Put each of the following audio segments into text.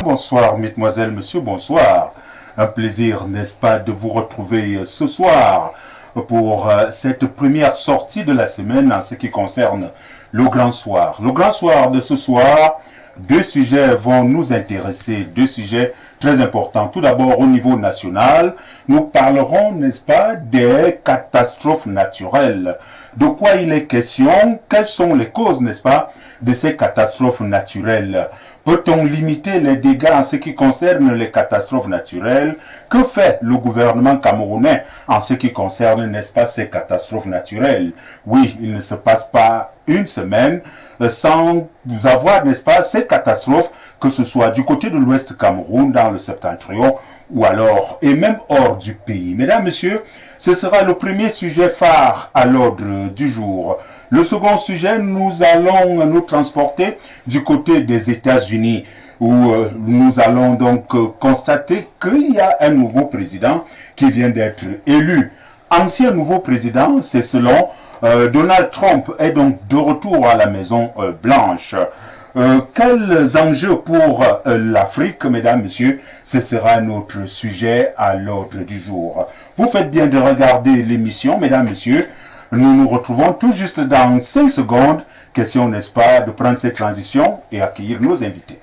Bonsoir, mesdemoiselles, messieurs, bonsoir. Un plaisir, n'est-ce pas, de vous retrouver ce soir pour cette première sortie de la semaine en ce qui concerne le grand soir. Le grand soir de ce soir, deux sujets vont nous intéresser, deux sujets très importants. Tout d'abord, au niveau national, nous parlerons, n'est-ce pas, des catastrophes naturelles. De quoi il est question? Quelles sont les causes, n'est-ce pas, de ces catastrophes naturelles? Peut-on limiter les dégâts en ce qui concerne les catastrophes naturelles? Que fait le gouvernement camerounais en ce qui concerne, n'est-ce pas, ces catastrophes naturelles? Oui, il ne se passe pas une semaine sans avoir, n'est-ce pas, ces catastrophes, que ce soit du côté de l'Ouest Cameroun, dans le septentrion, ou alors, et même hors du pays. Mesdames, Messieurs, ce sera le premier sujet phare à l'ordre du jour. Le second sujet, nous allons nous transporter du côté des États-Unis, où nous allons donc constater qu'il y a un nouveau président qui vient d'être élu. Ancien nouveau président, c'est selon Donald Trump est donc de retour à la Maison Blanche. Quels enjeux pour l'Afrique, mesdames, messieurs, ce sera notre sujet à l'ordre du jour. Vous faites bien de regarder l'émission, mesdames, messieurs. Nous nous retrouvons tout juste dans 5 secondes. Question, n'est-ce pas, de prendre cette transition et accueillir nos invités.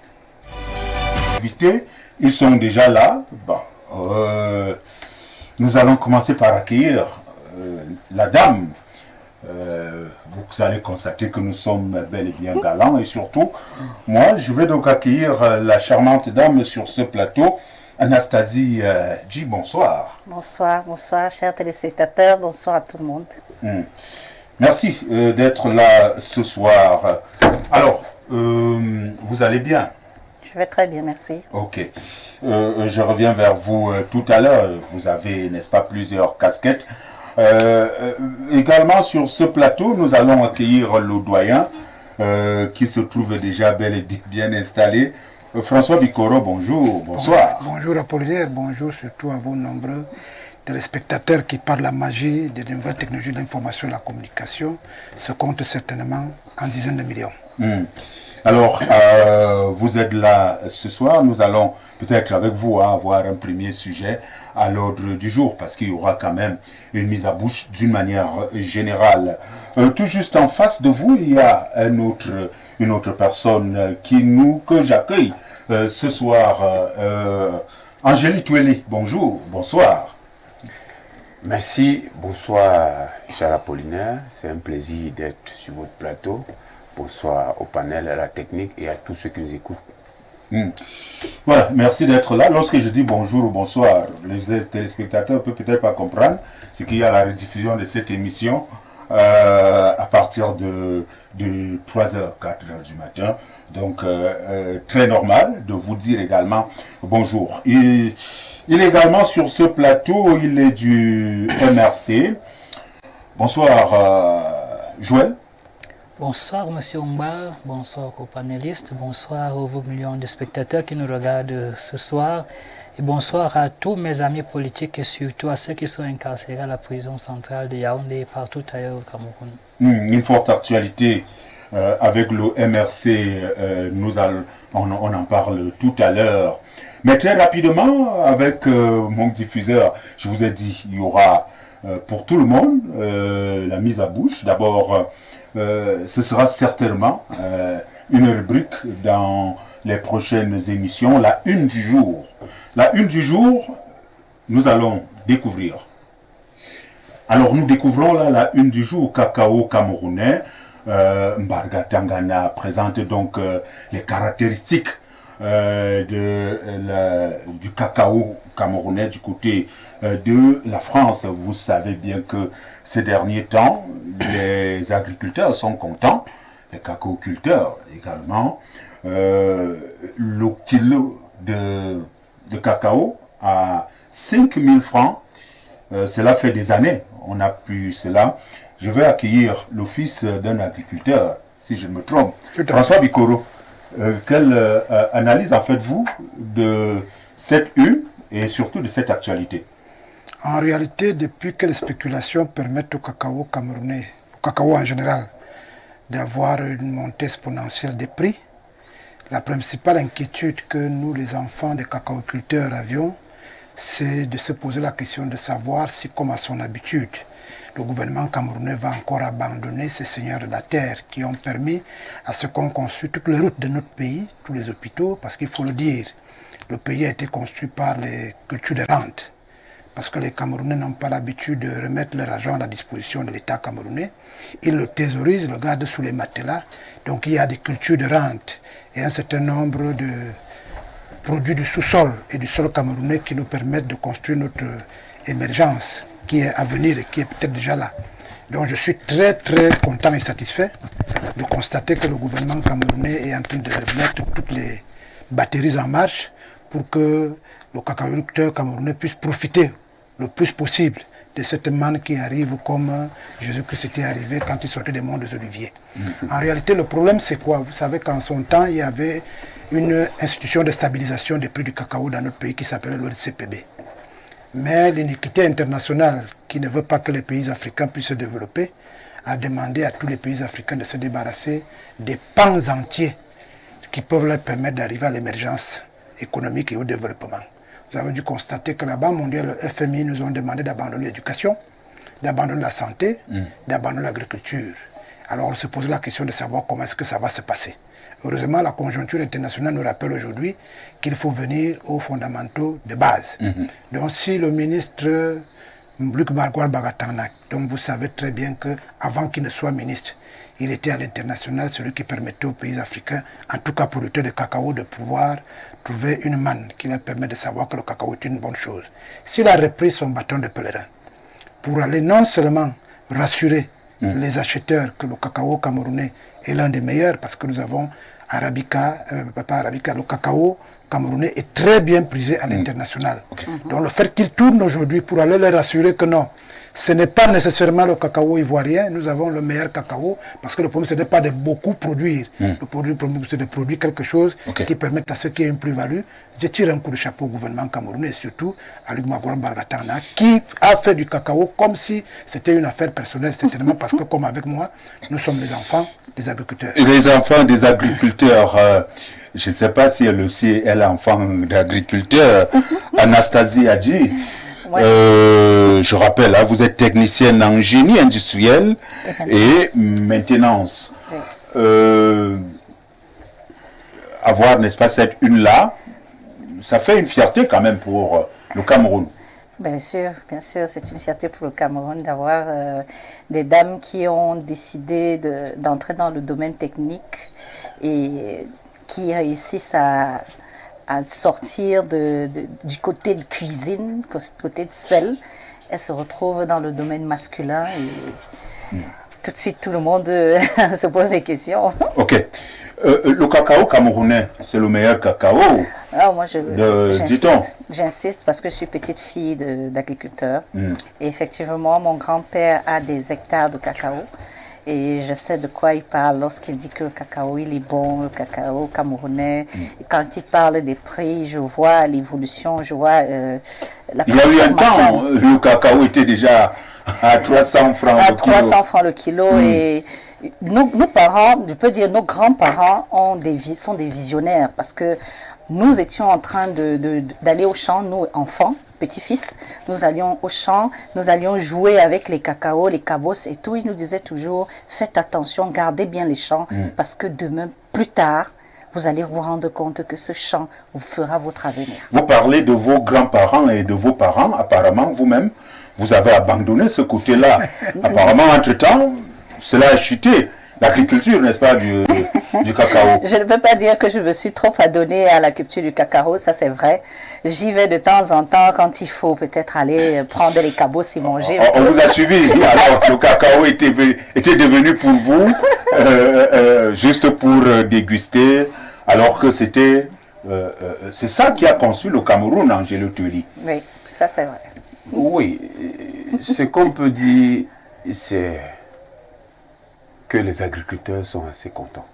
Les invités, ils sont déjà là. Bon, nous allons commencer par accueillir la dame. Vous allez constater que nous sommes bel et bien galants et surtout, moi, je vais donc accueillir la charmante dame sur ce plateau, Anastasie G. Bonsoir. Bonsoir, bonsoir, chers téléspectateurs, bonsoir à tout le monde. Merci d'être là ce soir. Alors, vous allez bien? Je vais très bien, merci. Ok. Je reviens vers vous tout à l'heure. Vous avez, n'est-ce pas, plusieurs casquettes. Également sur ce plateau, nous allons accueillir le doyen qui se trouve déjà bel et bien installé. François Bikoro, bonjour, bonsoir. Bonjour Apollinaire, bonjour surtout à vos nombreux téléspectateurs qui, par la magie des nouvelles technologies de l'information et de la communication, se comptent certainement en dizaines de millions. Alors, vous êtes là ce soir, nous allons peut-être avec vous avoir un premier sujet à l'ordre du jour, parce qu'il y aura quand même une mise à bouche d'une manière générale. Tout juste en face de vous, il y a une autre personne que j'accueille ce soir. Angélique Toueli, bonjour, bonsoir. Merci, bonsoir cher Apollinaire, c'est un plaisir d'être sur votre plateau. Bonsoir au panel, à la technique et à tous ceux qui nous écoutent. Voilà, merci d'être là. Lorsque je dis bonjour ou bonsoir, les téléspectateurs ne peuvent peut-être pas comprendre, c'est qu'il y a la rediffusion de cette émission à partir de 3h, 4h du matin. Donc, très normal de vous dire également bonjour. Il est également sur ce plateau, il est du MRC. Bonsoir, Joël. Bonsoir M. Omba, bonsoir aux panélistes, bonsoir aux millions de spectateurs qui nous regardent ce soir et bonsoir à tous mes amis politiques et surtout à ceux qui sont incarcérés à la prison centrale de Yaoundé et partout ailleurs au Cameroun. Une forte actualité avec le MRC, on en parle tout à l'heure. Mais très rapidement, avec mon diffuseur, je vous ai dit, il y aura pour tout le monde la mise à bouche. D'abord, ce sera certainement une rubrique dans les prochaines émissions, la une du jour. La une du jour, nous allons découvrir. Alors nous découvrons là la une du jour, cacao camerounais. Mbarga Tangana présente donc les caractéristiques du cacao camerounais du côté de la France. Vous savez bien que ces derniers temps, les agriculteurs sont contents, les cacaoculteurs également. Le kilo de cacao à 5 000 francs, cela fait des années, on a pu cela. Je vais accueillir le fils d'un agriculteur, si je ne me trompe. François Bikoro, quelle analyse en faites-vous de cette une et surtout de cette actualité? En réalité, depuis que les spéculations permettent au cacao camerounais, au cacao en général, d'avoir une montée exponentielle des prix, La principale inquiétude que nous, les enfants des cacaoculteurs, avions, c'est de se poser la question de savoir si, comme à son habitude, le gouvernement camerounais va encore abandonner ces seigneurs de la terre qui ont permis à ce qu'on construise toutes les routes de notre pays, tous les hôpitaux, parce qu'il faut le dire, le pays a été construit par les cultures de rente, parce que les Camerounais n'ont pas l'habitude de remettre leur argent à la disposition de l'État camerounais. Ils le thésaurisent, le gardent sous les matelas. Donc il y a des cultures de rente et un certain nombre de produits du sous-sol et du sol camerounais qui nous permettent de construire notre émergence qui est à venir et qui est peut-être déjà là. Donc je suis très très content et satisfait de constater que le gouvernement camerounais est en train de mettre toutes les batteries en marche pour que le cacaoculteur camerounais puisse profiter le plus possible de cette manne qui arrive comme Jésus-Christ était arrivé quand il sortait des monts des Oliviers. En réalité, le problème c'est quoi? Vous savez qu'en son temps, il y avait une institution de stabilisation des prix du cacao dans notre pays qui s'appelait l'OLCPB. Mais l'iniquité internationale qui ne veut pas que les pays africains puissent se développer a demandé à tous les pays africains de se débarrasser des pans entiers qui peuvent leur permettre d'arriver à l'émergence économique et au développement. Vous avez dû constater que la Banque mondiale, le FMI, nous ont demandé d'abandonner l'éducation, d'abandonner la santé, d'abandonner l'agriculture. Alors on se pose la question de savoir comment est-ce que ça va se passer. Heureusement, la conjoncture internationale nous rappelle aujourd'hui qu'il faut venir aux fondamentaux de base. Donc si le ministre Luc Margual Bagatana, donc vous savez très bien qu'avant qu'il ne soit ministre, il était à l'international celui qui permettait aux pays africains, en tout cas producteurs de cacao, de pouvoir trouver une manne qui leur permet de savoir que le cacao est une bonne chose. S'il a repris son bâton de pèlerin pour aller non seulement rassurer les acheteurs que le cacao camerounais est l'un des meilleurs, parce que nous avons Arabica, le cacao camerounais est très bien prisé à l'international. Donc le fait qu'il tourne aujourd'hui pour aller leur rassurer que non, ce n'est pas nécessairement le cacao ivoirien, nous avons le meilleur cacao, parce que le problème ce n'est pas de beaucoup produire, le problème c'est de produire quelque chose qui permette à ceux qui aient une plus-value. Je tire un coup de chapeau au gouvernement camerounais et surtout à Luc Margual Bagatana qui a fait du cacao comme si c'était une affaire personnelle, certainement parce que comme avec moi, nous sommes les enfants des agriculteurs. Les enfants des agriculteurs, je ne sais pas si elle aussi est l'enfant d'agriculteur, Anastasie Adji. Ouais. Je rappelle, hein, vous êtes technicienne en génie industriel et maintenance. Oui. Avoir, n'est-ce pas, cette une-là, ça fait une fierté quand même pour le Cameroun. Bien sûr, c'est une fierté pour le Cameroun d'avoir des dames qui ont décidé d'entrer dans le domaine technique et qui réussissent à sortir du côté de cuisine, du côté de sel. Elles se retrouvent dans le domaine masculin et tout de suite tout le monde se pose des questions. Ok. Le cacao camerounais, c'est le meilleur cacao. Alors moi, j'insiste parce que je suis petite fille d'agriculteur. Et effectivement, mon grand-père a des hectares de cacao. Et je sais de quoi il parle lorsqu'il dit que le cacao, il est bon, le cacao camerounais. Et quand il parle des prix, je vois l'évolution, je vois la transformation. Il y a eu un temps, le cacao était déjà à 300 francs le kilo. À 300 francs le kilo. Et nos parents, je peux dire nos grands-parents sont des visionnaires parce que nous étions en train d'aller au champ, nous enfants, petits-fils, nous allions au champ, nous allions jouer avec les cacaos, les cabosses et tout. Ils nous disaient toujours, faites attention, gardez bien les champs parce que demain, plus tard, vous allez vous rendre compte que ce champ vous fera votre avenir. Vous parlez de vos grands-parents et de vos parents, apparemment vous-même, vous avez abandonné ce côté-là. Apparemment, entre-temps, cela a chuté. L'agriculture, n'est-ce pas, du cacao. Je ne peux pas dire que je me suis trop adonnée à la culture du cacao, ça c'est vrai. J'y vais de temps en temps quand il faut peut-être aller prendre les cabosses et manger. On vous a suivi, alors le cacao était devenu pour vous juste pour déguster, alors que c'est ça qui a conçu le Cameroun, Angelo Tuli. Oui, ça c'est vrai. Oui, ce qu'on peut dire, c'est que les agriculteurs sont assez contents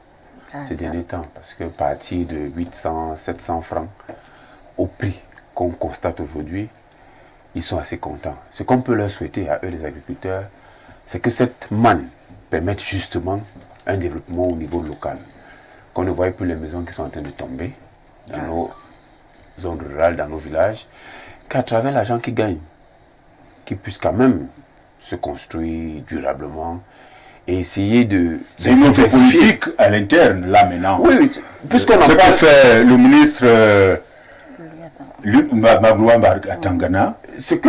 ces derniers temps, parce que partir de 800, 700 francs au prix qu'on constate aujourd'hui, ils sont assez contents. Ce qu'on peut leur souhaiter à eux, les agriculteurs, c'est que cette manne permette justement un développement au niveau local. qu'on ne voyait plus les maisons qui sont en train de tomber dans nos zones rurales, dans nos villages, qu'à travers l'argent qu'ils gagnent, qu'ils puissent quand même se construire durablement et essayer de... C'est une autre politique à l'interne, là, maintenant. Oui, puisqu'on en Ce que parle... fait le ministre Magloua Tangana, c'est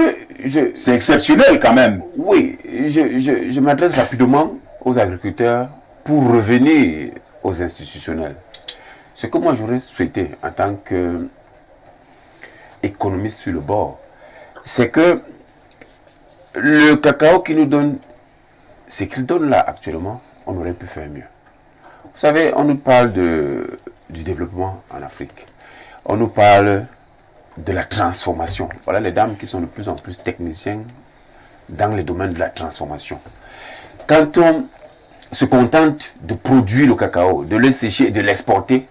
exceptionnel quand même. Oui, je m'adresse rapidement aux agriculteurs pour revenir aux institutionnels. Ce que moi j'aurais souhaité en tant qu'économiste sur le bord, c'est que le cacao qui nous donne, ce qu'il donne là actuellement, on aurait pu faire mieux. Vous savez, on nous parle du développement en Afrique. On nous parle de la transformation. Voilà les dames qui sont de plus en plus techniciennes dans les domaines de la transformation. Quand on se contente de produire le cacao, de le sécher et de l'exporter,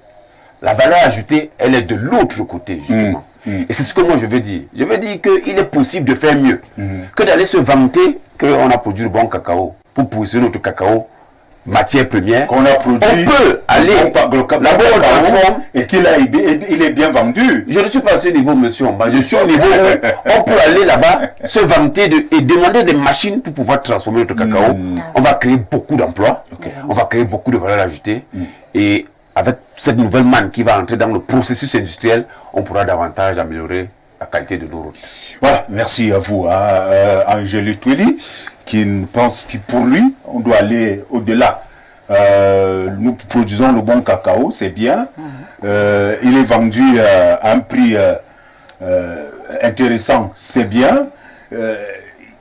la valeur ajoutée, elle est de l'autre côté, justement. Et c'est ce que moi je veux dire. Je veux dire qu'il est possible de faire mieux que d'aller se vanter qu'on a produit le bon cacao pour pousser notre cacao matière première. Qu'on a produit, on peut aller là-bas, on transforme et qu'il est bien vendu. Je ne suis pas à ce niveau, monsieur Omba. Je suis au niveau où on peut aller là-bas, se vanter et demander des machines pour pouvoir transformer notre cacao. On va créer beaucoup d'emplois, on va créer beaucoup de valeur ajoutée. Et avec cette nouvelle manne qui va entrer dans le processus industriel, on pourra davantage améliorer la qualité de nos routes. Voilà, merci à vous, Angélique Tweli, qui pense que pour lui, on doit aller au-delà. Nous produisons le bon cacao, c'est bien. Il est vendu à un prix intéressant, c'est bien.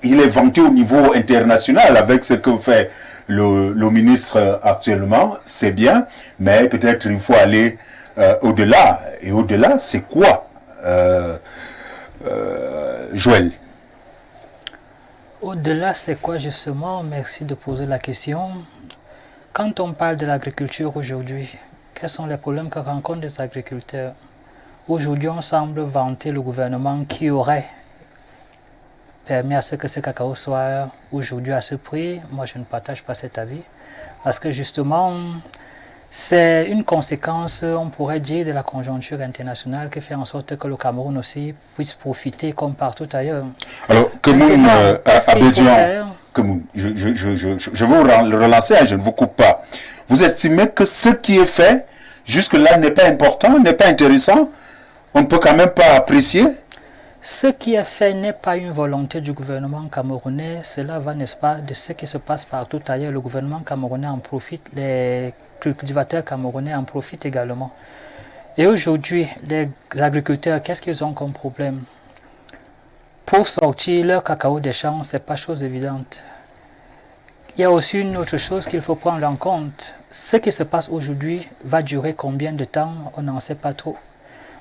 Il est vendu au niveau international avec ce que fait le ministre actuellement, c'est bien. Mais peut-être il faut aller au-delà. Et au-delà, c'est quoi, Joël? Au-delà, c'est quoi justement? Merci de poser la question. Quand on parle de l'agriculture aujourd'hui, quels sont les problèmes que rencontrent les agriculteurs? Aujourd'hui, on semble vanter le gouvernement qui aurait permis à ce que ce cacao soit aujourd'hui à ce prix. Moi, je ne partage pas cet avis. Parce que justement, c'est une conséquence, on pourrait dire, de la conjoncture internationale qui fait en sorte que le Cameroun aussi puisse profiter comme partout ailleurs. Alors, Kemoun, Abidjan, je veux le relancer, je ne vous coupe pas. Vous estimez que ce qui est fait jusque-là n'est pas important, n'est pas intéressant? On ne peut quand même pas apprécier? Ce qui est fait n'est pas une volonté du gouvernement camerounais. Cela va, n'est-ce pas, de ce qui se passe partout ailleurs. Le gouvernement camerounais en profite, les cultivateurs camerounais en profitent également. Et aujourd'hui, les agriculteurs, qu'est-ce qu'ils ont comme problème? Pour sortir leur cacao des champs, ce n'est pas chose évidente. Il y a aussi une autre chose qu'il faut prendre en compte. Ce qui se passe aujourd'hui va durer combien de temps? On n'en sait pas trop.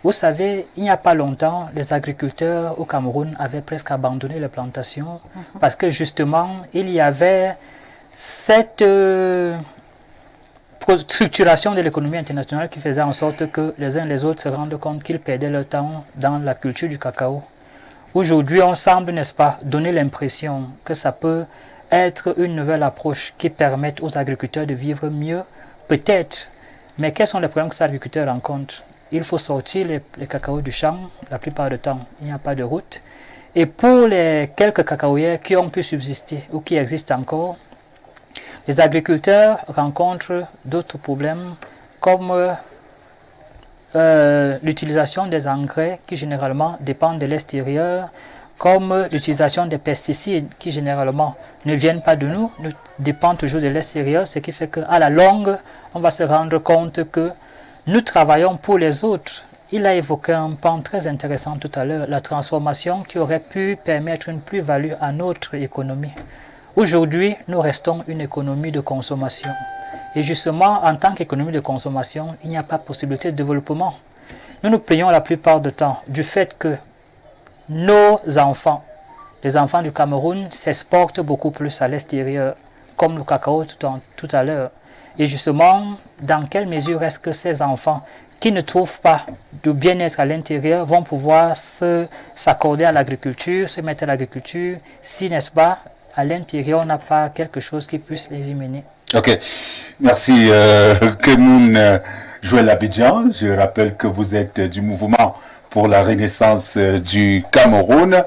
Vous savez, il n'y a pas longtemps, les agriculteurs au Cameroun avaient presque abandonné les plantations parce que justement, il y avait cette structuration de l'économie internationale qui faisait en sorte que les uns et les autres se rendent compte qu'ils perdaient leur temps dans la culture du cacao. Aujourd'hui, on semble, n'est-ce pas, donner l'impression que ça peut être une nouvelle approche qui permette aux agriculteurs de vivre mieux, peut-être. Mais quels sont les problèmes que ces agriculteurs rencontrent? Il faut sortir les cacao du champ, la plupart du temps, il n'y a pas de route. Et pour les quelques cacaoyers qui ont pu subsister ou qui existent encore, les agriculteurs rencontrent d'autres problèmes comme l'utilisation des engrais qui généralement dépendent de l'extérieur, comme l'utilisation des pesticides qui généralement ne viennent pas de nous, dépendent toujours de l'extérieur, ce qui fait qu'à la longue, on va se rendre compte que nous travaillons pour les autres. Il a évoqué un pan très intéressant tout à l'heure, la transformation qui aurait pu permettre une plus-value à notre économie. Aujourd'hui, nous restons une économie de consommation. Et justement, en tant qu'économie de consommation, il n'y a pas possibilité de développement. Nous nous plaignons la plupart du temps du fait que nos enfants, les enfants du Cameroun, s'exportent beaucoup plus à l'extérieur, comme le cacao tout à l'heure. Et justement, dans quelle mesure est-ce que ces enfants qui ne trouvent pas de bien-être à l'intérieur vont pouvoir s'accorder à l'agriculture, se mettre à l'agriculture, si, n'est-ce pas, à l'intérieur, on n'a pas quelque chose qui puisse les y mener? Ok, merci Kemoun Joël Abidjan. Je rappelle que vous êtes du mouvement pour la renaissance du Cameroun.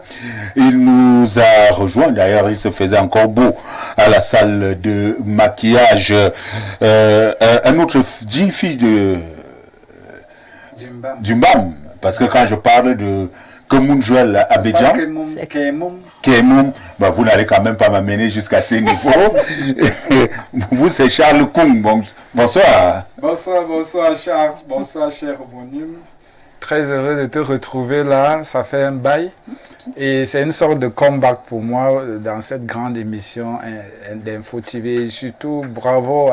Il nous a rejoint, d'ailleurs il se faisait encore beau à la salle de maquillage. Un autre fille de Djumbam, parce que quand je parle de Kemoun Joël Abidjan, Kemoun, bah, vous n'allez quand même pas m'amener jusqu'à ce niveau. Vous, c'est Charles Kung. Bonsoir. Bonsoir Charles, bonsoir cher homonyme. Très heureux de te retrouver là, ça fait un bail. Et c'est une sorte de comeback pour moi dans cette grande émission d'Info TV. Et surtout, bravo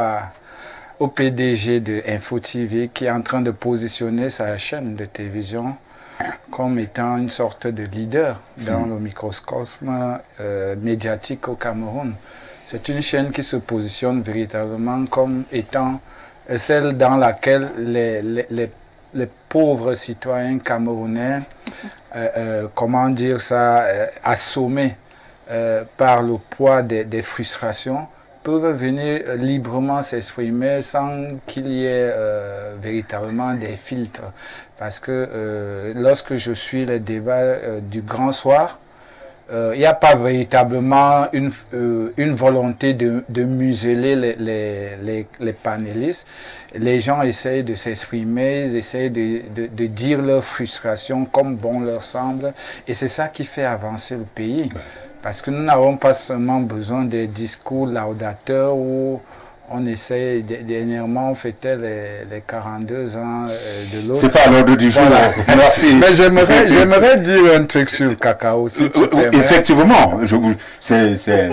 au PDG de Info TV qui est en train de positionner sa chaîne de télévision comme étant une sorte de leader dans le microcosme médiatique au Cameroun. C'est une chaîne qui se positionne véritablement comme étant celle dans laquelle les pauvres citoyens camerounais, comment dire ça, assommés par le poids des frustrations, peuvent venir librement s'exprimer sans qu'il y ait véritablement des filtres. Parce que lorsque je suis les débats du grand soir, il n'y a pas véritablement une volonté de museler les panélistes. Les gens essayent de s'exprimer, ils essayent de dire leur frustration comme bon leur semble. Et c'est ça qui fait avancer le pays. Parce que nous n'avons pas seulement besoin des discours laudateurs où on essaie, dernièrement on fêtait les 42 ans de l'autre. C'est pas à l'ordre du jour. Voilà. Merci. Mais j'aimerais dire un truc sur le cacao. Si tu permets. Effectivement, c'est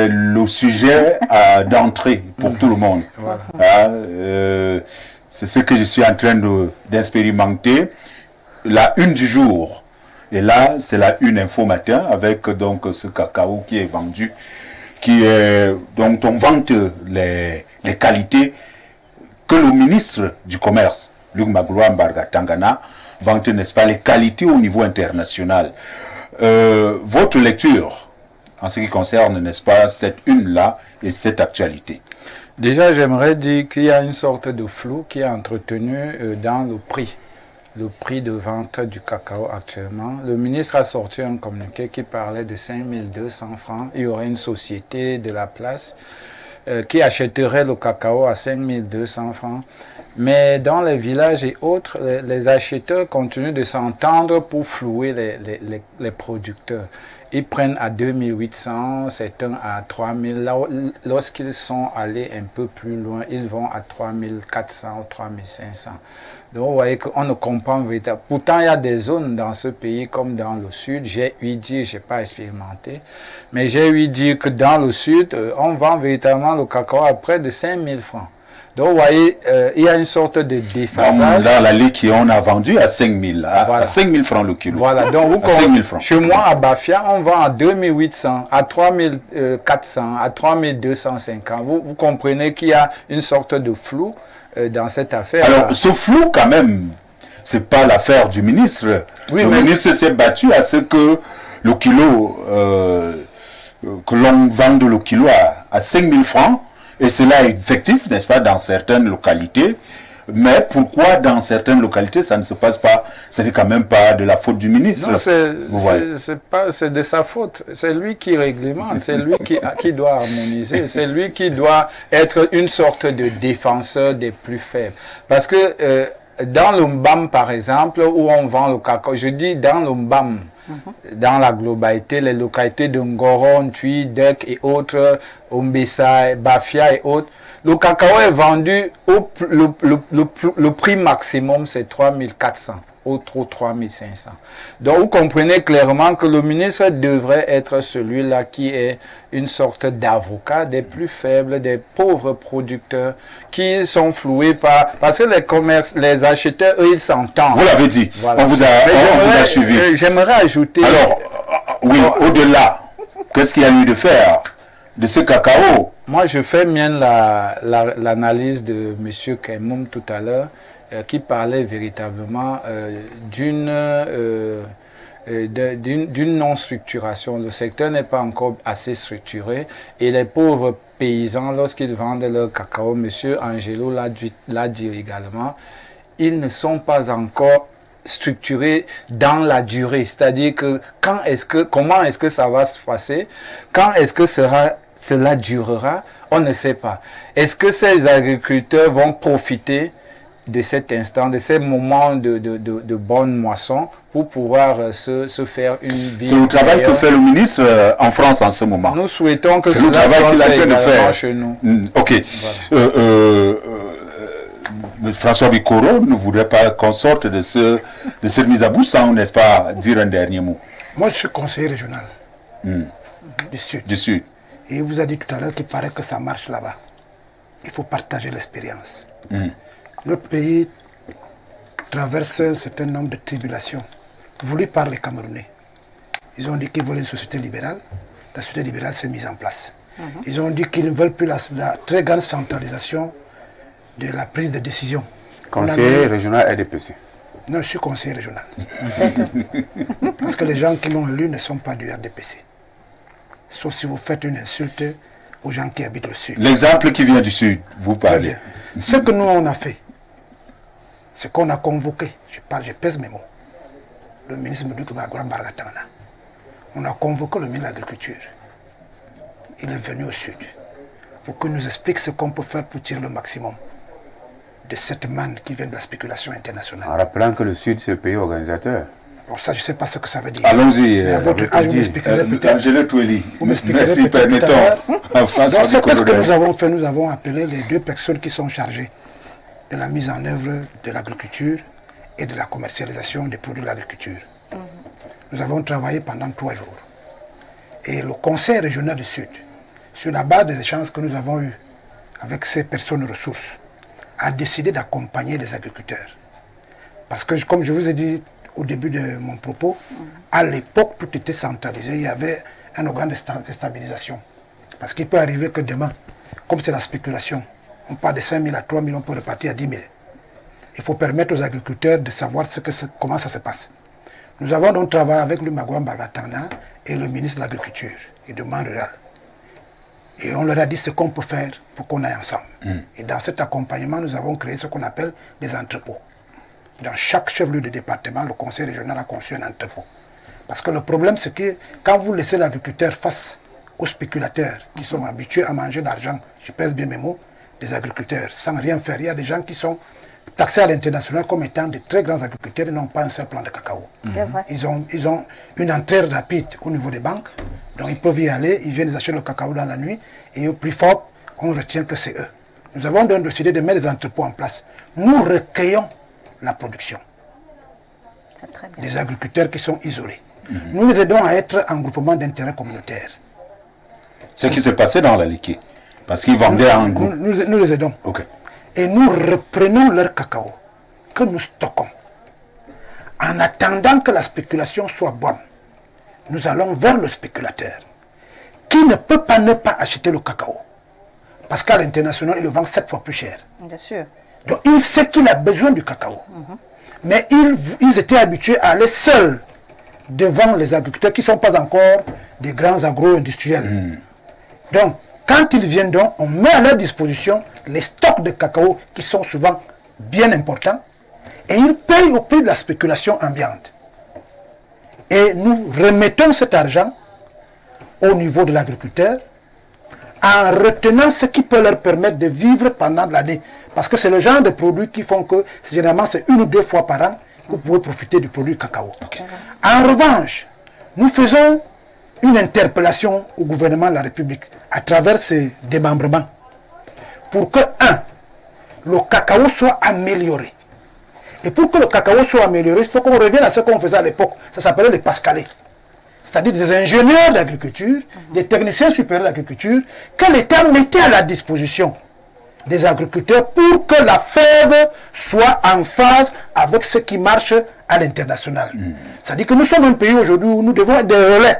le sujet d'entrée pour tout le monde. Voilà. C'est ce que je suis en train d'expérimenter. La une du jour. Et là, c'est la une info matin avec donc ce cacao qui est vendu, dont on vante les qualités que le ministre du Commerce, Luc Magloire Mbarga Tangana, vante, n'est-ce pas, les qualités au niveau international. Votre lecture en ce qui concerne, n'est-ce pas, cette une-là et cette actualité? Déjà, j'aimerais dire qu'il y a une sorte de flou qui est entretenu dans le prix de vente du cacao actuellement. Le ministre a sorti un communiqué qui parlait de 5200 francs. Il y aurait une société de la place qui achèterait le cacao à 5200 francs. Mais dans les villages et autres, les acheteurs continuent de s'entendre pour flouer les producteurs. Ils prennent à 2800, certains à 3000. Lorsqu'ils sont allés un peu plus loin, ils vont à 3400 ou 3500. Donc vous voyez qu'on ne comprend véritablement. Pourtant, il y a des zones dans ce pays comme dans le sud. J'ai eu dire, je n'ai pas expérimenté, mais j'ai eu dire que dans le sud, on vend véritablement le cacao à près de 5000 francs. Donc vous voyez, il y a une sorte de déphasage. Dans la ligue, on a vendu à 5000, à 5000 francs le kilo. Voilà, donc vous 5000 francs. Chez moi, à Bafia, on vend à 2800, à 3400, à 3250. Vous comprenez qu'il y a une sorte de flou dans cette affaire. Alors, ce flou, quand même, c'est pas l'affaire du ministre. Oui, le ministre s'est battu à ce que le kilo, que l'on vende le kilo à 5000 francs. Et cela est effectif, n'est-ce pas, dans certaines localités. Mais pourquoi dans certaines localités ça ne se passe pas? Ce n'est quand même pas de la faute du ministre. Non, c'est de sa faute. C'est lui qui réglemente, c'est lui qui doit harmoniser, c'est lui qui doit être une sorte de défenseur des plus faibles. Parce que dans le Mbam, par exemple, où on vend le cacao, je dis dans le Mbam, dans la globalité, les localités de Ngoron, Tui, Dek et autres, Ombessa, Bafia et autres, le cacao est vendu le prix maximum, c'est 3400, autre 3500. Donc vous comprenez clairement que le ministre devrait être celui-là qui est une sorte d'avocat des plus faibles, des pauvres producteurs qui sont floués parce que les commerces, les acheteurs, eux, ils s'entendent. Vous l'avez dit, voilà. on vous a suivi. J'aimerais ajouter... Alors, oui, au-delà, qu'est-ce qu'il y a lieu de faire de ce cacao? Moi, je fais mienne l'analyse de M. Kemoun tout à l'heure, qui parlait véritablement d'une d'une non-structuration. Le secteur n'est pas encore assez structuré et les pauvres paysans, lorsqu'ils vendent leur cacao, M. Angelo l'a dit également, ils ne sont pas encore structurés dans la durée. C'est-à-dire que comment est-ce que ça va se passer, quand est-ce que cela durera, on ne sait pas. Est-ce que ces agriculteurs vont profiter de cet instant, de ces moments de bonne moisson pour pouvoir se faire une vie. C'est le travail que fait le ministre en France en ce moment. Nous souhaitons que c'est le travail qu'il a fait de faire chez nous. Ok. Voilà. François Bikoro ne voudrait pas qu'on sorte de cette mise à bouche sans, n'est-ce pas, dire un dernier mot. Moi, je suis conseiller régional du Sud. Du Sud. Et il vous a dit tout à l'heure qu'il paraît que ça marche là-bas. Il faut partager l'expérience. Notre pays traverse un certain nombre de tribulations voulues par les Camerounais. Ils ont dit qu'ils veulent une société libérale. La société libérale s'est mise en place. Ils ont dit qu'ils ne veulent plus la très grande centralisation de la prise de décision. Conseiller régional RDPC. Non, je suis conseiller régional. Parce que les gens qui l'ont élu ne sont pas du RDPC. Sauf si vous faites une insulte aux gens qui habitent le Sud. L'exemple qui vient du Sud, vous parlez. Ce que nous on a fait, c'est qu'on a convoqué, je pèse mes mots, le ministre Mboudouk Magouram Bargatana. On a convoqué le ministre de l'Agriculture. Il est venu au Sud pour qu'il nous explique ce qu'on peut faire pour tirer le maximum de cette manne qui vient de la spéculation internationale. En rappelant que le Sud, c'est le pays organisateur. Bon, ça, je ne sais pas ce que ça veut dire. Allons-y. À votre âge, vous m'expliquerez peut-être. Angelo Toueli. Vous m'expliquerez Merci, permettons. Donc, c'est ce que nous avons fait. Nous avons appelé les deux personnes qui sont chargées de la mise en œuvre de l'agriculture et de la commercialisation des produits de l'agriculture. Nous avons travaillé pendant 3 jours. Et le Conseil régional du Sud, sur la base des échanges que nous avons eus avec ces personnes ressources, a décidé d'accompagner les agriculteurs. Parce que, comme je vous ai dit au début de mon propos, à l'époque, tout était centralisé. Il y avait un organe de stabilisation. Parce qu'il peut arriver que demain, comme c'est la spéculation, on part de 5 000 à 3 000, on peut repartir à 10 000. Il faut permettre aux agriculteurs de savoir comment ça se passe. Nous avons donc travaillé avec le Magouram Bagatana et le ministre de l'Agriculture et du Monde rural. Et on leur a dit ce qu'on peut faire pour qu'on aille ensemble. Et dans cet accompagnement, nous avons créé ce qu'on appelle des entrepôts. Dans chaque chef-lieu de département, le conseil régional a conçu un entrepôt. Parce que le problème, c'est que quand vous laissez l'agriculteur face aux spéculateurs qui sont habitués à manger l'argent, je pèse bien mes mots, des agriculteurs, sans rien faire, il y a des gens qui sont taxés à l'international comme étant de très grands agriculteurs et n'ont pas un seul plan de cacao. C'est vrai. Ils ont une entrée rapide au niveau des banques, donc ils peuvent y aller, ils viennent acheter le cacao dans la nuit, et au plus fort, on retient que c'est eux. Nous avons donc décidé de mettre des entrepôts en place. Nous recueillons la production des agriculteurs qui sont isolés. Nous les aidons à être en groupement d'intérêt communautaire. Ce qui s'est passé dans la liquide. Parce qu'ils vendaient en groupe. Nous les aidons. Ok. Et nous reprenons leur cacao que nous stockons. En attendant que la spéculation soit bonne, nous allons vers le spéculateur qui ne peut pas ne pas acheter le cacao. Parce qu'à l'international, il le vend 7 fois plus cher. Bien sûr. Donc il sait qu'il a besoin du cacao. Mais ils étaient habitués à aller seuls devant les agriculteurs qui ne sont pas encore des grands agro-industriels. Donc, quand ils viennent donc, on met à leur disposition les stocks de cacao qui sont souvent bien importants et ils payent au prix de la spéculation ambiante. Et nous remettons cet argent au niveau de l'agriculteur en retenant ce qui peut leur permettre de vivre pendant l'année. Parce que c'est le genre de produits qui font que, généralement, c'est 1 ou 2 fois par an que vous pouvez profiter du produit cacao. Okay. En revanche, nous faisons une interpellation au gouvernement de la République à travers ces démembrements pour que, le cacao soit amélioré. Et pour que le cacao soit amélioré, il faut qu'on revienne à ce qu'on faisait à l'époque. Ça s'appelait les pascalés. C'est-à-dire des ingénieurs d'agriculture, des techniciens supérieurs d'agriculture, que l'État mettait à la disposition des agriculteurs pour que la fève soit en phase avec ce qui marche à l'international. C'est-à-dire que nous sommes un pays aujourd'hui où nous devons être des relais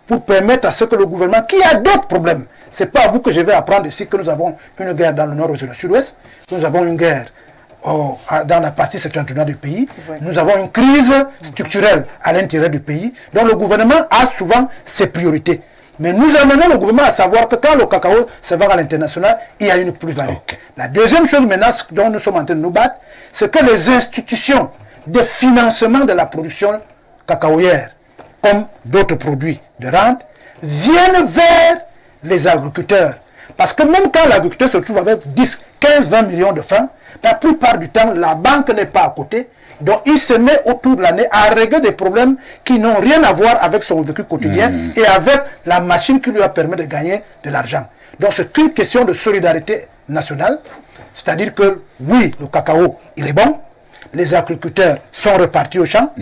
pour permettre à ce que le gouvernement, qui a d'autres problèmes, ce n'est pas à vous que je vais apprendre ici que nous avons une guerre dans le nord ou dans le sud-ouest, nous avons une guerre dans la partie septentrionale du pays. Nous avons une crise structurelle à l'intérieur du pays. Donc le gouvernement a souvent ses priorités. Mais nous amenons le gouvernement à savoir que quand le cacao se vend à l'international, il y a une plus-value. La deuxième chose maintenant dont nous sommes en train de nous battre, c'est que les institutions de financement de la production cacaoyère, comme d'autres produits de rente, viennent vers les agriculteurs. Parce que même quand l'agriculteur se trouve avec 10, 15, 20 millions de francs, la plupart du temps, la banque n'est pas à côté. Donc il se met autour de l'année à régler des problèmes qui n'ont rien à voir avec son vécu quotidien et avec la machine qui lui a permis de gagner de l'argent. Donc c'est une question de solidarité nationale. C'est-à-dire que oui, le cacao, il est bon. Les agriculteurs sont repartis au champ.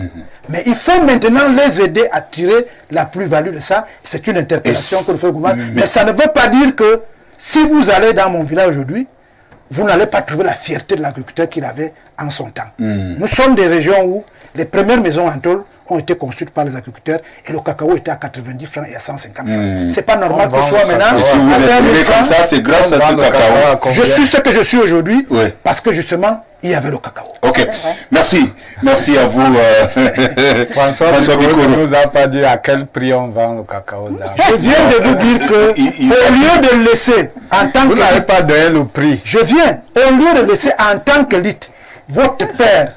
Mais il faut maintenant les aider à tirer la plus-value de ça. C'est une interpellation que le fait le gouvernement. Mais ça ne veut pas dire que si vous allez dans mon village aujourd'hui, vous n'allez pas trouver la fierté de l'agriculteur qu'il avait en son temps. Nous sommes des régions où les premières maisons en tôle ont été construites par les agriculteurs et le cacao était à 90 francs et à 150 francs. C'est pas normal que ce soit maintenant. Et si vous exprimez comme ça, c'est grâce à ce cacao. Je suis ce que je suis aujourd'hui parce que justement, il y avait le cacao. Ok, merci. Merci à vous. François Bicoro ne nous a pas dit à quel prix on vend le cacao. Je viens de vous dire que, au lieu de le laisser en tant que... Vous n'avez pas donné le prix. Je viens, au lieu de laisser en tant qu'élite, votre père,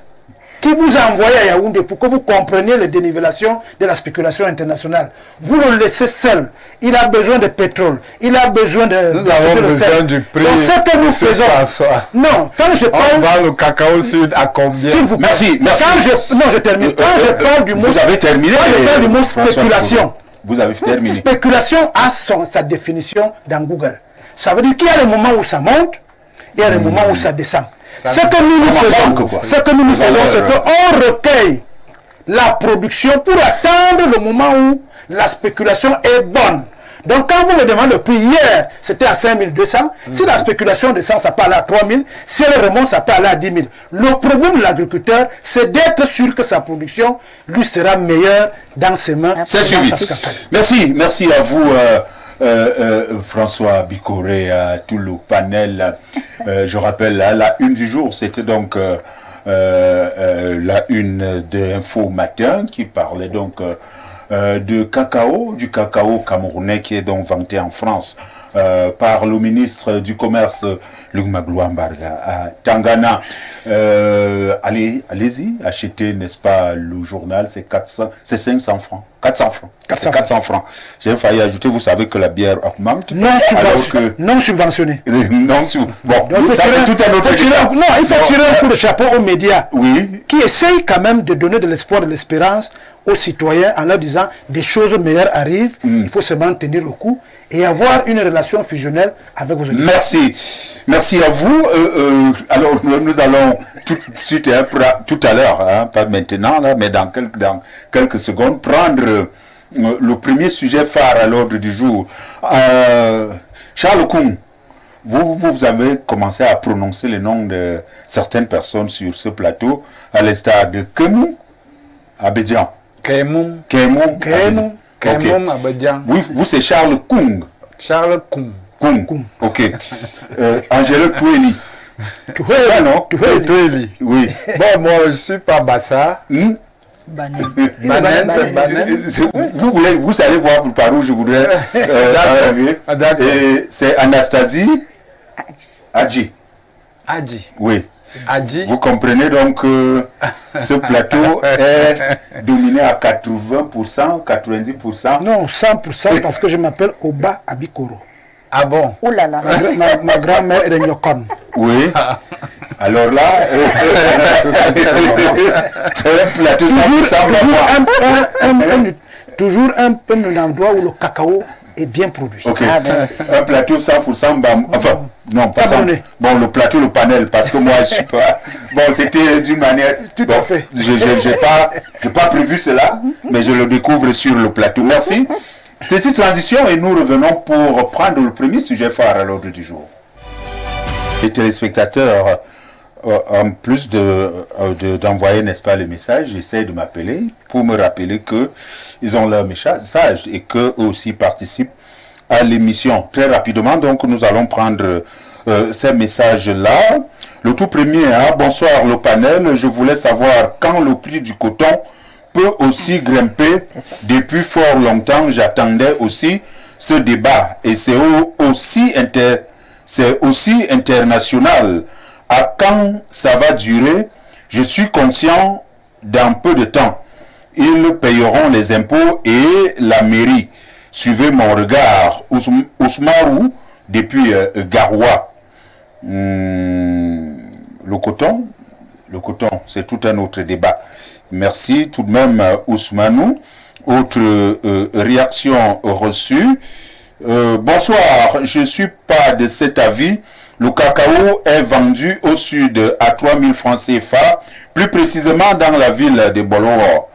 qui vous a envoyé à Yaoundé pour que vous compreniez les dénivellations de la spéculation internationale. Vous le laissez seul. Il a besoin de pétrole. Il a besoin de... Nous avons besoin du prix. Donc ce que nous faisons... Non, quand je parle... On vend le cacao sud à combien? S'il vous plaît. Merci. Non, je termine. Quand je parle du mot... Vous avez terminé. Quand je parle du mot spéculation. Vous avez terminé. Spéculation a sa définition dans Google. Ça veut dire qu'il y a des moments où ça monte, et il y a des moments où ça descend. Ce que nous faisons, c'est qu'on recueille la production pour attendre le moment où la spéculation est bonne. Donc quand vous me demandez le prix hier, c'était à 5200. Si la spéculation descend, ça peut aller à 3000. Si elle remonte, ça peut aller à 10 000. Le problème de l'agriculteur, c'est d'être sûr que sa production lui sera meilleure dans ses mains. C'est suivi. Merci à vous. François Bicoré, à tout le panel. Je rappelle, la une du jour, c'était donc la une de Info Matin qui parlait donc du cacao camerounais qui est donc vanté en France par le ministre du Commerce, Luc Maglouambarga, à Tangana. Allez-y, achetez, n'est-ce pas, le journal, c'est 500 francs. 400 francs. 400 francs. J'ai failli ajouter, vous savez que la bière augmente. Non subventionné. Bon, donc, ça c'est tout un autre débat. Non, il faut tirer un coup de chapeau aux médias qui essayent quand même de donner de l'espoir, de l'espérance aux citoyens en leur disant des choses meilleures arrivent, il faut seulement tenir le coup et avoir une relation fusionnelle avec vos auditeurs. Merci à vous. Alors nous allons tout de suite, tout à l'heure, pas maintenant, là, mais dans quelques secondes, prendre le premier sujet phare à l'ordre du jour. Charles Koum, vous avez commencé à prononcer les noms de certaines personnes sur ce plateau, à l'instar de Kemou Abidjan. Kemou Abidjan. Vous c'est Charles Koum. Charles Koum. Ok. Angelo Toueli. Toueli. Oui. Bon, moi je suis pas Bassa. Vous allez voir par où je voudrais arriver. Et c'est Anastasie Adji. Oui. Adji. Vous comprenez donc que ce plateau est dominé à 80%, 90%. Non, 100% parce que je m'appelle Oba Abikoro. Ah bon? Oh là là. Ma grand-mère est de Nyokon. Oui. Alors là, c'est un plateau 100%. Toujours un peu d'endroit où le cacao est bien produit. Ok. Un plateau 100%. Enfin, non, pas ça. Bon, le plateau, le panel, parce que moi, je suis pas. Bon, c'était d'une manière. Tout à fait. J'ai pas prévu cela, mais je le découvre sur le plateau. Merci. Petite transition et nous revenons pour prendre le premier sujet phare à l'ordre du jour. Les téléspectateurs, en plus d'envoyer, n'est-ce pas, les messages, essayent de m'appeler pour me rappeler qu'ils ont leur message et qu'eux aussi participent à l'émission. Très rapidement, donc, nous allons prendre ces messages-là. Le tout premier, bonsoir le panel, je voulais savoir quand le prix du coton peut aussi grimper. Depuis fort longtemps, j'attendais aussi ce débat et c'est aussi international. À quand ça va durer? Je suis conscient dans peu de temps. Ils payeront les impôts et la mairie. Suivez mon regard. Ousmarou, depuis Garoua. Le coton, c'est tout un autre débat. Merci tout de même, Ousmanou. Autre réaction reçue. Bonsoir, je ne suis pas de cet avis. Le cacao est vendu au sud à 3000 francs CFA, plus précisément dans la ville de Bolor.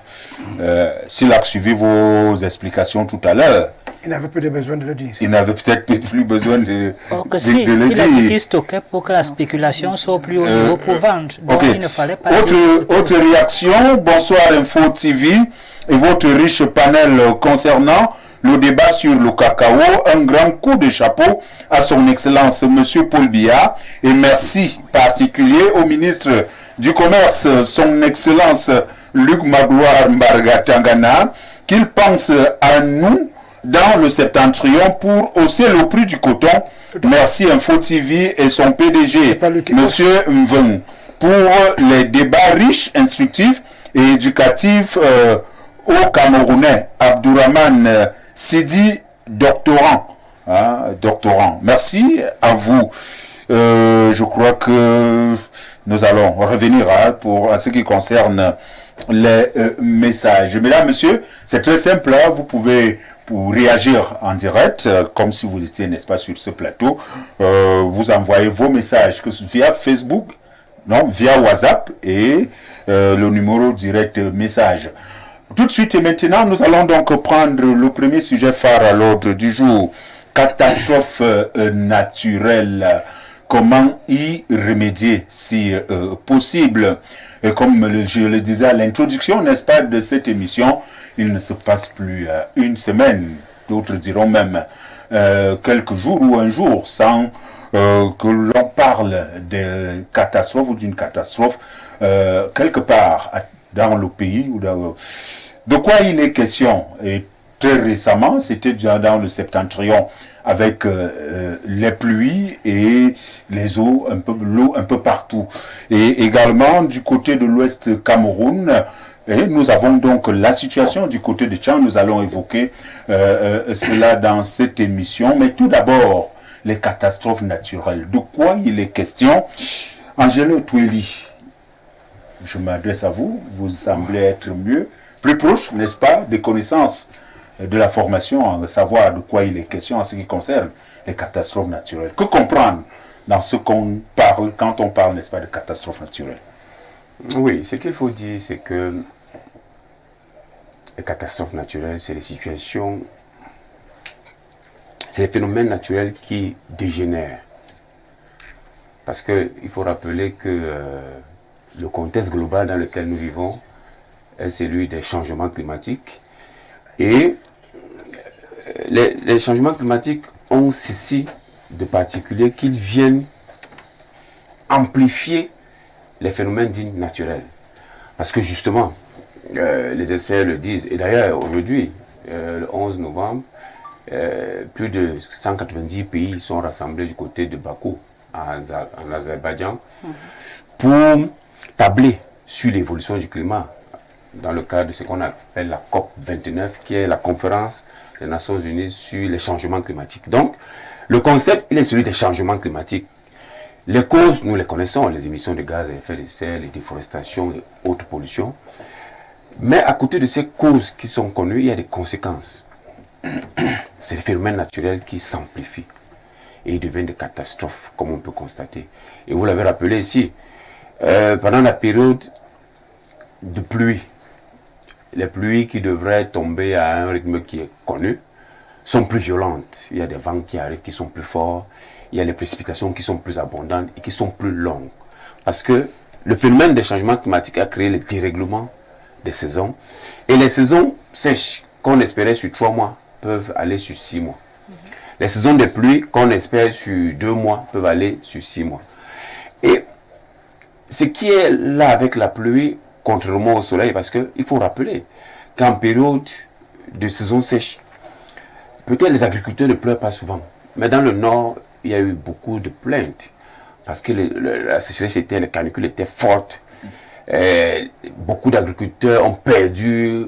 S'il a suivi vos explications tout à l'heure, il n'avait plus besoin de le dire. Il n'avait peut-être plus besoin de le il dire. A dit qu'il stockait pour que la spéculation soit plus haut niveau pour vendre. Donc il ne fallait pas... Autre réaction, bonsoir Info TV et votre riche panel concernant le débat sur le cacao. Un grand coup de chapeau à son Excellence Monsieur Paul Biya et merci particulier au ministre du Commerce, son Excellence Luc Magloire Mbargatangana, qu'il pense à nous dans le septentrion pour hausser le prix du coton. Merci Info TV et son PDG, Monsieur Mveng, pour les débats riches, instructifs et éducatifs aux Camerounais. Abdourahman Sidi, doctorant. Merci à vous. Je crois que nous allons revenir à ce qui concerne les messages. Mesdames, messieurs, c'est très simple. Vous pouvez pour réagir en direct, comme si vous étiez, n'est-ce pas, sur ce plateau. Vous envoyez vos messages que via Facebook, non, via WhatsApp et le numéro direct message. Tout de suite et maintenant, nous allons donc prendre le premier sujet phare à l'ordre du jour. Catastrophe naturelle. Comment y remédier si possible? Et comme je le disais à l'introduction, n'est-ce pas, de cette émission, il ne se passe plus une semaine, d'autres diront même quelques jours ou un jour, sans que l'on parle de catastrophe ou d'une catastrophe quelque part dans le pays. De quoi il est question? Et très récemment, c'était déjà dans le septentrion, avec les pluies et les eaux, l'eau un peu partout. Et également du côté de l'ouest Cameroun, et nous avons donc la situation du côté de Tchad. Nous allons évoquer cela dans cette émission. Mais tout d'abord, les catastrophes naturelles. De quoi il est question? Angelo Tweli, je m'adresse à vous. Vous semblez être plus proche, n'est-ce pas, des connaissances de la formation, à savoir de quoi il est question en ce qui concerne les catastrophes naturelles. Que comprendre dans ce qu'on parle, quand on parle, n'est-ce pas, de catastrophes naturelles? Oui, ce qu'il faut dire, c'est que les catastrophes naturelles, c'est les situations, c'est les phénomènes naturels qui dégénèrent. Parce qu'il faut rappeler que le contexte global dans lequel nous vivons est celui des changements climatiques. Et les changements climatiques ont ceci de particulier qu'ils viennent amplifier les phénomènes dits naturels. Parce que justement, les experts le disent, et d'ailleurs aujourd'hui, le 11 novembre, plus de 190 pays sont rassemblés du côté de Bakou, en Azerbaïdjan, pour tabler sur l'évolution du climat dans le cadre de ce qu'on appelle la COP 29, qui est la conférence des Nations Unies sur les changements climatiques. Donc, le concept, il est celui des changements climatiques. Les causes, nous les connaissons, les émissions de gaz à effet de serre, les déforestations et autres pollutions. Mais à côté de ces causes qui sont connues, il y a des conséquences. C'est des phénomènes naturels qui s'amplifient et ils deviennent des catastrophes, comme on peut constater. Et vous l'avez rappelé ici, pendant la période de pluie, les pluies qui devraient tomber à un rythme qui est connu sont plus violentes. Il y a des vents qui arrivent qui sont plus forts, il y a les précipitations qui sont plus abondantes et qui sont plus longues. Parce que le phénomène des changements climatiques a créé le dérèglement des saisons. Et les saisons sèches qu'on espérait sur 3 mois peuvent aller sur 6 mois. Les saisons de pluie qu'on espère sur 2 mois peuvent aller sur 6 mois. Et ce qui est là avec la pluie, contrairement au soleil, parce qu'il faut rappeler qu'en période de saison sèche, peut-être les agriculteurs ne pleurent pas souvent, mais dans le nord, il y a eu beaucoup de plaintes parce que la sécheresse les canicules étaient fortes. Beaucoup d'agriculteurs ont perdu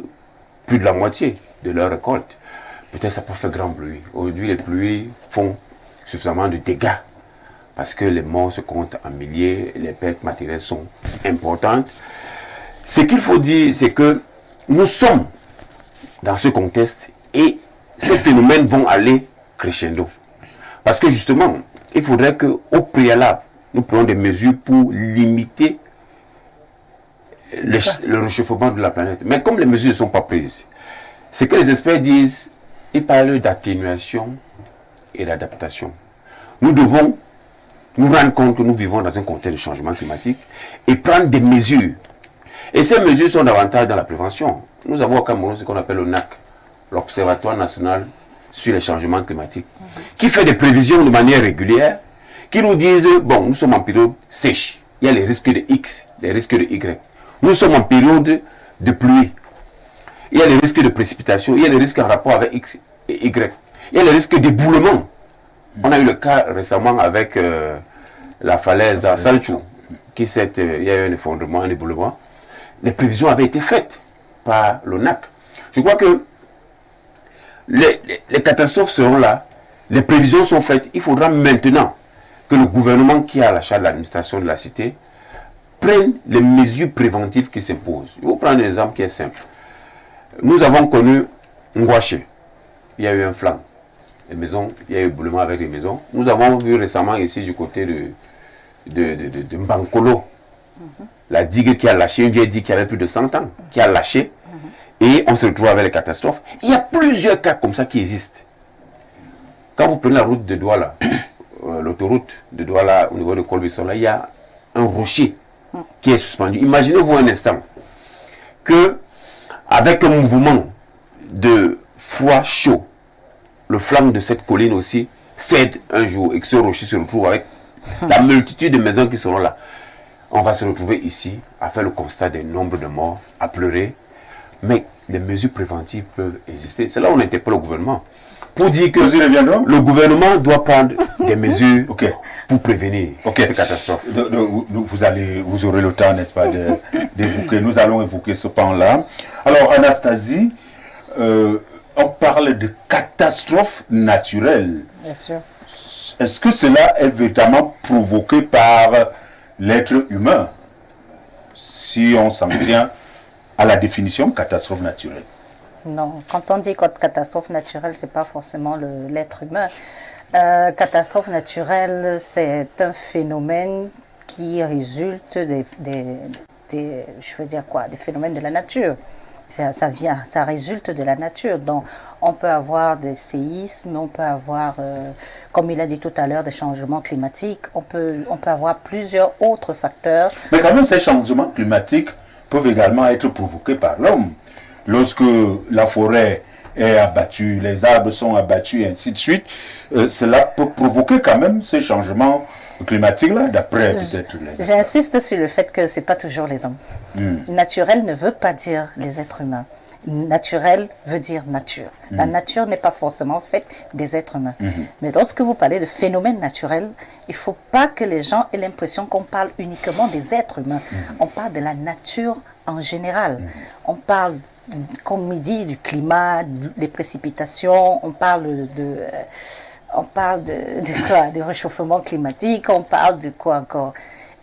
plus de la moitié de leur récolte. Peut-être ça peut faire grand bruit. Aujourd'hui, les pluies font suffisamment de dégâts parce que les morts se comptent en milliers, les pertes matérielles sont importantes. Ce qu'il faut dire, c'est que nous sommes dans ce contexte et ces phénomènes vont aller crescendo. Parce que justement, il faudrait qu'au préalable, nous prenions des mesures pour limiter le réchauffement de la planète. Mais comme les mesures ne sont pas prises, ce que les experts disent, ils parlent d'atténuation et d'adaptation. Nous devons nous rendre compte que nous vivons dans un contexte de changement climatique et prendre des mesures. Et ces mesures sont davantage dans la prévention. Nous avons au Cameroun ce qu'on appelle l'ONAC, l'Observatoire national sur les changements climatiques, qui fait des prévisions de manière régulière, qui nous disent, bon, nous sommes en période sèche, il y a les risques de X, les risques de Y. Nous sommes en période de pluie, il y a les risques de précipitation, il y a les risques en rapport avec X et Y. Il y a les risques d'éboulement. On a eu le cas récemment avec la falaise dans Salchou, il y a eu un effondrement, un éboulement. Les prévisions avaient été faites par l'ONAC. Je crois que les catastrophes seront là, les prévisions sont faites. Il faudra maintenant que le gouvernement qui a la charge de l'administration de la cité prenne les mesures préventives qui s'imposent. Je vais vous prendre un exemple qui est simple. Nous avons connu Ngouaché. Il y a eu un flanc. Les maisons, il y a eu éboulement avec les maisons. Nous avons vu récemment ici du côté de Mbankolo, la digue qui a lâché, une vieille digue qui avait plus de 100 ans, qui a lâché. Et on se retrouve avec les catastrophes. Il y a plusieurs cas comme ça qui existent. Quand vous prenez la route de Douala, l'autoroute de Douala au niveau de Kolbissola, il y a un rocher qui est suspendu. Imaginez-vous un instant que, avec un mouvement de froid chaud, le flanc de cette colline aussi cède un jour et que ce rocher se retrouve avec la multitude de maisons qui seront là. On va se retrouver ici à faire le constat des nombres de morts, à pleurer. Mais les mesures préventives peuvent exister. C'est là où on interpelle le gouvernement. Pour dire que le gouvernement doit prendre des mesures pour prévenir ces catastrophes. Vous aurez le temps, n'est-ce pas, d'évoquer. Nous allons évoquer ce pan-là. Alors, Anastasie, on parle de catastrophes naturelles. Bien sûr. Est-ce que cela est véritablement provoqué par l'être humain, si on s'en tient à la définition catastrophe naturelle? Non, quand on dit catastrophe naturelle, ce n'est pas forcément l'être humain. Catastrophe naturelle, c'est un phénomène qui résulte des phénomènes de la nature. Ça résulte de la nature. Donc, on peut avoir des séismes, on peut avoir, comme il a dit tout à l'heure, des changements climatiques, on peut avoir plusieurs autres facteurs. Mais quand même, ces changements climatiques peuvent également être provoqués par l'homme. Lorsque la forêt est abattue, les arbres sont abattus, et ainsi de suite, cela peut provoquer quand même ces changements climatiques-là, d'après peut-être les experts. J'insiste sur le fait que ce n'est pas toujours les hommes. Naturel ne veut pas dire les êtres humains. Naturel veut dire nature. La nature n'est pas forcément faite des êtres humains. Mais lorsque vous parlez de phénomènes naturels, il ne faut pas que les gens aient l'impression qu'on parle uniquement des êtres humains. On parle de la nature en général. On parle, comme il dit, du climat, des précipitations, on parle de quoi? Du réchauffement climatique, on parle de quoi encore?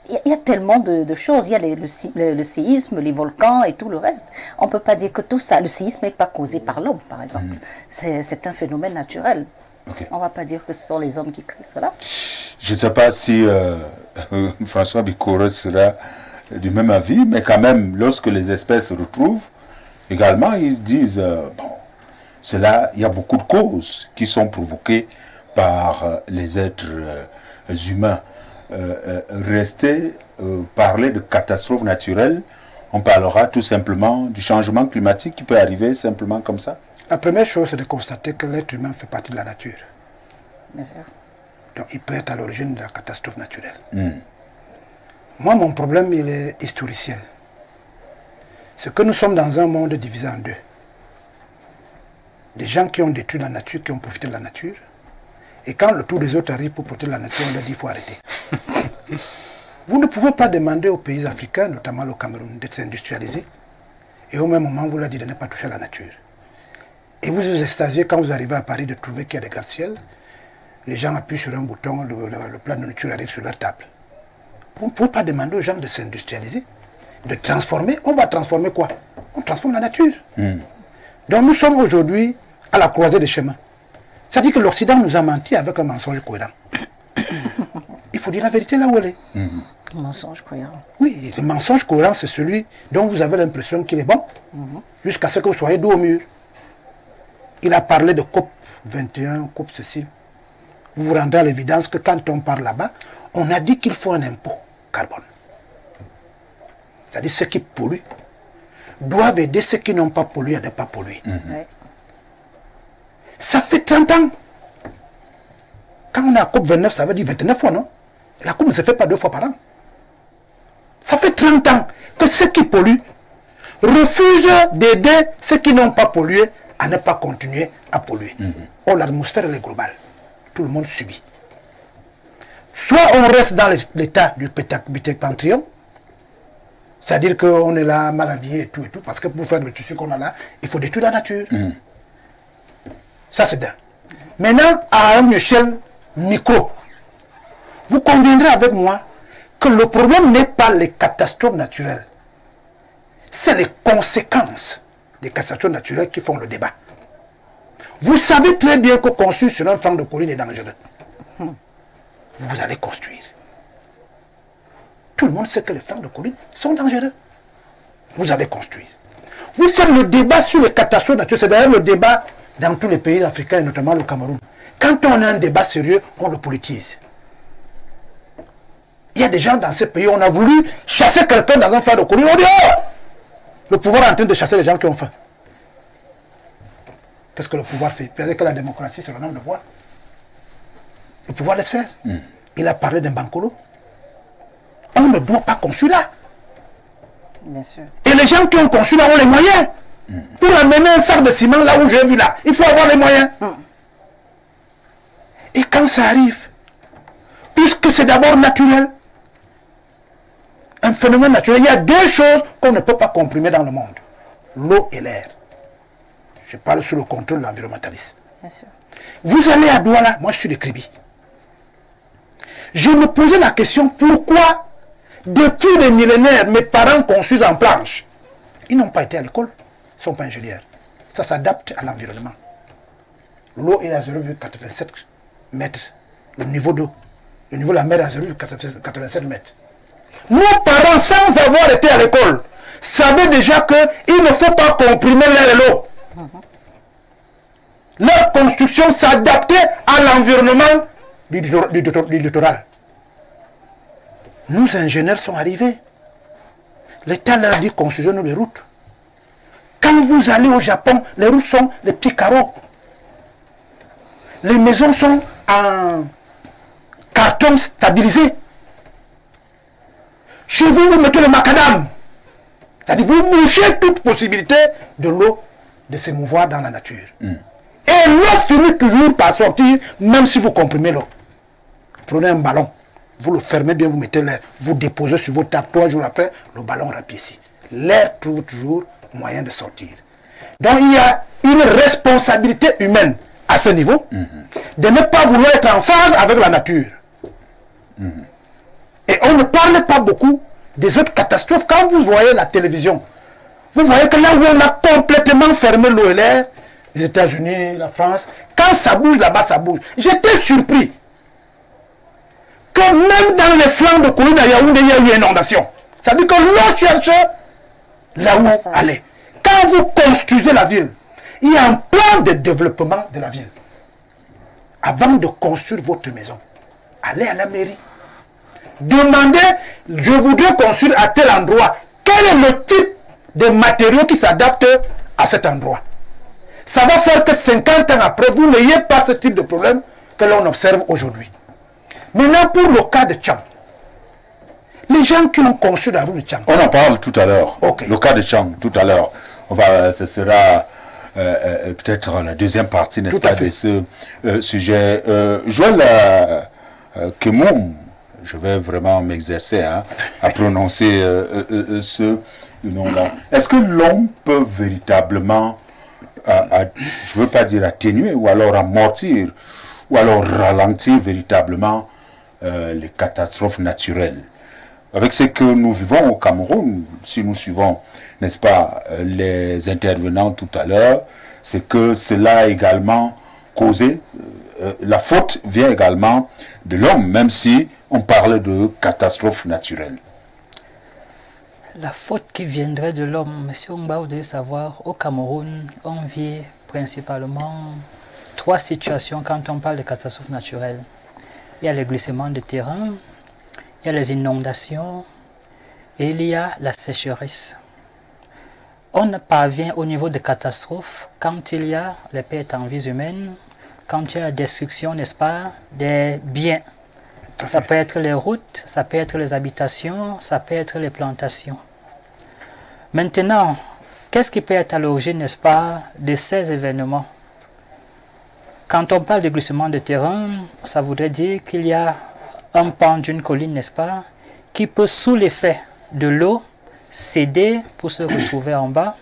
Il y a tellement de choses. Il y a le séisme, les volcans et tout le reste. On ne peut pas dire que tout ça, le séisme n'est pas causé par l'homme, par exemple. C'est un phénomène naturel. On ne va pas dire que ce sont les hommes qui créent cela. Je ne sais pas si François Bikoro sera du même avis, mais quand même, lorsque les espèces se retrouvent, également, ils disent, il y a beaucoup de causes qui sont provoquées par les êtres humains. Parler de catastrophes naturelles, on parlera tout simplement du changement climatique qui peut arriver simplement comme ça. La première chose, c'est de constater que l'être humain fait partie de la nature. Bien sûr. Donc il peut être à l'origine de la catastrophe naturelle. Moi, mon problème, il est historiciel. C'est que nous sommes dans un monde divisé en deux. Des gens qui ont détruit la nature, qui ont profité de la nature. Et quand le tour des autres arrive pour protéger la nature, on leur dit qu'il faut arrêter. Vous ne pouvez pas demander aux pays africains, notamment au Cameroun, d'être industrialisés. Et au même moment, vous leur dites de ne pas toucher à la nature. Et vous vous extasiez quand vous arrivez à Paris de trouver qu'il y a des gratte-ciel. Les gens appuient sur un bouton, le plat de nourriture arrive sur leur table. Vous ne pouvez pas demander aux gens de s'industrialiser, de transformer. On va transformer quoi? On transforme la nature. Donc nous sommes aujourd'hui à la croisée des chemins. C'est-à-dire que l'Occident nous a menti avec un mensonge cohérent. Il faut dire la vérité là où elle est. Mensonge cohérent. Oui, le mensonge cohérent, c'est celui dont vous avez l'impression qu'il est bon, jusqu'à ce que vous soyez dos au mur. Il a parlé de COP 21, COP ceci. Vous vous rendrez à l'évidence que quand on parle là-bas, on a dit qu'il faut un impôt carbone. C'est-à-dire ceux qui polluent doivent aider ceux qui n'ont pas pollué à ne pas polluer. Ouais. Ça fait 30 ans. Quand on est à COP 29, ça veut dire 29 fois, non? La COP ne se fait pas 2 fois par an. Ça fait 30 ans que ceux qui polluent refusent d'aider ceux qui n'ont pas pollué à ne pas continuer à polluer. Or, l'atmosphère, elle est globale. Tout le monde subit. Soit on reste dans l'état du pétacpantrion, c'est-à-dire qu'on est là, mal habillé et tout, parce que pour faire le tissu qu'on a là, il faut détruire la nature. Ça, c'est d'un. Maintenant, à une échelle micro, vous conviendrez avec moi que le problème n'est pas les catastrophes naturelles. C'est les conséquences des catastrophes naturelles qui font le débat. Vous savez très bien que construire sur un flanc de colline est dangereux. Vous allez construire. Tout le monde sait que les flancs de colline sont dangereux. Vous allez construire. Vous faites le débat sur les catastrophes naturelles. C'est d'ailleurs le débat dans tous les pays africains, et notamment le Cameroun. Quand on a un débat sérieux, on le politise. Il y a des gens dans ces pays, on a voulu chasser quelqu'un dans un flanc de colline. On dit, oh, le pouvoir est en train de chasser les gens qui ont faim. Qu'est-ce que le pouvoir fait? Peut-être que la démocratie, c'est le nombre de voix. Le pouvoir laisse faire. Il a parlé d'un bancolo. On ne doit pas construire là. Bien sûr. Et les gens qui ont construit là ont les moyens. Pour amener un sac de ciment là où j'ai vu là, il faut avoir les moyens. Et quand ça arrive, puisque c'est d'abord naturel, un phénomène naturel, il y a 2 choses qu'on ne peut pas comprimer dans le monde. L'eau et l'air. Je parle sous le contrôle de l'environnementaliste. Bien sûr. Vous allez à Douala, moi je suis de Kribi. Je me posais la question, pourquoi, depuis des millénaires, mes parents construisent en planche? Ils n'ont pas été à l'école, ils ne sont pas ingénieurs. Ça s'adapte à l'environnement. L'eau est à 0,87 mètres. Le niveau d'eau. Le niveau de la mer est à 0,87 mètres. Nos parents, sans avoir été à l'école, savaient déjà qu'il ne faut pas comprimer l'air et l'eau. Leur construction s'adaptait à l'environnement du littoral. Nous, ingénieurs, sont arrivés. L'État leur dit construisez-nous les routes. Quand vous allez au Japon, les routes sont les petits carreaux. Les maisons sont en carton stabilisé. Chez vous, vous mettez le macadam. C'est-à-dire vous bouchez toute possibilité de l'eau de s'émouvoir dans la nature. Et l'eau finit toujours par sortir, même si vous comprimez l'eau. Prenez un ballon, vous le fermez bien, vous mettez l'air, vous déposez sur votre table, 3 jours après, le ballon rapiécit. L'air trouve toujours moyen de sortir. Donc il y a une responsabilité humaine à ce niveau, de ne pas vouloir être en phase avec la nature. Et on ne parle pas beaucoup des autres catastrophes. Quand vous voyez la télévision, vous voyez que là où on a complètement fermé l'eau et l'air, les États-Unis, la France, quand ça bouge là-bas, ça bouge. J'étais surpris que même dans les flancs de colline à Yaoundé, il y a eu inondation. Ça veut dire que l'eau cherche là où aller. Quand vous construisez la ville, il y a un plan de développement de la ville. Avant de construire votre maison, allez à la mairie. Demandez, je voudrais construire à tel endroit. Quel est le type de matériaux qui s'adapte à cet endroit? Ça va faire que 50 ans après, vous n'ayez pas ce type de problème que l'on observe aujourd'hui. Maintenant, pour le cas de Tchang, les gens qui ont conçu la route de Tchang. On en parle tout à l'heure. Okay. Le cas de Tchang, tout à l'heure. Ce sera peut-être la deuxième partie, n'est-ce pas, de ce sujet. Joël Kemoum, je vais vraiment m'exercer à prononcer ce nom-là. Est-ce que l'on peut véritablement, je ne veux pas dire atténuer, ou alors amortir, ou alors ralentir véritablement les catastrophes naturelles? Avec ce que nous vivons au Cameroun, si nous suivons, n'est-ce pas, les intervenants tout à l'heure, c'est que cela a également causé, la faute vient également de l'homme, même si on parle de catastrophes naturelles. La faute qui viendrait de l'homme, M. Ongba, vous devez savoir, au Cameroun, on vit principalement 3 situations quand on parle de catastrophes naturelles. Il y a le glissement de terrain, il y a les inondations et il y a la sécheresse. On parvient au niveau des catastrophes quand il y a les pertes en vies humaines, quand il y a la destruction, n'est-ce pas, des biens. Ça peut être les routes, ça peut être les habitations, ça peut être les plantations. Maintenant, qu'est-ce qui peut être à l'origine, n'est-ce pas, de ces événements? Quand on parle de glissement de terrain, ça voudrait dire qu'il y a un pan d'une colline, n'est-ce pas, qui peut, sous l'effet de l'eau, céder pour se retrouver en bas.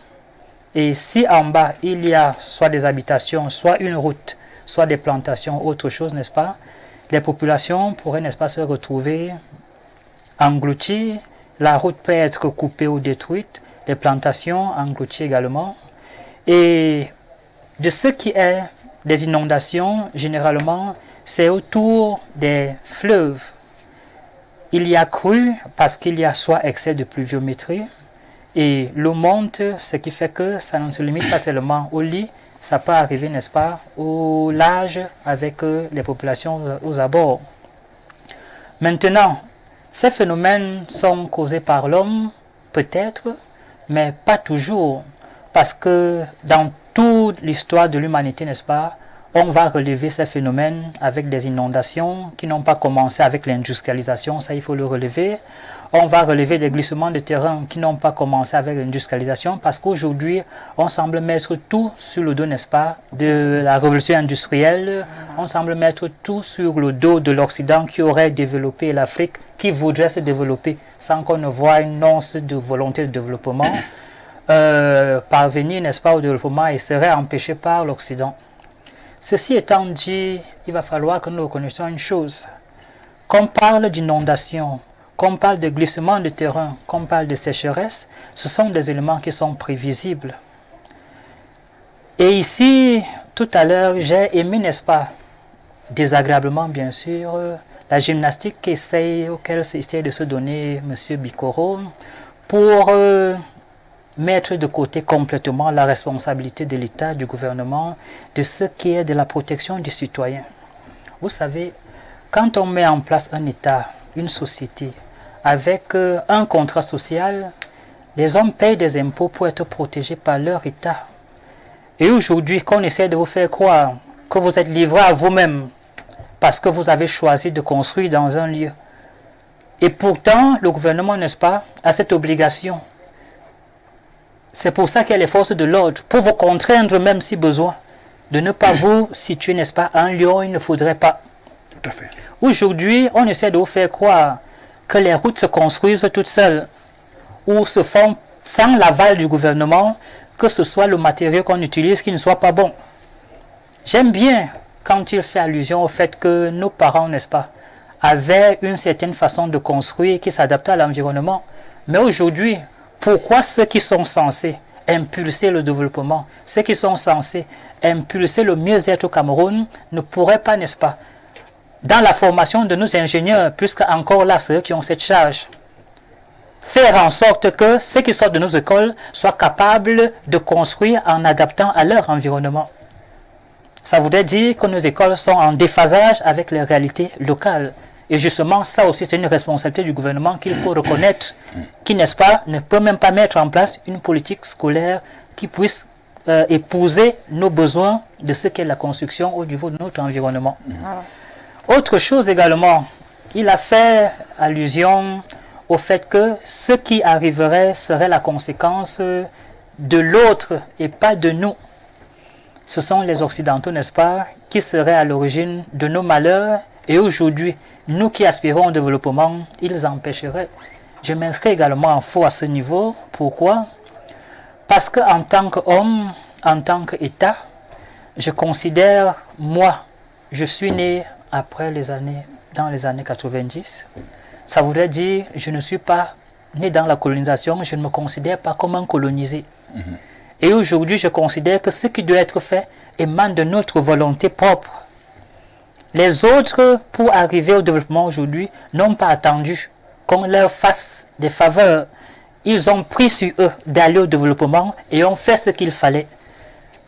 Et si en bas, il y a soit des habitations, soit une route, soit des plantations, autre chose, n'est-ce pas, les populations pourraient, n'est-ce pas, se retrouver englouties. La route peut être coupée ou détruite, les plantations englouties également. Et de ce qui est des inondations, généralement, c'est autour des fleuves. Il y a crue parce qu'il y a soit excès de pluviométrie et l'eau monte, ce qui fait que ça ne se limite pas seulement au lit, ça peut arriver, n'est-ce pas, au large avec les populations aux abords. Maintenant, ces phénomènes sont causés par l'homme, peut-être, mais pas toujours, parce que dans toute l'histoire de l'humanité, n'est-ce pas, on va relever ces phénomènes avec des inondations qui n'ont pas commencé avec l'industrialisation, ça il faut le relever. On va relever des glissements de terrain qui n'ont pas commencé avec l'industrialisation parce qu'aujourd'hui, on semble mettre tout sur le dos, n'est-ce pas, de la révolution industrielle. On semble mettre tout sur le dos de l'Occident qui aurait développé l'Afrique, qui voudrait se développer sans qu'on ne voit une once de volonté de développement. Parvenir, n'est-ce pas, au développement et serait empêché par l'Occident. Ceci étant dit, il va falloir que nous reconnaissions une chose. Qu'on parle d'inondation, qu'on parle de glissement de terrain, qu'on parle de sécheresse, ce sont des éléments qui sont prévisibles. Et ici, tout à l'heure, j'ai aimé, n'est-ce pas, désagréablement bien sûr, la gymnastique auquel essaie de se donner M. Bikoro pour mettre de côté complètement la responsabilité de l'État, du gouvernement, de ce qui est de la protection du citoyen. Vous savez, quand on met en place un État, une société, avec un contrat social, les hommes payent des impôts pour être protégés par leur État. Et aujourd'hui, qu'on essaie de vous faire croire que vous êtes livré à vous-même parce que vous avez choisi de construire dans un lieu. Et pourtant, le gouvernement, n'est-ce pas, a cette obligation. C'est pour ça qu'il y a les forces de l'ordre, pour vous contraindre même si besoin, de ne pas vous situer, n'est-ce pas, à un lieu où il ne faudrait pas. Tout à fait. Aujourd'hui, on essaie de vous faire croire que les routes se construisent toutes seules, ou se font sans l'aval du gouvernement, que ce soit le matériau qu'on utilise qui ne soit pas bon. J'aime bien quand il fait allusion au fait que nos parents, n'est-ce pas, avaient une certaine façon de construire qui s'adaptait à l'environnement. Mais aujourd'hui, pourquoi ceux qui sont censés impulser le développement, ceux qui sont censés impulser le mieux-être au Cameroun ne pourraient pas, n'est-ce pas, dans la formation de nos ingénieurs, puisque encore là, c'est eux qui ont cette charge, faire en sorte que ceux qui sortent de nos écoles soient capables de construire en adaptant à leur environnement. Ça voudrait dire que nos écoles sont en déphasage avec les réalités locales. Et justement, ça aussi, c'est une responsabilité du gouvernement qu'il faut reconnaître, qui, n'est-ce pas, ne peut même pas mettre en place une politique scolaire qui puisse épouser nos besoins de ce qu'est la construction au niveau de notre environnement. Autre chose également, il a fait allusion au fait que ce qui arriverait serait la conséquence de l'autre et pas de nous. Ce sont les Occidentaux, n'est-ce pas, qui seraient à l'origine de nos malheurs, et aujourd'hui, nous qui aspirons au développement, ils empêcheraient. Je m'inscris également en faux à ce niveau. Pourquoi? Parce qu'en tant qu'homme, en tant qu'État, je considère, moi, je suis né dans les années 90. Ça voudrait dire, je ne suis pas né dans la colonisation, je ne me considère pas comme un colonisé. Et aujourd'hui, je considère que ce qui doit être fait émane de notre volonté propre. Les autres, pour arriver au développement aujourd'hui, n'ont pas attendu qu'on leur fasse des faveurs. Ils ont pris sur eux d'aller au développement et ont fait ce qu'il fallait.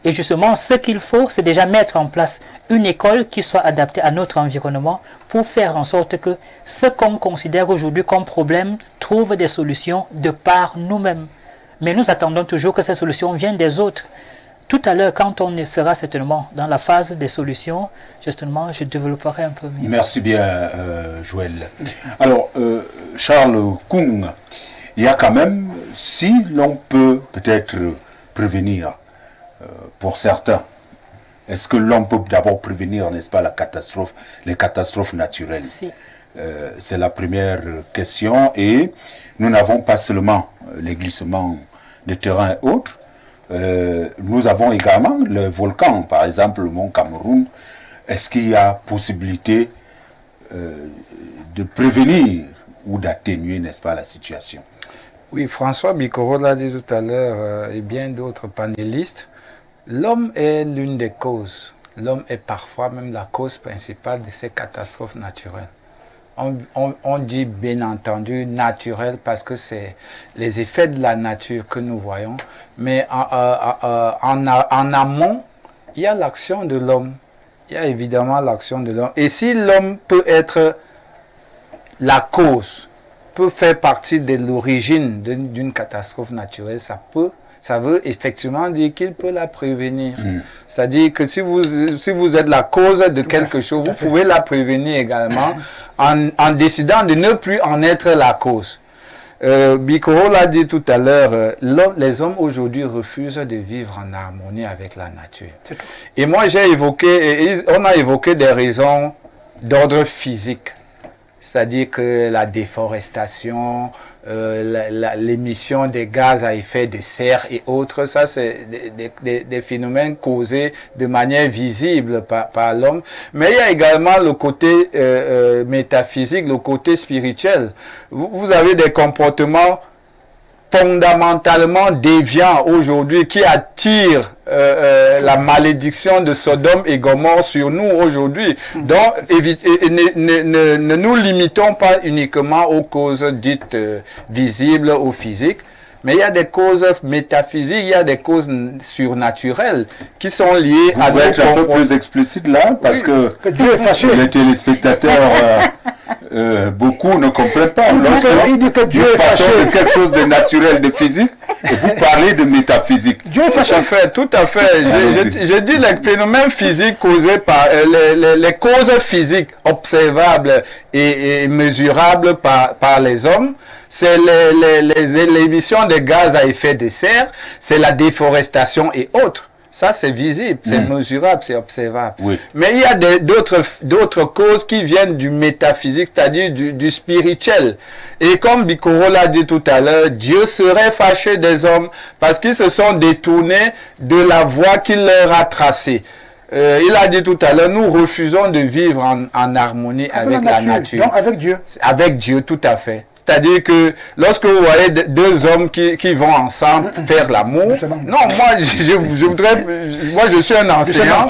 Et justement, ce qu'il faut, c'est déjà mettre en place une école qui soit adaptée à notre environnement pour faire en sorte que ce qu'on considère aujourd'hui comme problème trouve des solutions de par nous-mêmes. Mais nous attendons toujours que ces solutions viennent des autres. Tout à l'heure, quand on sera certainement dans la phase des solutions, justement, je développerai un peu mieux. Merci bien, Joël. Alors, Charles Kung, il y a quand même, si l'on peut peut-être prévenir pour certains, est-ce que l'on peut d'abord prévenir, n'est-ce pas, les catastrophes naturelles? Si. C'est la première question. Et nous n'avons pas seulement les glissements de terrain et autres. Nous avons également le volcan, par exemple le mont Cameroun. Est-ce qu'il y a possibilité de prévenir ou d'atténuer, n'est-ce pas, la situation? Oui, François Bikoro l'a dit tout à l'heure et bien d'autres panélistes. L'homme est l'une des causes. L'homme est parfois même la cause principale de ces catastrophes naturelles. On dit bien entendu naturel parce que c'est les effets de la nature que nous voyons, mais en amont, il y a l'action de l'homme. Il y a évidemment l'action de l'homme. Et si l'homme peut être la cause, peut faire partie de l'origine d'une catastrophe naturelle, ça veut effectivement dire qu'il peut la prévenir. C'est-à-dire que si vous êtes la cause de quelque chose, vous pouvez la prévenir également en décidant de ne plus en être la cause. Bikoro l'a dit tout à l'heure, les hommes aujourd'hui refusent de vivre en harmonie avec la nature. Et moi on a évoqué des raisons d'ordre physique. C'est-à-dire que la déforestation, l'émission des gaz à effet de serre et autres, ça c'est des phénomènes causés de manière visible par l'homme. Mais il y a également le côté métaphysique, le côté spirituel. Vous avez des comportements fondamentalement déviants aujourd'hui qui attirent la malédiction de Sodome et Gomorrhe sur nous aujourd'hui. Donc, ne nous limitons pas uniquement aux causes dites visibles ou physiques, mais il y a des causes métaphysiques, il y a des causes surnaturelles qui sont liées à... Vous pouvez être un peu plus explicite là, parce que Dieu est fâché. Les téléspectateurs, beaucoup ne comprennent pas. Il dit que Dieu est fâché fâché. de quelque chose de naturel, de physique, et vous parlez de métaphysique. Dieu est fâché. Tout à fait. Je dis les phénomènes physiques causés par les causes physiques observables et mesurables par les hommes. C'est l'émission de gaz à effet de serre, c'est la déforestation et autres. Ça, c'est visible, c'est mesurable, c'est observable. Oui. Mais il y a d'autres causes qui viennent du métaphysique, c'est-à-dire du spirituel. Et comme Bikoro l'a dit tout à l'heure, Dieu serait fâché des hommes parce qu'ils se sont détournés de la voie qu'il leur a tracée. Il a dit tout à l'heure, nous refusons de vivre en harmonie avec la nature. Donc avec Dieu. Avec Dieu, tout à fait. C'est-à-dire que lorsque vous voyez deux hommes qui vont ensemble faire l'amour, non, moi je suis un enseignant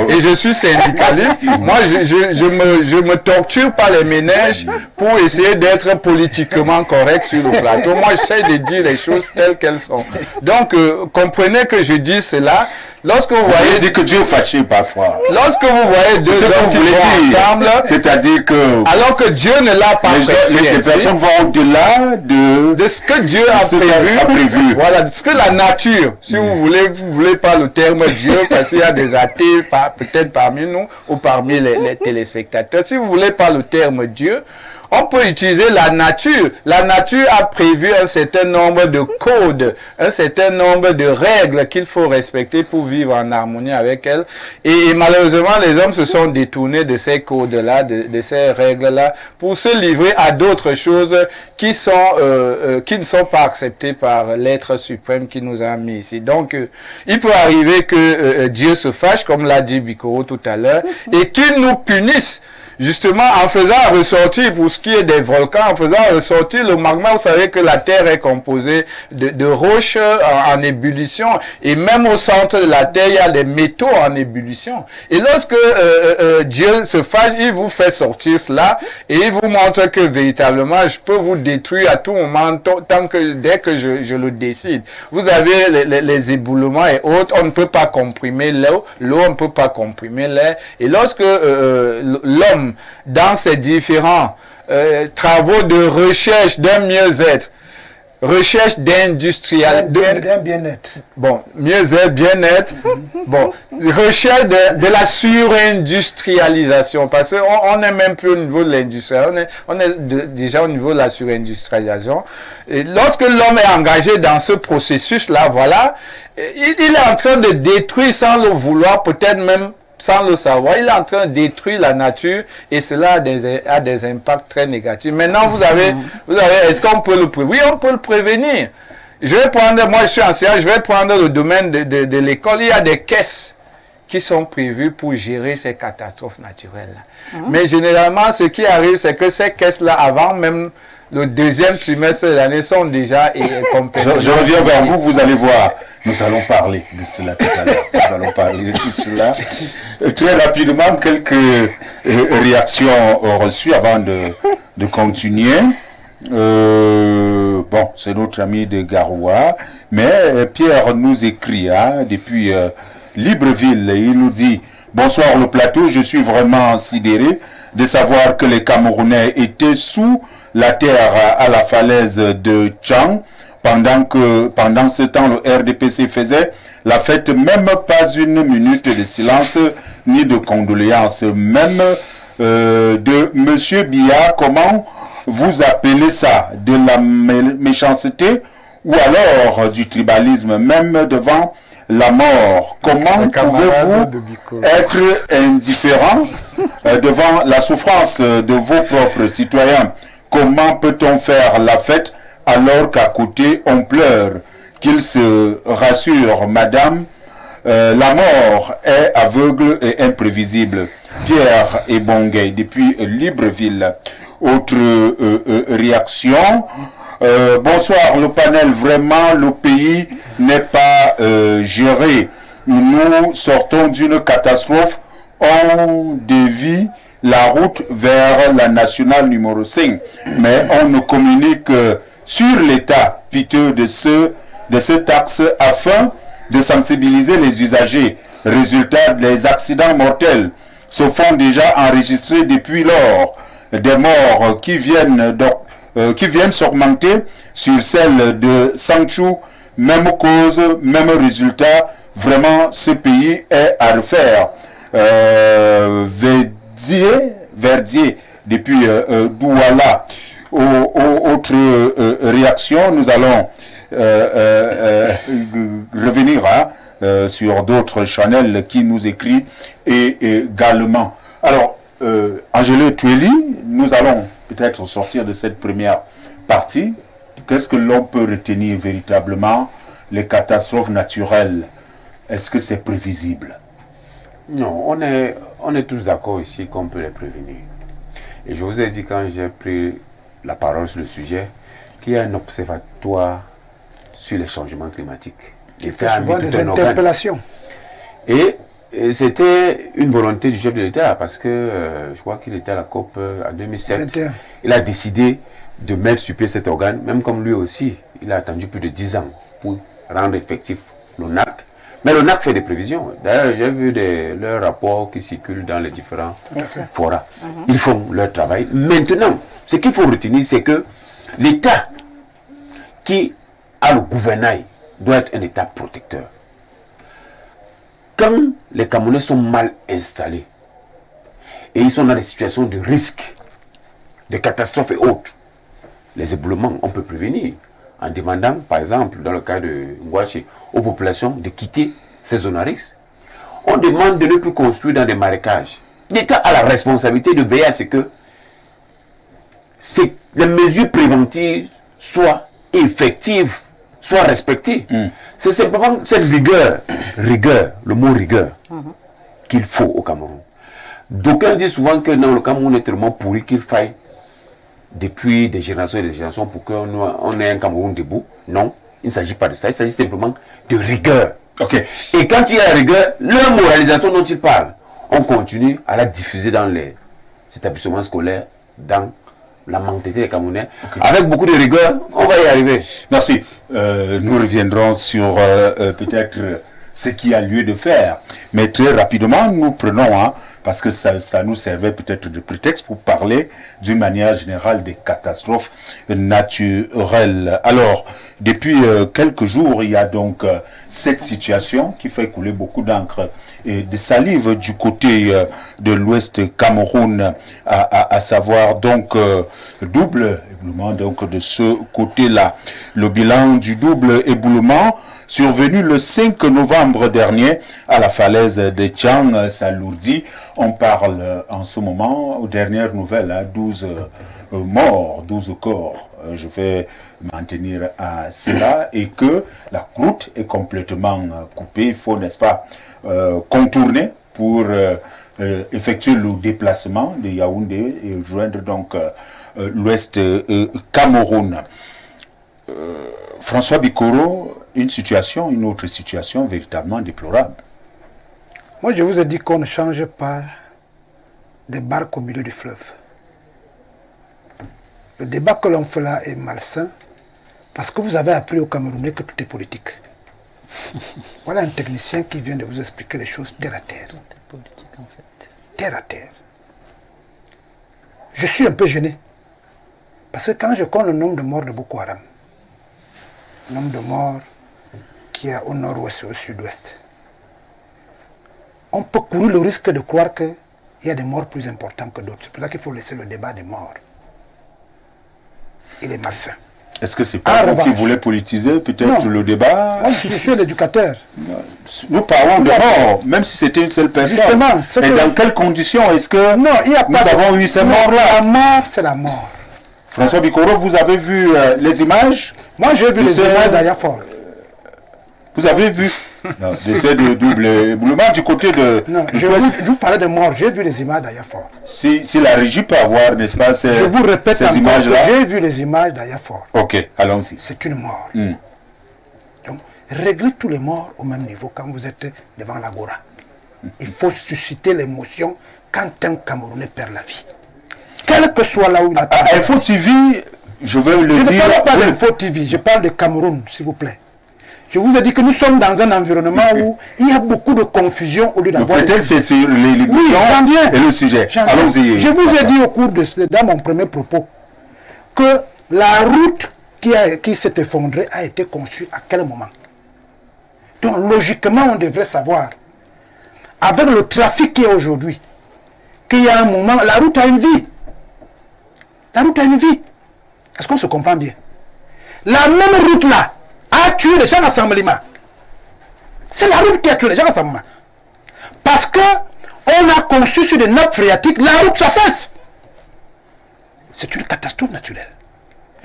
et je suis syndicaliste. Moi, je me torture par les méninges pour essayer d'être politiquement correct sur le plateau. Moi, j'essaie de dire les choses telles qu'elles sont. Donc, comprenez que je dis cela. Lorsque vous Vous voyez dit que Dieu est fâché parfois. Lorsque vous voyez deux hommes qui vont ensemble, c'est-à-dire que alors que Dieu ne l'a pas prévu, les personnes vont au-delà de ce que Dieu a prévu. Voilà, de ce que la nature, si vous voulez pas le terme Dieu, parce qu'il y a des athées, peut-être parmi nous ou parmi les téléspectateurs, si vous voulez pas le terme Dieu, on peut utiliser la nature. La nature a prévu un certain nombre de codes, un certain nombre de règles qu'il faut respecter pour vivre en harmonie avec elle. Et malheureusement, les hommes se sont détournés de ces codes-là, de ces règles-là, pour se livrer à d'autres choses qui ne sont pas acceptées par l'être suprême qui nous a mis ici. Donc, il peut arriver que Dieu se fâche, comme l'a dit Bikoro tout à l'heure, et qu'il nous punisse. Justement, en faisant ressortir, pour ce qui est des volcans, en faisant ressortir le magma, vous savez que la Terre est composée de roches en ébullition. Et même au centre de la Terre, il y a des métaux en ébullition. Et lorsque Dieu se fâche, il vous fait sortir cela et il vous montre que véritablement, je peux vous détruire à tout moment, dès que je le décide. Vous avez les éboulements et autres, on ne peut pas comprimer l'eau, on ne peut pas comprimer l'air. Et lorsque l'homme, dans ses différents travaux de recherche d'un mieux-être, recherche d'un bien-être. Bon, mieux-être, bien-être. Bon, recherche de la surindustrialisation, parce qu'on n'est même plus au niveau de l'industrialisation, on est déjà au niveau de la surindustrialisation. Et lorsque l'homme est engagé dans ce processus-là, voilà, il est en train de détruire sans le vouloir, peut-être même sans le savoir, il est en train de détruire la nature et cela a des impacts très négatifs. Maintenant, vous avez, est-ce qu'on peut le prévenir? Oui, on peut le prévenir. Moi je suis enseignant, je vais prendre le domaine de l'école. Il y a des caisses qui sont prévues pour gérer ces catastrophes naturelles. Mais généralement, ce qui arrive, c'est que ces caisses-là, avant même le deuxième trimestre de l'année, sont déjà complètement... Je reviens vers vous, vous allez voir. Nous allons parler de cela tout à l'heure. Nous allons parler de tout cela. Très rapidement, quelques réactions reçues avant de continuer. Bon, c'est notre ami de Garoua, mais Pierre nous écrit depuis Libreville. Il nous dit: bonsoir le plateau, je suis vraiment sidéré de savoir que les Camerounais étaient sous la terre à la falaise de Tchang. Pendant ce temps, le RDPC faisait la fête, même pas une minute de silence ni de condoléances. Même de Monsieur Biya, comment vous appelez ça? De la méchanceté ou alors du tribalisme, même devant la mort? Comment pouvez-vous être indifférent devant la souffrance de vos propres citoyens? Comment peut-on faire la fête alors qu'à côté on pleure? Qu'il se rassure, madame, la mort est aveugle et imprévisible. Pierre et Bongay depuis Libreville. Autre réaction. Bonsoir le panel, vraiment le pays n'est pas géré. Nous sortons d'une catastrophe, on dévie la route vers la nationale numéro 5, mais on ne communique sur l'état piteux de cet axe afin de sensibiliser les usagers. Résultat, les accidents mortels se font déjà enregistrer depuis lors. Des morts qui viennent s'augmenter sur celles de Sanchou, même cause, même résultat. Vraiment, ce pays est à refaire. Verdier depuis Douala. Autre réaction, nous allons revenir sur d'autres channels qui nous écrivent et également. Alors, Angelo Tueli, nous allons peut-être sortir de cette première partie. Qu'est-ce que l'on peut retenir véritablement? Les catastrophes naturelles, est-ce que c'est prévisible? Non, on est tous d'accord ici qu'on peut les prévenir. Et je vous ai dit quand j'ai pris la parole sur le sujet qu'il y a un observatoire sur les changements climatiques. Qui fait souvent des interpellations. Et c'était une volonté du chef de l'État parce que je crois qu'il était à la COP en 2007. 21. Il a décidé de mettre sur pied cet organe, même comme lui aussi, il a attendu plus de 10 ans pour rendre effectif l'ONAC. Mais le NAC fait des prévisions. D'ailleurs, j'ai vu leurs rapports qui circulent dans les différents forats. Ils font leur travail. Maintenant, ce qu'il faut retenir, c'est que l'État qui a le gouvernail doit être un État protecteur. Quand les Camerounais sont mal installés et ils sont dans des situations de risque, de catastrophes et autres, les éboulements, on peut prévenir en demandant, par exemple, dans le cas de Ngwaché, aux populations de quitter ces zones à risque. On demande de ne plus construire dans des marécages. L'État a la responsabilité de veiller à ce que les mesures préventives soient effectives, soient respectées. C'est simplement cette rigueur, le mot rigueur, qu'il faut au Cameroun. D'aucuns disent souvent que dans le Cameroun est tellement pourri qu'il faille depuis des générations et des générations pour qu'on ait un Cameroun debout. Non, il ne s'agit pas de ça, il s'agit simplement de rigueur. Et quand il y a la rigueur, leur moralisation dont ils parlent, on continue à la diffuser dans les établissements scolaires, dans la mentalité des Camerounais. Avec beaucoup de rigueur, on va y arriver. Merci. Nous reviendrons sur peut-être ce qu'il y a lieu de faire. Mais très rapidement, nous prenons, parce que ça nous servait peut-être de prétexte pour parler d'une manière générale des catastrophes naturelles. Alors, depuis quelques jours, il y a donc cette situation qui fait couler beaucoup d'encre et de salive du côté de l'Ouest Cameroun, à savoir donc double éboulement donc de ce côté-là. Le bilan du double éboulement survenu le 5 novembre dernier à la falaise de Tchang s'alourdit. On parle en ce moment, aux dernières nouvelles, 12 morts, 12 corps. Je vais m'en tenir à cela et que la route est complètement coupée. Il faut, n'est-ce pas, contourner pour effectuer le déplacement de Yaoundé et rejoindre donc l'Ouest Cameroun. François Bikoro, une autre situation véritablement déplorable. Moi, je vous ai dit qu'on ne change pas des barques au milieu du fleuve. Le débat que l'on fait là est malsain parce que vous avez appris aux Camerounais que tout est politique. Voilà un technicien qui vient de vous expliquer les choses terre à terre. Tout est politique en fait. Terre à terre. Je suis un peu gêné. Parce que quand je compte le nombre de morts de Boko Haram, le nombre de morts qu'il y a au nord-ouest et au sud-ouest, on peut courir le risque de croire qu'il y a des morts plus importants que d'autres. C'est pour ça qu'il faut laisser le débat des morts. Il est malsain. Est-ce que c'est pas vous qui voulez politiser peut-être le débat? Moi, je suis l'éducateur. Nous parlons de mort, même si c'était une seule personne. Justement. Et dans quelles conditions est-ce que nous avons eu ces morts-là? La mort, c'est la mort. François Bikoro, vous avez vu les images? Moi, j'ai vu les images d'Ayafort. Vous avez vu d'essai de double éboulement du côté de... Non, je vous parlais de mort, j'ai vu les images d'Ayafort. Si la régie peut avoir, n'est-ce pas, je vous répète ces images-là. J'ai vu les images d'Ayafort. Ok, allons-y. C'est une mort. Donc, réglez tous les morts au même niveau quand vous êtes devant l'agora. Il faut susciter l'émotion quand un Camerounais perd la vie. Quel que soit là où il a perdu. Info TV, je vais le dire... Je ne parle pas d'Info TV, je parle de Cameroun, s'il vous plaît. Je vous ai dit que nous sommes dans un environnement où il y a beaucoup de confusion au lieu d'avoir... Peut-être c'est sur l'émission et le sujet. Allons-y. Je vous ai dit au cours dans mon premier propos que la route qui s'est effondrée a été conçue à quel moment. Donc logiquement, on devrait savoir, avec le trafic qu'il y a aujourd'hui, qu'il y a un moment, la route a une vie. La route a une vie. Est-ce qu'on se comprend bien? La même route là a tué les gens à Sambalima. C'est la route qui a tué les gens à Sambalima. Parce que on a conçu sur des nappes phréatiques, la route s'affaisse. C'est une catastrophe naturelle.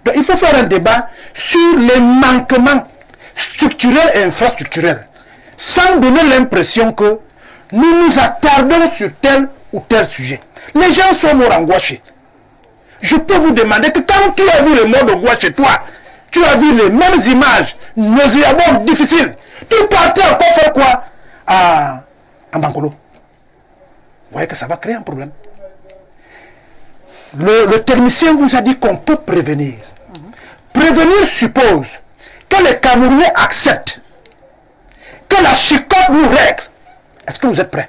Donc il faut faire un débat sur les manquements structurels et infrastructurels, sans donner l'impression que nous nous attardons sur tel ou tel sujet. Les gens sont morts angoissés. Je peux vous demander que quand tu as vu les morts de Gouache chez toi, tu as vu les mêmes images, nauséabondes, difficiles. Tu partais encore faire quoi à Bankolo? Vous voyez que ça va créer un problème. Le technicien vous a dit qu'on peut prévenir. Prévenir suppose que les Camerounais acceptent que la chicotte nous règle. Est-ce que vous êtes prêts?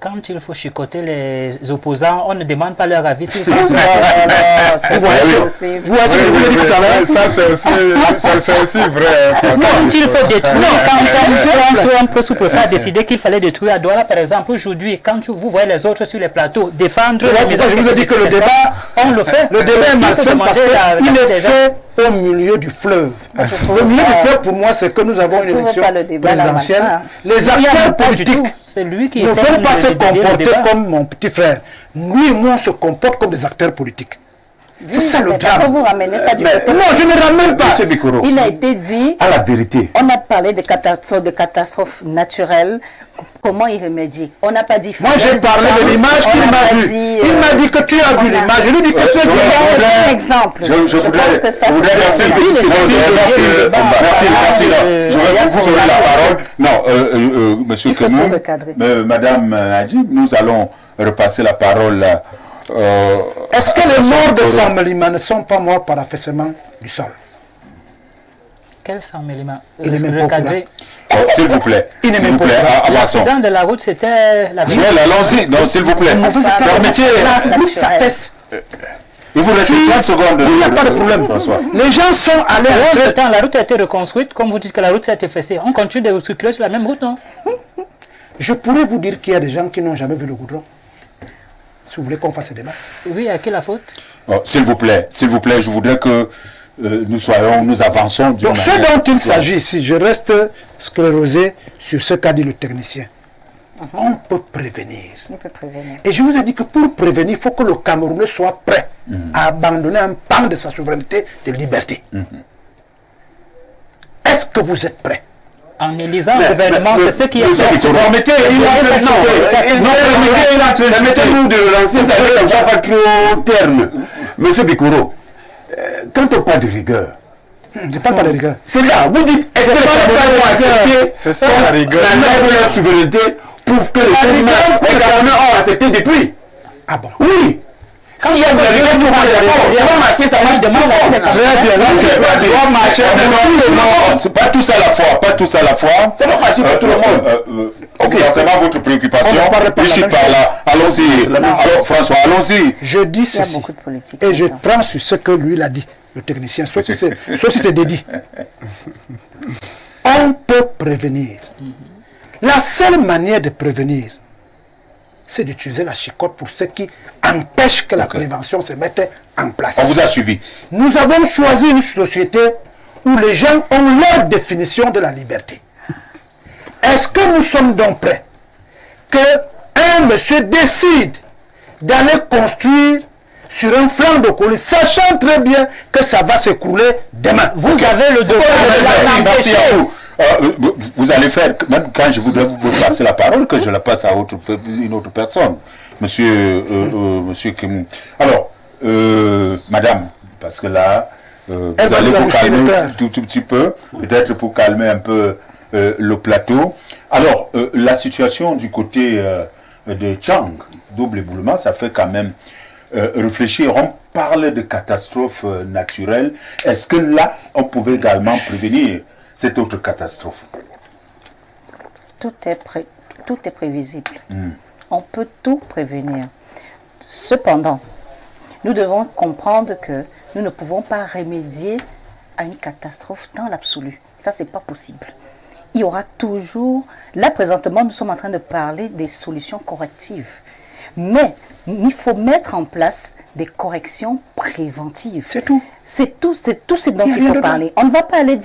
Quand il faut chicoter les opposants, on ne demande pas leur avis. S'ils sont Vous voyez ce que je vous ai dit tout à l'heure? Ça, c'est aussi vrai. Quand il faut détruire, quand un peu sous-préfet a décidé qu'il fallait détruire à Douala, par exemple, aujourd'hui, quand vous voyez les autres sur les plateaux défendre... Je vous ai dit que le débat, on le fait. Le débat est malsain parce qu'il est fait au milieu du fleuve. Le milieu du fleuve, pour moi, c'est que nous avons une élection présidentielle. Les acteurs politiques c'est lui qui ne veulent pas se comporter comme mon petit frère. Lui et moi, on se comporte comme des acteurs politiques. C'est ça le drame. Vous ramenez ça du côté. Non, je ne ramène pas. Il a été dit, à la vérité. On a parlé de catastrophes naturelles. Comment y remédier? On n'a pas dit... Moi, j'ai parlé de l'image qu'il m'a vue. Il m'a dit que tu as vu l'image. Je lui dis que c'est un exemple. Je pense que ça, merci. Je vais vous donner la parole. Non, monsieur Kemou, madame Najib, nous allons repasser la parole. Est-ce que les morts de Samelima ne sont pas morts par affaissement du sol? Quel Samelima? Il est même pas s'il vous plaît. Il est même pas l'accident de la route, c'était la... Joël, allons-y. Non, s'il vous plaît. Permettez... Il vous reste 30 secondes. Il n'y a pas de problème. Les gens sont allés... La route a été reconstruite. Comme vous dites que la route s'est effacée. On continue de circuler sur la même route, non? Je pourrais vous dire qu'il y a des gens qui n'ont jamais vu le goudron. Si vous voulez qu'on fasse ce débat. Oui, à qui la faute? S'il vous plaît, je voudrais que nous avançons. Donc ce dont il s'agit ici, je reste sclérosé sur ce qu'a dit le technicien. On peut prévenir. On peut prévenir. Et je vous ai dit que pour prévenir, il faut que le Camerounais soit prêt à abandonner un pan de sa souveraineté de liberté. Est-ce que vous êtes prêts? En élisant le gouvernement, c'est ce qui est fait. Permettez-nous de lancer ça comme ça, pas trop terne. Monsieur Bikoro, quand on parle de rigueur, je parle pas de rigueur. C'est là, vous dites, est-ce que les Camerounais vont accepter c'est ça la rigueur, leur souveraineté pour que les Camerounais ont accepté depuis? Ah bon? Oui. S'il y a de la rigueur, tout le monde est d'accord. Ça va marcher, ça marche demain. Très bien. Ça va marcher. C'est pas tous à la fois, pas tous à la fois. Ça va marcher pour tout le monde. Ok, vraiment votre préoccupation. Je suis par là. Allons-y. Alors, François, allons-y. Je dis ceci. Et je prends sur ce que lui l'a dit, le technicien. Soit si c'est dédié. On peut prévenir. La seule manière de prévenir, c'est d'utiliser la chicotte pour ce qui empêche que la prévention se mette en place. On vous a suivi. Nous avons choisi une société où les gens ont leur définition de la liberté. Est-ce que nous sommes donc prêts qu'un monsieur décide d'aller construire sur un flanc de colis, sachant très bien que ça va s'écrouler demain? Vous avez le devoir de merci à vous. Vous allez faire, même quand je voudrais vous passer la parole, que je la passe à une autre personne. Monsieur Kemou. Alors, madame, parce que là, vous allez vous calmer tout petit peu, peut-être pour calmer un peu le plateau. Alors, la situation du côté de Tchang, double éboulement, ça fait quand même réfléchir. On parle de catastrophes naturelles. Est-ce que là, on pouvait également prévenir cette autre catastrophe? Tout est prévisible. On peut tout prévenir. Cependant, nous devons comprendre que nous ne pouvons pas remédier à une catastrophe dans l'absolu. Ça, c'est pas possible. Il y aura toujours... Là, présentement, nous sommes en train de parler des solutions correctives. Mais il faut mettre en place des corrections préventives. C'est tout. C'est tout ce dont il faut parler. On ne va pas aller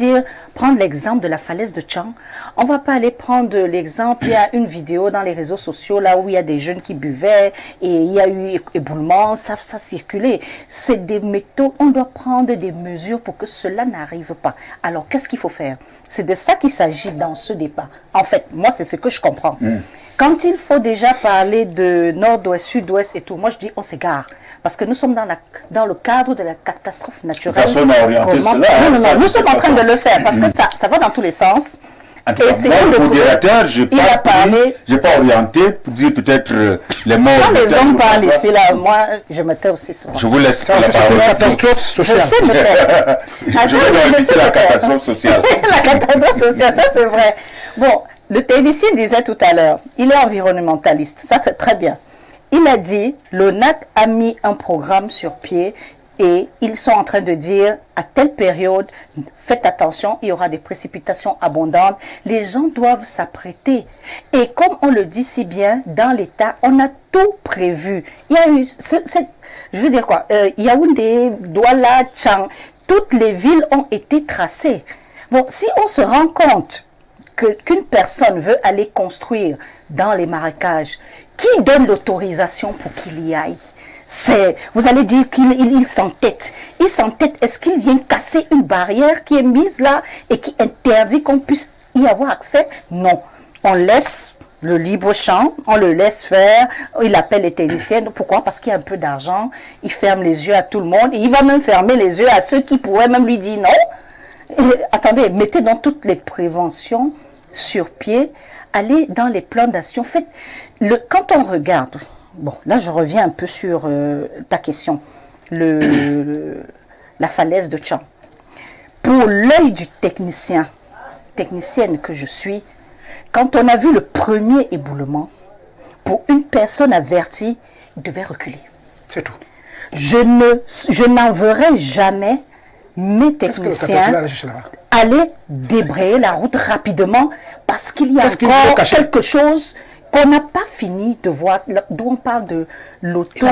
prendre l'exemple de la falaise de Tchang. On ne va pas aller prendre l'exemple, il y a une vidéo dans les réseaux sociaux là où il y a des jeunes qui buvaient et il y a eu éboulement, ça circulait. C'est des méthodes, on doit prendre des mesures pour que cela n'arrive pas. Alors qu'est-ce qu'il faut faire? C'est de ça qu'il s'agit dans ce débat. En fait, moi c'est ce que je comprends. Quand il faut déjà parler de nord-ouest, sud-ouest et tout, moi je dis on s'égare. Parce que nous sommes dans le cadre de la catastrophe naturelle. Personne n'a orienté cela. Non, nous sommes en train de le faire parce que ça va dans tous les sens. En tout cas, Essayons moi, de modérateur, je Il a parlé. n'ai pas orienté pour dire peut-être les mots. Quand les hommes parlent ici, là, moi, je me tais aussi souvent. Je vous laisse la C'est parole. une catastrophe Je sociale. sais me taire. Je Ah, ça, vais je éviter sais la me taire. catastrophe sociale. La catastrophe sociale, ça c'est vrai. Bon, le technicien disait tout à l'heure, il est environnementaliste, ça c'est très bien. Il a dit, l'ONAC a mis un programme sur pied et ils sont en train de dire, à telle période, faites attention, il y aura des précipitations abondantes. Les gens doivent s'apprêter. Et comme on le dit si bien, dans l'État, on a tout prévu. Il y a eu, je veux dire quoi, Yaoundé, Douala, Tchang, toutes les villes ont été tracées. Bon, si on se rend compte qu'une personne veut aller construire dans les marécages, qui donne l'autorisation pour qu'il y aille? Vous allez dire qu'il s'entête. Il s'entête. Est-ce qu'il vient casser une barrière qui est mise là et qui interdit qu'on puisse y avoir accès? Non. On laisse le libre champ, on le laisse faire. Il appelle les techniciens. Pourquoi? Parce qu'il y a un peu d'argent. Il ferme les yeux à tout le monde. Et il va même fermer les yeux à ceux qui pourraient même lui dire non. Et, attendez, mettez donc toutes les préventions sur pied. Allez dans les plans d'action. Quand on regarde... Bon, là, je reviens un peu sur ta question, la falaise de Tchang. Pour l'œil du technicienne que je suis, quand on a vu le premier éboulement, pour une personne avertie, il devait reculer. C'est tout. Je n'enverrai jamais mes techniciens aller débrayer la route rapidement parce qu'il y a encore quelque chose qu'on n'a pas fini de voir, d'où on parle de l'auto...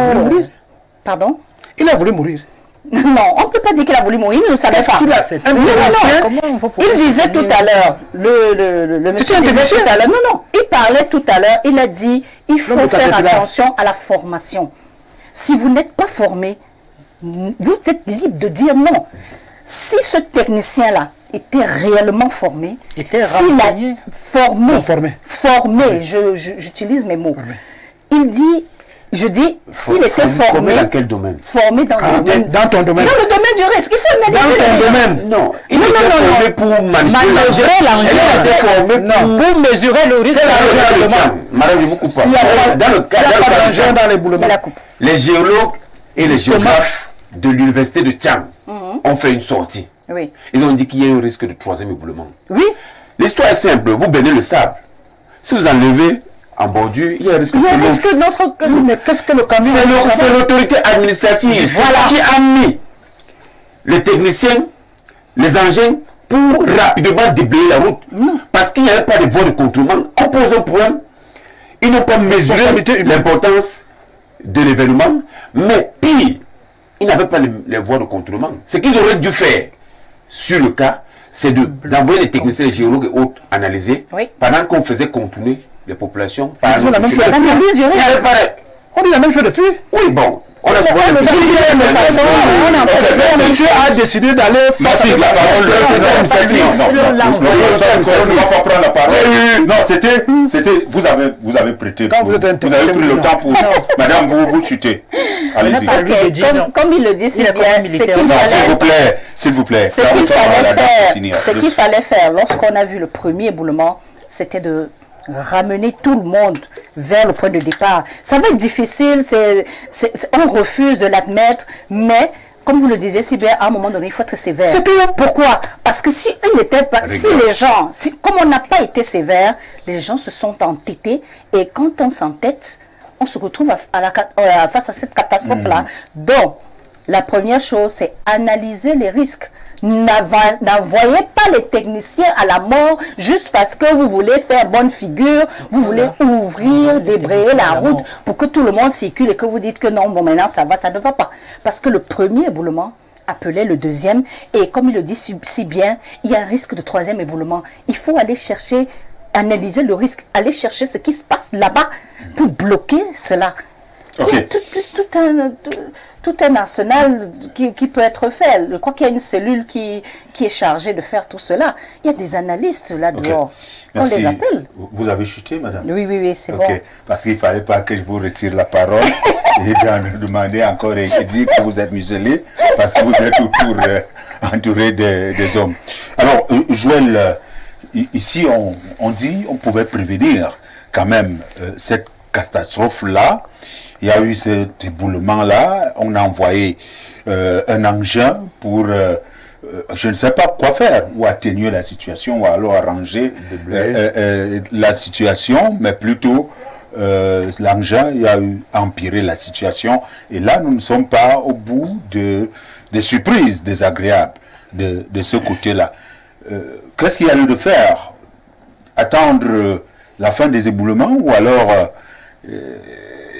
Pardon? Il a voulu mourir. Non, on ne peut pas dire qu'il a voulu mourir, il ne savait pas. Il disait tout à l'heure, le monsieur disait tout à l'heure, non, il parlait tout à l'heure, il a dit, il faut faire attention à la formation. Si vous n'êtes pas formé, vous êtes libre de dire non. Si ce technicien-là était réellement formé, formé, j'utilise mes mots. S'il était formé. Dans quel domaine? Formé dans le domaine. Dans ton domaine. Dans le domaine du risque. Il faut analyser. Dans ton domaine. Non. Il était formé pour mesurer l'engin. Il était formé pour mesurer le risque. Madame, je vous coupe pas. Dans le cas dans les boulements. Les géologues et les géographes de l'université de Tchang ont fait une sortie. Oui. Ils ont dit qu'il y a un risque de troisième éboulement. Oui. L'histoire est simple. Vous baignez le sable. Si vous enlevez en bordure, il y a un risque de Il y a un risque de notre... Mais qu'est-ce que le camion... C'est l'autorité administrative qui a mis les techniciens, les engins pour rapidement déblayer la route. Parce qu'il n'y avait pas de voie de contournement. En posant problème, ils n'ont pas mesuré l'importance de l'événement. Mais pire, ils n'avaient pas les voies de contournement. Ce qu'ils auraient dû faire sur le cas, c'est d'envoyer les techniciens, les géologues et autres analyser pendant qu'on faisait contourner les populations. On dit la même chose depuis. Oui, bon. On a tu as décidé d'aller face à la parole. Non, c'était, vous avez prêté. Vous avez pris le temps pour. Madame, vous chutez. Allez-y. Comme il le dit, c'est bien. S'il vous plaît. Ce qu'il fallait faire lorsqu'on a vu le premier éboulement, c'était de ramener tout le monde vers le point de départ. Ça va être difficile, on refuse de l'admettre, mais comme vous le disiez si bien, à un moment donné, il faut être sévère. C'est tout. Pourquoi? Parce que si comme on n'a pas été sévère, les gens se sont entêtés, et quand on s'entête, on se retrouve face à cette catastrophe-là. Donc, la première chose, c'est analyser les risques. N'envoyez pas les techniciens à la mort juste parce que vous voulez faire bonne figure, vous voulez ouvrir, débrayer la route pour que tout le monde circule et que vous dites que non, bon maintenant ça va, ça ne va pas. Parce que le premier éboulement appelait le deuxième, et comme il le dit si bien, il y a un risque de troisième éboulement. Il faut aller chercher, analyser le risque, aller chercher ce qui se passe là-bas pour bloquer cela. Il y a tout un arsenal qui peut être fait. Je crois qu'il y a une cellule qui est chargée de faire tout cela. Il y a des analystes là dehors. On les appelle. Vous avez chuté, madame? Oui, c'est bon. Parce qu'il ne fallait pas que je vous retire la parole et demander encore et dire que vous êtes muselé parce que vous êtes autour entouré des hommes. Alors, Joël, ici, on dit on pouvait prévenir quand même cette catastrophe-là. Il y a eu cet éboulement-là. On a envoyé un engin pour, je ne sais pas quoi faire, ou atténuer la situation, ou alors arranger la situation, mais plutôt l'engin a empiré la situation. Et là, nous ne sommes pas au bout des surprises désagréables de ce côté-là. Qu'est-ce qu'il y a lieu de faire? Attendre la fin des éboulements, ou alors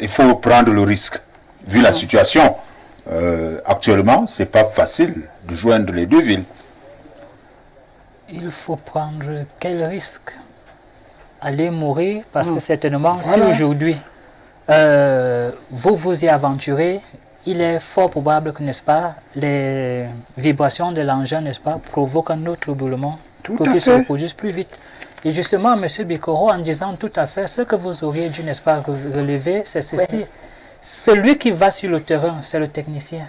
il faut prendre le risque? Vu la situation, actuellement, c'est pas facile de joindre les deux villes. Il faut prendre quel risque? Aller mourir, parce que certainement, si aujourd'hui vous vous y aventurez, il est fort probable que, n'est-ce pas, les vibrations de l'engin, n'est-ce pas, provoquent un autre éboulement pour qu'il se reproduise plus vite. Et justement, M. Bikoro, en disant tout à fait, ce que vous auriez dû, n'est-ce pas, relever, c'est ceci. Oui. Celui qui va sur le terrain, c'est le technicien.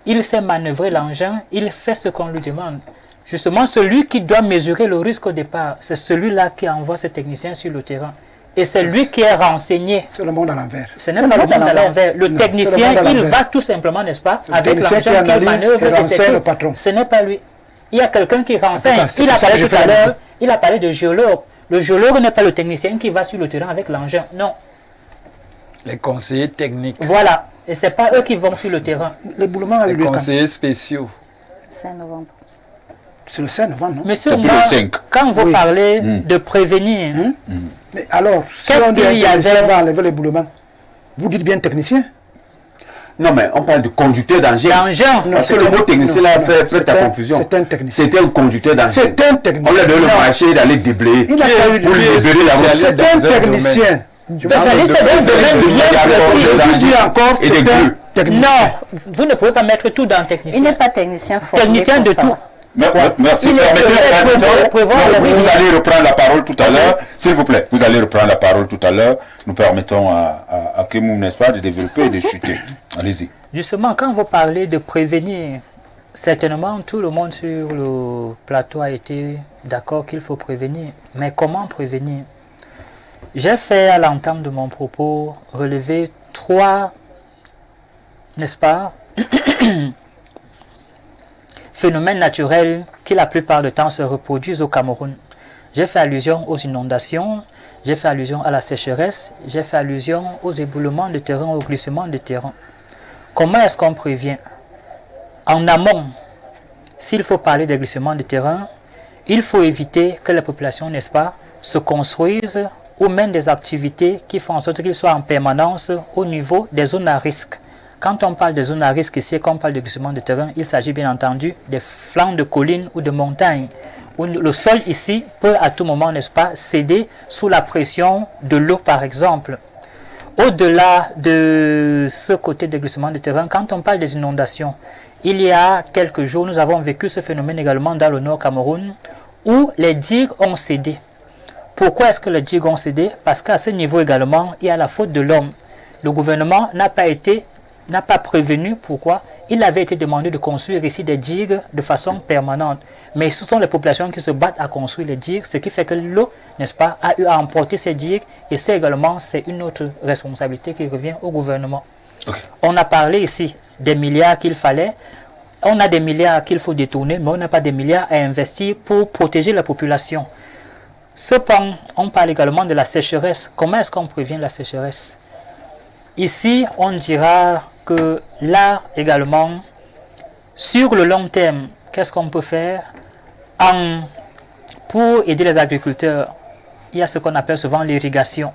Il sait manœuvrer l'engin, il fait ce qu'on lui demande. Justement, celui qui doit mesurer le risque au départ, c'est celui-là qui envoie ses techniciens sur le terrain. Et c'est lui qui est renseigné. C'est le monde à l'envers. Ce n'est pas le monde à l'envers. Le technicien, il va tout simplement, n'est-ce pas, avec l'engin qu'il manœuvre. Ce n'est pas lui. Il y a quelqu'un qui renseigne. Il a parlé tout à l'heure, il a parlé de géologue. Le géologue n'est pas le technicien qui va sur le terrain avec l'engin. Non. Les conseillers techniques. Voilà. Et ce n'est pas eux qui vont sur le terrain. L'éboulement a eu lieu. Les conseillers spéciaux. 5 novembre. C'est le 5 novembre, non? Monsieur Omar, quand vous parlez de prévenir, mais alors, qu'est-ce qu'il y avait va enlever l'éboulement? Vous dites bien technicien? Non, mais on parle de conducteur d'engin. Parce que le mot technicien là fait prête à confusion. C'est un technicien. C'est un conducteur d'engin. C'est un technicien. On lui a donné le marché d'aller déblayer. Il a pas eu de libérer la route. C'est un technicien. C'est un domaine bien précis. Non, vous ne pouvez pas mettre tout dans le technicien. Il n'est pas technicien formé. Technicien de tout. Merci. Vous allez reprendre la parole tout à l'heure. S'il vous plaît, vous allez reprendre la parole tout à l'heure. Nous permettons à Kemou, n'est-ce pas, de développer et de chuter. Allez-y. Justement, quand vous parlez de prévenir, certainement tout le monde sur le plateau a été d'accord qu'il faut prévenir. Mais comment prévenir? J'ai fait à l'entame de mon propos relever 3, n'est-ce pas, phénomènes naturels qui la plupart du temps se reproduisent au Cameroun. J'ai fait allusion aux inondations, j'ai fait allusion à la sécheresse, j'ai fait allusion aux éboulements de terrain, au glissement de terrain. Comment est-ce qu'on prévient? En amont, s'il faut parler des glissements de terrain, il faut éviter que la population, n'est-ce pas, se construise ou mène des activités qui font en sorte qu'ils soient en permanence au niveau des zones à risque. Quand on parle des zones à risque ici, quand on parle de glissement de terrain, il s'agit bien entendu des flancs de collines ou de montagnes, où le sol ici peut à tout moment, n'est-ce pas, céder sous la pression de l'eau par exemple. Au-delà de ce côté de glissement de terrain, quand on parle des inondations, il y a quelques jours, nous avons vécu ce phénomène également dans le nord Cameroun, où les digues ont cédé. Pourquoi est-ce que les digues ont cédé? Parce qu'à ce niveau également, il y a la faute de l'homme. Le gouvernement n'a pas prévenu. Pourquoi? Il avait été demandé de construire ici des digues de façon permanente. Mais ce sont les populations qui se battent à construire les digues, ce qui fait que l'eau, n'est-ce pas, a eu à emporter ces digues. Et c'est également, c'est une autre responsabilité qui revient au gouvernement. Okay. On a parlé ici des milliards qu'il fallait. On a des milliards qu'il faut détourner, mais on n'a pas des milliards à investir pour protéger la population. Cependant, on parle également de la sécheresse. Comment est-ce qu'on prévient la sécheresse? Ici, on dira que là également, sur le long terme, qu'est-ce qu'on peut faire pour aider les agriculteurs? Il y a ce qu'on appelle souvent l'irrigation.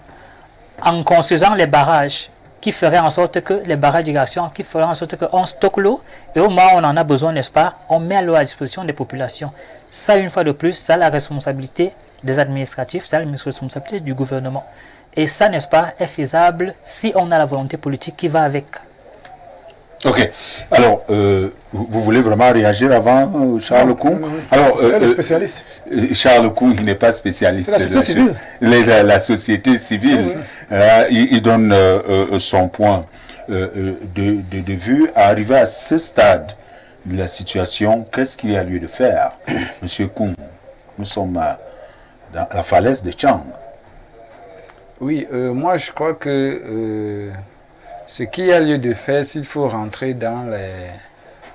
En construisant les barrages qui feraient en sorte que les barrages d'irrigation, qui feraient en sorte qu'on stocke l'eau et au moment où on en a besoin, n'est-ce pas, on met l'eau à disposition des populations. Ça, une fois de plus, c'est la responsabilité des administratifs, c'est la responsabilité du gouvernement. Et ça, n'est-ce pas, est faisable si on a la volonté politique qui va avec. Ok. Alors, vous voulez vraiment réagir avant Charles Koum? Alors, le spécialiste. Charles Koum, il n'est pas spécialiste de la société civile. Il donne son point de vue. À arriver à ce stade de la situation, qu'est-ce qu'il y a lieu de faire? Monsieur Koum, nous sommes dans la falaise de Tchang. Oui, moi je crois que ce qu'il y a lieu de faire, s'il faut rentrer dans les...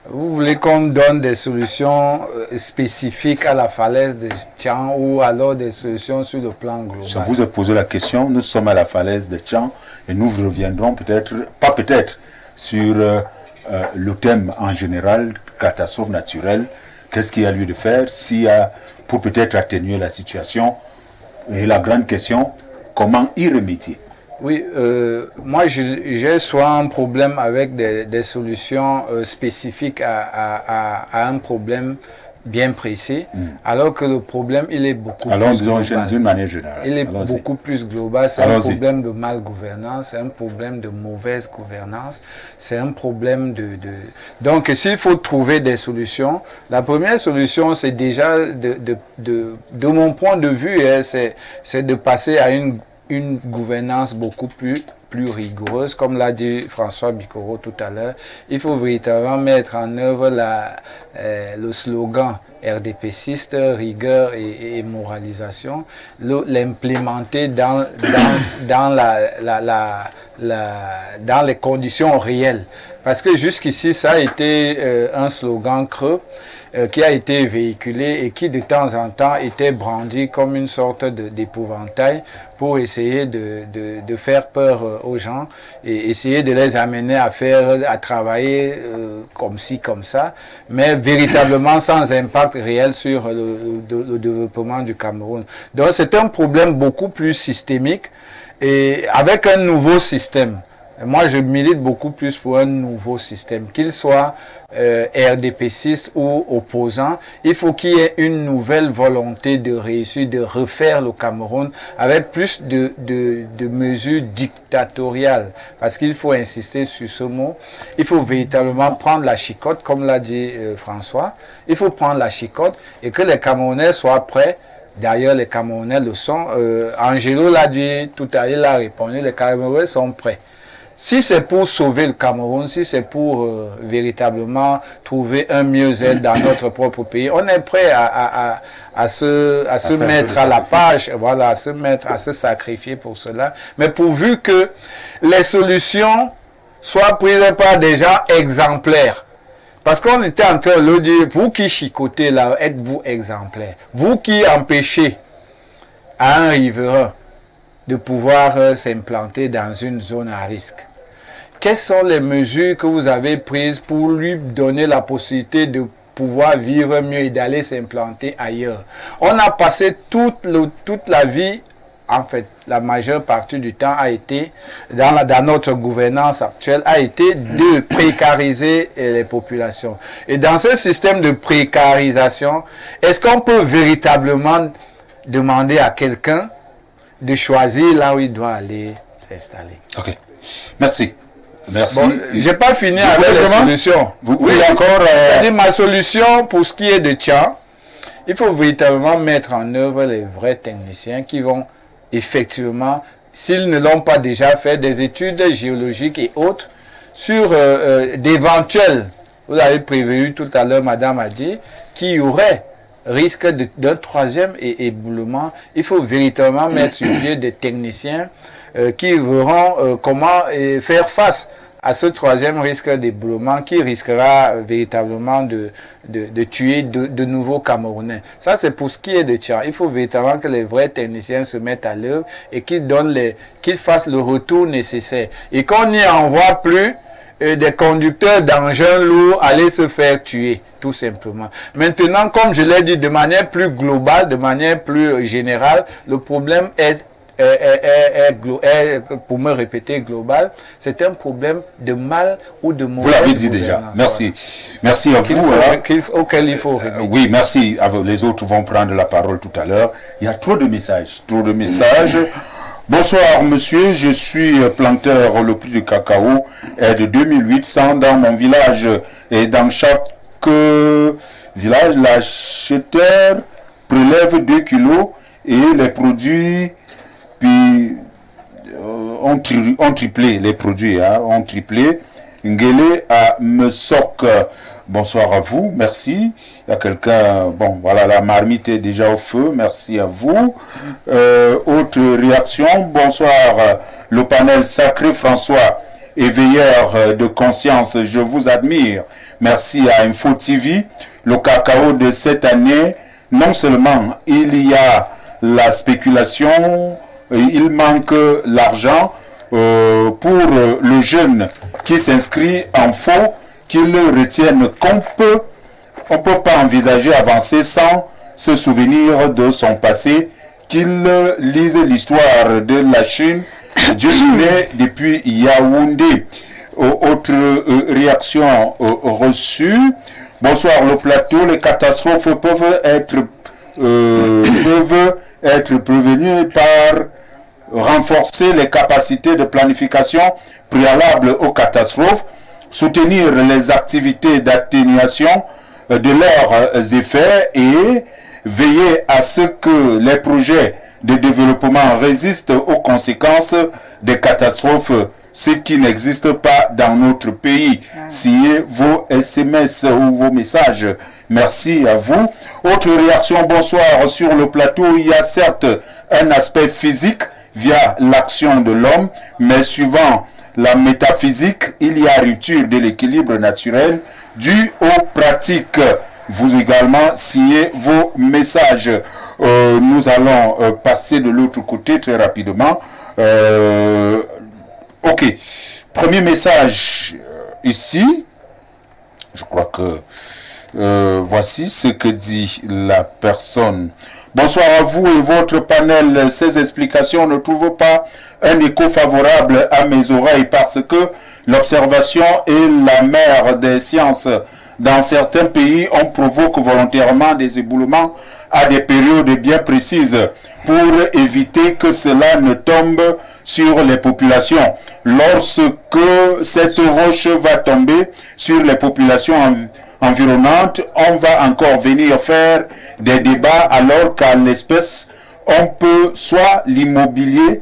Vous voulez qu'on donne des solutions spécifiques à la falaise de Tchang ou alors des solutions sur le plan global? Je vous ai posé la question, nous sommes à la falaise de Tchang et nous reviendrons peut-être sur le thème en général, catastrophe naturelle. Qu'est-ce qu'il y a lieu de faire pour peut-être atténuer la situation? Et la grande question, comment y remédier? Oui, moi j'ai soit un problème avec des solutions spécifiques à un problème bien précis, alors que le problème il est beaucoup plus global. D'une manière générale. Il est beaucoup plus global. C'est un problème de mal-gouvernance, c'est un problème de mauvaise gouvernance, c'est un problème Donc s'il faut trouver des solutions, la première solution c'est déjà, de mon point de vue, c'est de passer à une gouvernance beaucoup plus rigoureuse, comme l'a dit François Bikoro tout à l'heure. Il faut véritablement mettre en œuvre le slogan RDPciste, rigueur et moralisation, l'implémenter dans les conditions réelles. Parce que jusqu'ici, ça a été un slogan creux qui a été véhiculé et qui de temps en temps était brandi comme une sorte d'épouvantail pour essayer de faire peur aux gens et essayer de les amener à travailler comme ci, comme ça, mais véritablement sans impact réel sur le développement du Cameroun. Donc c'est un problème beaucoup plus systémique et avec un nouveau système. Moi, je milite beaucoup plus pour un nouveau système, qu'il soit RDPciste ou opposant. Il faut qu'il y ait une nouvelle volonté de réussir, de refaire le Cameroun avec plus de mesures dictatoriales. Parce qu'il faut insister sur ce mot. Il faut véritablement prendre la chicotte, comme l'a dit François. Il faut prendre la chicotte et que les Camerounais soient prêts. D'ailleurs, les Camerounais le sont. Angelo l'a dit tout à l'heure, il a répondu, les Camerounais sont prêts. Si c'est pour sauver le Cameroun, si c'est pour véritablement trouver un mieux-être dans notre propre pays, on est prêt à se mettre à la page, voilà, à se sacrifier pour cela. Mais pourvu que les solutions soient prises par des gens exemplaires. Parce qu'on était en train de le dire, vous qui chicotez là, êtes-vous exemplaires? Vous qui empêchez à un riverain de pouvoir s'implanter dans une zone à risque. Quelles sont les mesures que vous avez prises pour lui donner la possibilité de pouvoir vivre mieux et d'aller s'implanter ailleurs? On a passé toute la vie, en fait, la majeure partie du temps a été, dans notre gouvernance actuelle, a été de précariser les populations. Et dans ce système de précarisation, est-ce qu'on peut véritablement demander à quelqu'un de choisir là où il doit aller s'installer? Ok. Merci. Merci. Bon, j'ai pas fini avec les solutions. Oui, d'accord. C'est-à-dire ma solution pour ce qui est de Tchang, il faut véritablement mettre en œuvre les vrais techniciens qui vont effectivement, s'ils ne l'ont pas déjà fait, des études géologiques et autres sur d'éventuels, vous avez prévenu tout à l'heure, madame a dit, qu'il y aurait risque d'un troisième éboulement. Il faut véritablement mettre sur pied des techniciens qui verront comment faire face à ce troisième risque d'éboulement qui risquera véritablement de tuer de nouveaux Camerounais. Ça, c'est pour ce qui est de Tchang. Il faut véritablement que les vrais techniciens se mettent à l'œuvre et qu'ils fassent le retour nécessaire. Et qu'on n'y envoie plus des conducteurs d'engins lourds aller se faire tuer, tout simplement. Maintenant, comme je l'ai dit, de manière plus globale, de manière plus générale, le problème est pour me répéter, global, c'est un problème de mal ou de mauvais. Vous l'avez dit déjà. Merci. Merci à vous. Auquel il faut remédier. Oui, merci. Les autres vont prendre la parole tout à l'heure. Il y a trop de messages. Trop de messages. Bonsoir, monsieur. Je suis planteur. Le prix du cacao est de 2800 dans mon village. Et dans chaque village, l'acheteur prélève 2 kilos et les produits puis ont triplé, les produits ont triplé Ngele à Mesok. Bonsoir à vous, merci. Il y a quelqu'un, bon voilà, la marmite est déjà au feu, merci à vous. Autre réaction, bonsoir, le panel sacré François, éveilleur de conscience, je vous admire. Merci à Info TV. Le cacao de cette année, non seulement il y a la spéculation, il manque l'argent pour le jeune qui s'inscrit en faux, qu'il retienne qu'on on peut pas envisager avancer sans se souvenir de son passé, qu'il lise l'histoire de la Chine, Dieu connaît depuis Yaoundé. Autre réaction reçue. Bonsoir le plateau, les catastrophes peuvent être prévenues par renforcer les capacités de planification préalables aux catastrophes, soutenir les activités d'atténuation de leurs effets et veiller à ce que les projets de développement résistent aux conséquences des catastrophes, ce qui n'existe pas dans notre pays. Signez vos SMS ou vos messages. Merci à vous. Autre réaction, bonsoir. Sur le plateau, il y a certes un aspect physique via l'action de l'homme, mais suivant la métaphysique, il y a rupture de l'équilibre naturel dû aux pratiques. Vous également signez vos messages. Nous allons passer de l'autre côté très rapidement. Ok. Premier message ici. Je crois que voici ce que dit la personne. Bonsoir à vous et votre panel. Ces explications ne trouvent pas un écho favorable à mes oreilles parce que l'observation est la mère des sciences. Dans certains pays, on provoque volontairement des éboulements à des périodes bien précises pour éviter que cela ne tombe sur les populations. Lorsque cette roche va tomber sur les populations environnantes, on va encore venir faire des débats alors qu'à l'espèce, on peut soit l'immobiliser,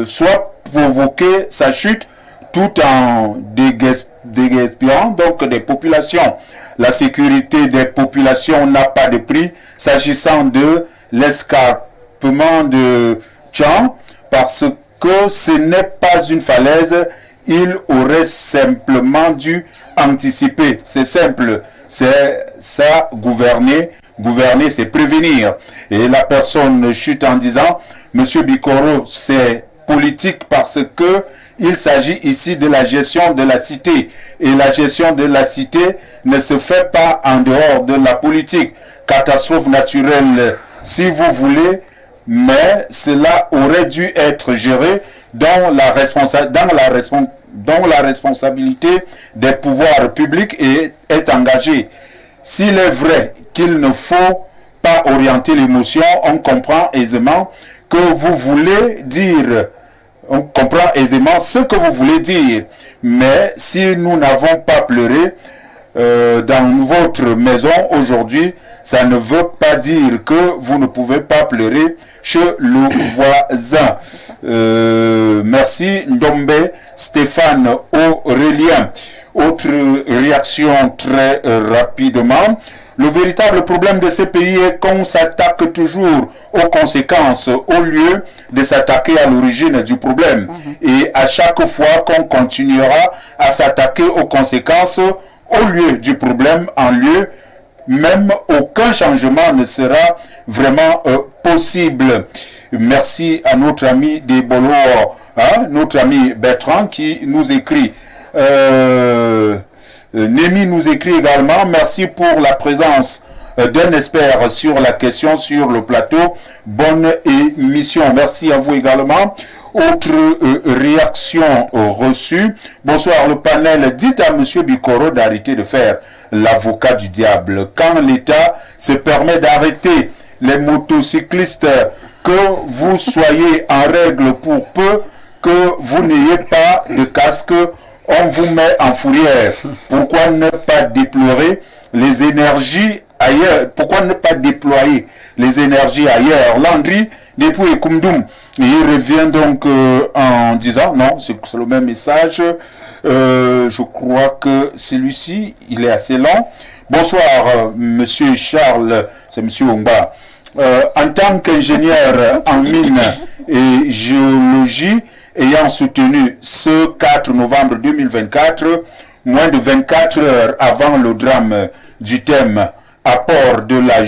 soit provoquer sa chute tout en dégaspillant donc des populations. La sécurité des populations n'a pas de prix s'agissant de l'escarpement de Tchang parce que ce n'est pas une falaise. Il aurait simplement dû anticiper. C'est simple. C'est ça, gouverner. Gouverner, c'est prévenir. Et la personne chute en disant, Monsieur Bikoro, c'est politique parce que il s'agit ici de la gestion de la cité. Et la gestion de la cité ne se fait pas en dehors de la politique. Catastrophe naturelle, si vous voulez, mais cela aurait dû être géré dans la responsabilité des pouvoirs publics et est engagée. S'il est vrai qu'il ne faut pas orienter l'émotion, on comprend aisément que vous voulez dire, on comprend aisément ce que vous voulez dire. Mais si nous n'avons pas pleuré dans votre maison aujourd'hui, ça ne veut pas dire que vous ne pouvez pas pleurer chez le voisin. Merci Ndombe, Stéphane Aurélien. Autre réaction très rapidement. Le véritable problème de ces pays est qu'on s'attaque toujours aux conséquences au lieu de s'attaquer à l'origine du problème. Et à chaque fois qu'on continuera à s'attaquer aux conséquences au lieu du problème, en lieu même aucun changement ne sera vraiment possible. Merci à notre ami Debolo, notre ami Bertrand qui nous écrit. Némi nous écrit également, merci pour la présence d'un expert sur la question sur le plateau. Bonne émission. Merci à vous également. Autre réaction reçue. Bonsoir le panel. Dites à Monsieur Bikoro d'arrêter de faire l'avocat du diable. Quand l'État se permet d'arrêter les motocyclistes, que vous soyez en règle pour peu que vous n'ayez pas de casque, on vous met en fourrière. Pourquoi ne pas déplorer les énergies ailleurs? Pourquoi ne pas déployer les énergies ailleurs? Landry, depuis Koumdoum, il revient donc en disant, non, c'est le même message. Je crois que celui-ci, il est assez long. Bonsoir, monsieur Charles, c'est monsieur Ongba. En tant qu'ingénieur en mine et géologie, ayant soutenu ce 4 novembre 2024, moins de 24 heures avant le drame du thème apport de la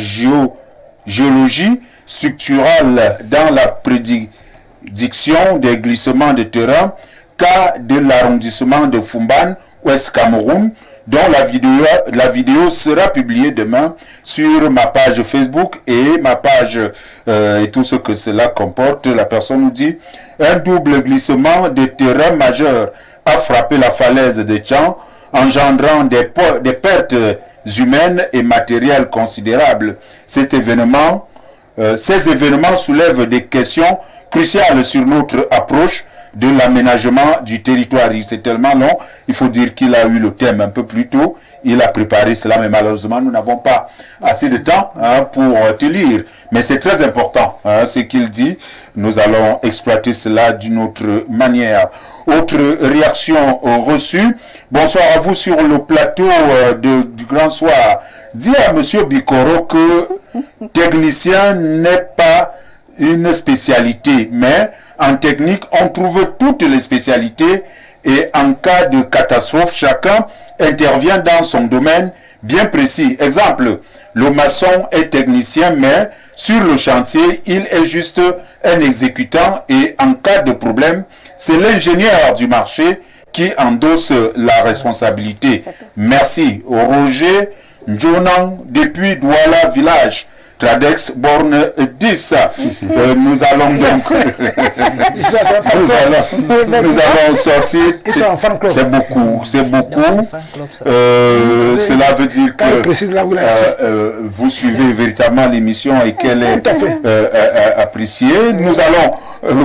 géologie structurale dans la prédiction des glissements de terrain, cas de l'arrondissement de Fumban, Ouest Cameroun, dont la vidéo sera publiée demain sur ma page Facebook et ma page et tout ce que cela comporte. La personne nous dit un double glissement de terrain majeur a frappé la falaise de Tchan, engendrant des pertes humaines et matérielles considérables. Ces événements soulèvent des questions cruciales sur notre approche de l'aménagement du territoire. C'est tellement long, il faut dire qu'il a eu le thème un peu plus tôt, il a préparé cela, mais malheureusement nous n'avons pas assez de temps pour te lire. Mais c'est très important ce qu'il dit, nous allons exploiter cela d'une autre manière. Autre réaction reçue, bonsoir à vous sur le plateau du Grand Soir. Dis à monsieur Bikoro que technicien n'est pas une spécialité, mais en technique, on trouve toutes les spécialités et en cas de catastrophe, chacun intervient dans son domaine bien précis. Exemple, le maçon est technicien, mais sur le chantier, il est juste un exécutant et en cas de problème, c'est l'ingénieur du marché qui endosse la responsabilité. Merci. Roger Njonan depuis Douala Village. Tradex borne 10. Nous allons donc nous allons sortir. C'est beaucoup. Cela veut dire que vous suivez véritablement l'émission et qu'elle est appréciée. Nous allons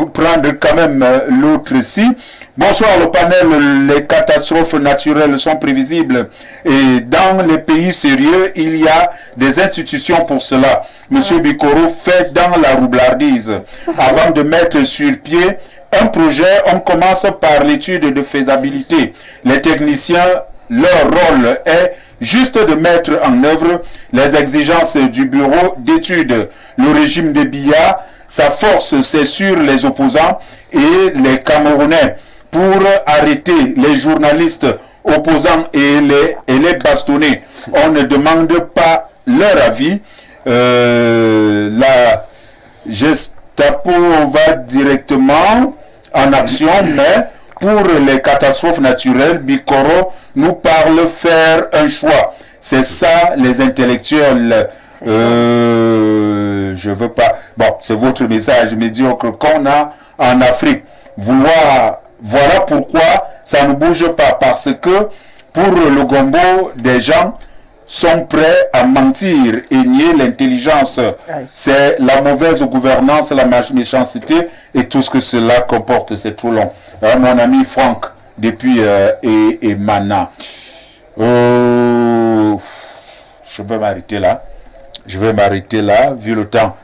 prendre quand même l'autre ici. Bonsoir le panel, les catastrophes naturelles sont prévisibles et dans les pays sérieux, il y a des institutions pour cela. Monsieur Bikoro fait dans la roublardise. Avant de mettre sur pied un projet, on commence par l'étude de faisabilité. Les techniciens, leur rôle est juste de mettre en œuvre les exigences du bureau d'études. Le régime de Biya, sa force c'est sur les opposants et les Camerounais. Pour arrêter les journalistes opposants et les bastonner. On ne demande pas leur avis. La Gestapo va directement en action, mais pour les catastrophes naturelles, Bikoro nous parle faire un choix. C'est ça les intellectuels. Je veux pas. Bon, c'est votre message médiocre qu'on a en Afrique. Voilà pourquoi ça ne bouge pas, parce que pour le gombo, des gens sont prêts à mentir et nier l'intelligence. C'est la mauvaise gouvernance, la méchanceté et tout ce que cela comporte. C'est trop long. Mon ami Franck, depuis et Mana. Je vais m'arrêter là, vu le temps.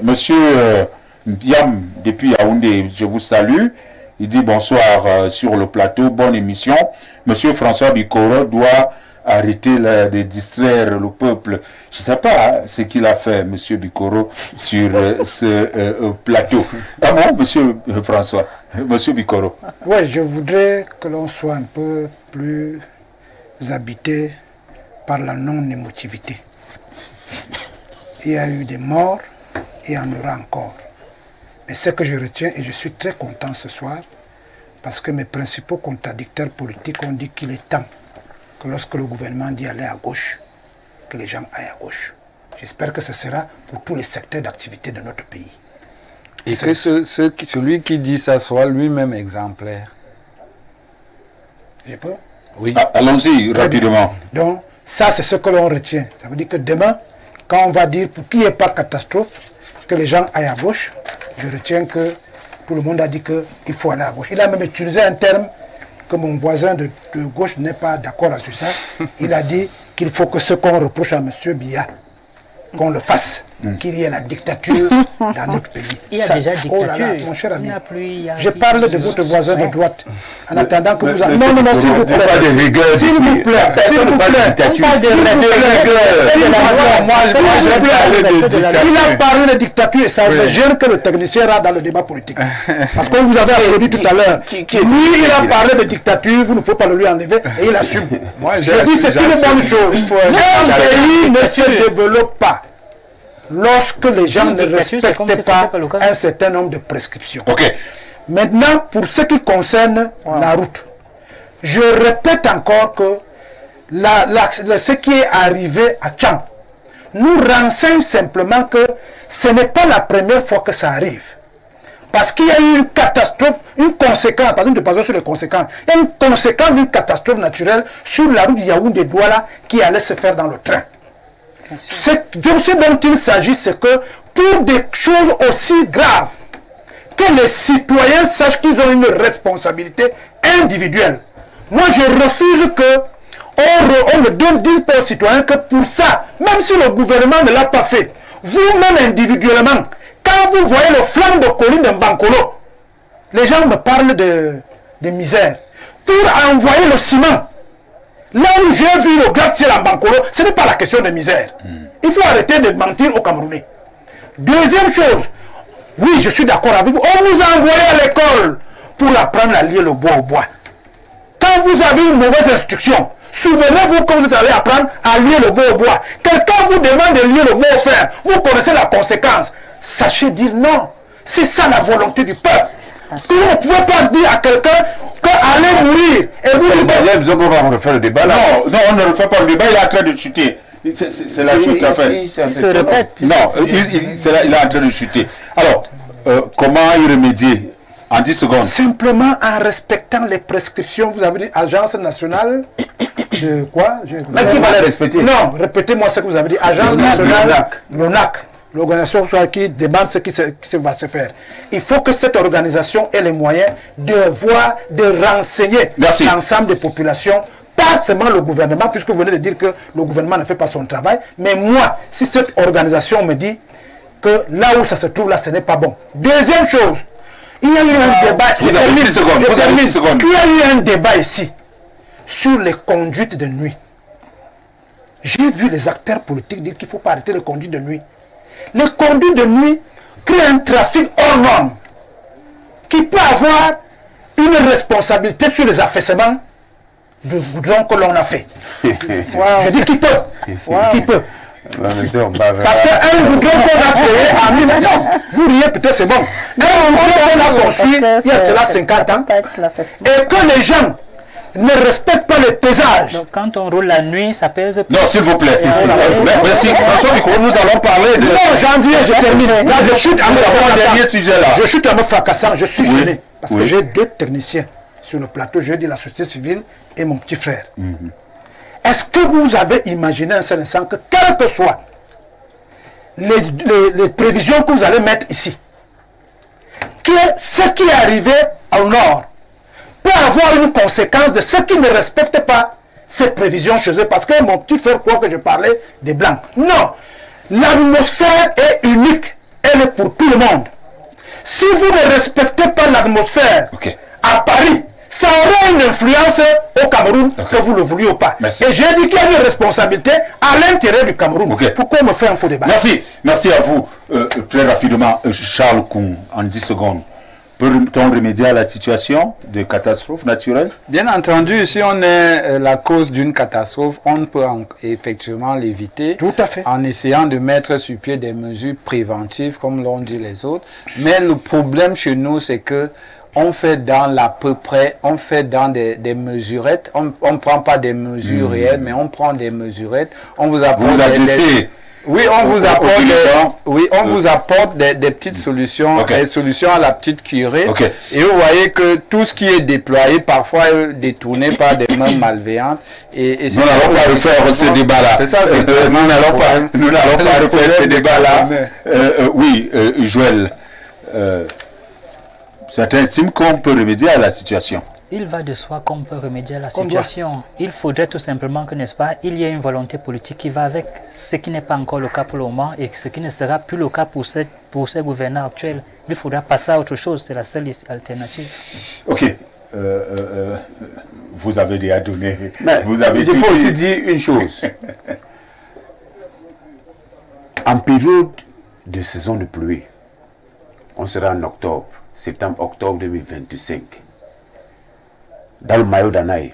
Monsieur Biam, depuis Yaoundé, je vous salue. Il dit bonsoir sur le plateau, bonne émission. Monsieur François Bikoro doit arrêter de distraire le peuple. Je ne sais pas ce qu'il a fait, monsieur Bikoro, sur ce plateau. Ah bon, monsieur François, monsieur Bikoro. Oui, je voudrais que l'on soit un peu plus habité par la non-émotivité. Il y a eu des morts et il y en aura encore. Mais ce que je retiens, et je suis très content ce soir, parce que mes principaux contradicteurs politiques ont dit qu'il est temps que lorsque le gouvernement dit aller à gauche, que les gens aillent à gauche. J'espère que ce sera pour tous les secteurs d'activité de notre pays. Et que celui qui dit ça soit lui-même exemplaire. Je peux? Oui. Allons-y rapidement. Donc, ça c'est ce que l'on retient. Ça veut dire que demain, quand on va dire pour qu'il n'y ait pas de catastrophe, que les gens aillent à gauche, je retiens que tout le monde a dit qu'il faut aller à gauche. Il a même utilisé un terme que mon voisin de gauche n'est pas d'accord avec ça. Il a dit qu'il faut que ce qu'on reproche à M. Biya, qu'on le fasse, qu'il y ait la dictature dans notre pays. Il y a déjà dictature. Mon cher ami, Il n'y a plus, il y a- je parle de votre voisin de droite. En attendant que vous... le- Non, s'il vous plaît. pas de rigueur, S'il vous plaît. S'il vous plaît. dictature. On parle de Il a parlé de dictature et ça me gêne que le technicien rentre dans le débat politique. Parce qu'on vous avait applaudi tout à l'heure. Lui, il a parlé de dictature, vous ne pouvez pas le lui enlever et il assume. Moi, Je dis c'est une bonne chose. Un pays ne se développe pas lorsque les gens ne dictature, c'est comme si respectent c'était pas pas le cas. un certain nombre de prescriptions. Ok. Maintenant, pour ce qui concerne la route, je répète encore que ce qui est arrivé à Tchang nous renseigne simplement que ce n'est pas la première fois que ça arrive. Parce qu'il y a eu une catastrophe, une conséquence, pardon de passer sur les conséquences, il y a une conséquence d'une catastrophe naturelle sur la route Yaoundé-Douala qui allait se faire dans le train. Ce dont il s'agit, c'est que pour des choses aussi graves, que les citoyens sachent qu'ils ont une responsabilité individuelle. Moi, je refuse que on ne dise pas aux citoyens que pour ça, même si le gouvernement ne l'a pas fait, vous-même individuellement, quand vous voyez le flanc de colline de Bankolo, les gens me parlent de misère. Pour envoyer le ciment, là où j'ai vu le gratte-ciel en Bankolo, ce n'est pas la question de misère. Il faut arrêter de mentir aux Camerounais. Deuxième chose, oui, je suis d'accord avec vous, on nous a envoyé à l'école pour apprendre à lier le bois au bois. Quand vous avez une mauvaise instruction, souvenez-vous que vous allez apprendre à lier le bois au bois. Quelqu'un vous demande de lier le bois au fer, vous connaissez la conséquence. Sachez dire non. C'est ça la volonté du peuple. Vous ne pouvez pas dire à quelqu'un qu'allez mourir et vous dites... Il y a besoin qu'on va refaire le débat là. Non, on ne refait pas le débat, il est en train de chuter. C'est la chute en fait. Il se répète. Non, il est en train de chuter. Alors, comment y remédier en 10 secondes? Simplement en respectant les prescriptions. Vous avez dit Agence nationale de quoi? Mais qui va les respecter? Non, répétez-moi ce que vous avez dit. Agence nationale, l'ONAC, l'organisation qui demande ce qui va se faire. Il faut que cette organisation ait les moyens de renseigner l'ensemble des populations, pas seulement le gouvernement, puisque vous venez de dire que le gouvernement ne fait pas son travail, mais moi, si cette organisation me dit que là où ça se trouve, là, ce n'est pas bon. Deuxième chose, il y a eu un débat... Vous avez 10 secondes. Il y a eu un débat ici sur les conduites de nuit. J'ai vu les acteurs politiques dire qu'il ne faut pas arrêter les conduites de nuit. Les conduites de nuit créent un trafic hors norme qui peut avoir une responsabilité sur les affaissements de goudron que l'on a fait. Je dis qui peut. Qui peut. Parce qu'un goudron qu'on a créé en 1900, vous riez peut-être c'est bon. Un goudron qu'on a conçu il y a cela 50 ans, et que les gens ne respectent pas les pésages. Donc quand on roule la nuit, ça pèse plus. Non, s'il vous plaît. Merci. François Micro, nous allons parler de... Non, janvier, je termine. Là, je chute à me dernier sujet là. Je chute à me fracassant, je suis gêné. Parce que j'ai deux techniciens sur le plateau, je dis la société civile et mon petit frère. Est-ce que vous avez imaginé un seul instant que, quelles que soient les prévisions que vous allez mettre ici, que ce qui est arrivé au nord peut avoir une conséquence de ceux qui ne respectent pas ces prévisions chez eux, parce que mon petit frère croit que je parlais des Blancs. Non, l'atmosphère est unique, elle est pour tout le monde. Si vous ne respectez pas l'atmosphère à Paris, ça aura une influence au Cameroun, que vous le vouliez ou pas. Merci. Et j'ai dit qu'il y a une responsabilité à l'intérieur du Cameroun. Pourquoi on me fait un faux débat? Merci à vous. Très rapidement, Charles Koum, en 10 secondes. Peut-on remédier à la situation de catastrophe naturelle? Bien entendu, si on est la cause d'une catastrophe, on peut effectivement l'éviter. Tout à fait. En essayant de mettre sur pied des mesures préventives, comme l'ont dit les autres. Mais le problème chez nous, c'est que on fait dans l'à peu près, on fait dans des mesurettes. On ne prend pas des mesures réelles, mais on prend des mesurettes. On vous apporte vous apporte des petites solutions, des solutions à la petite curée. Et vous voyez que tout ce qui est déployé parfois est détourné par des mains malveillantes. Et nous n'allons pas refaire ce débat-là. C'est ça. Nous n'allons pas refaire ce débat-là. Joël, certains estiment qu'on peut remédier à la situation. Il va de soi qu'on peut remédier à la situation. Il faudrait tout simplement que, n'est-ce pas, il y ait une volonté politique qui va avec, ce qui n'est pas encore le cas pour le moment et ce qui ne sera plus le cas pour ces gouvernants actuels. Il faudra passer à autre chose, c'est la seule alternative. Ok. Vous avez déjà donné... Mais vous avez je peux aussi dire une chose. En période de saison de pluie, on sera en octobre, septembre-octobre 2025. Dans le maillot d'Anaï,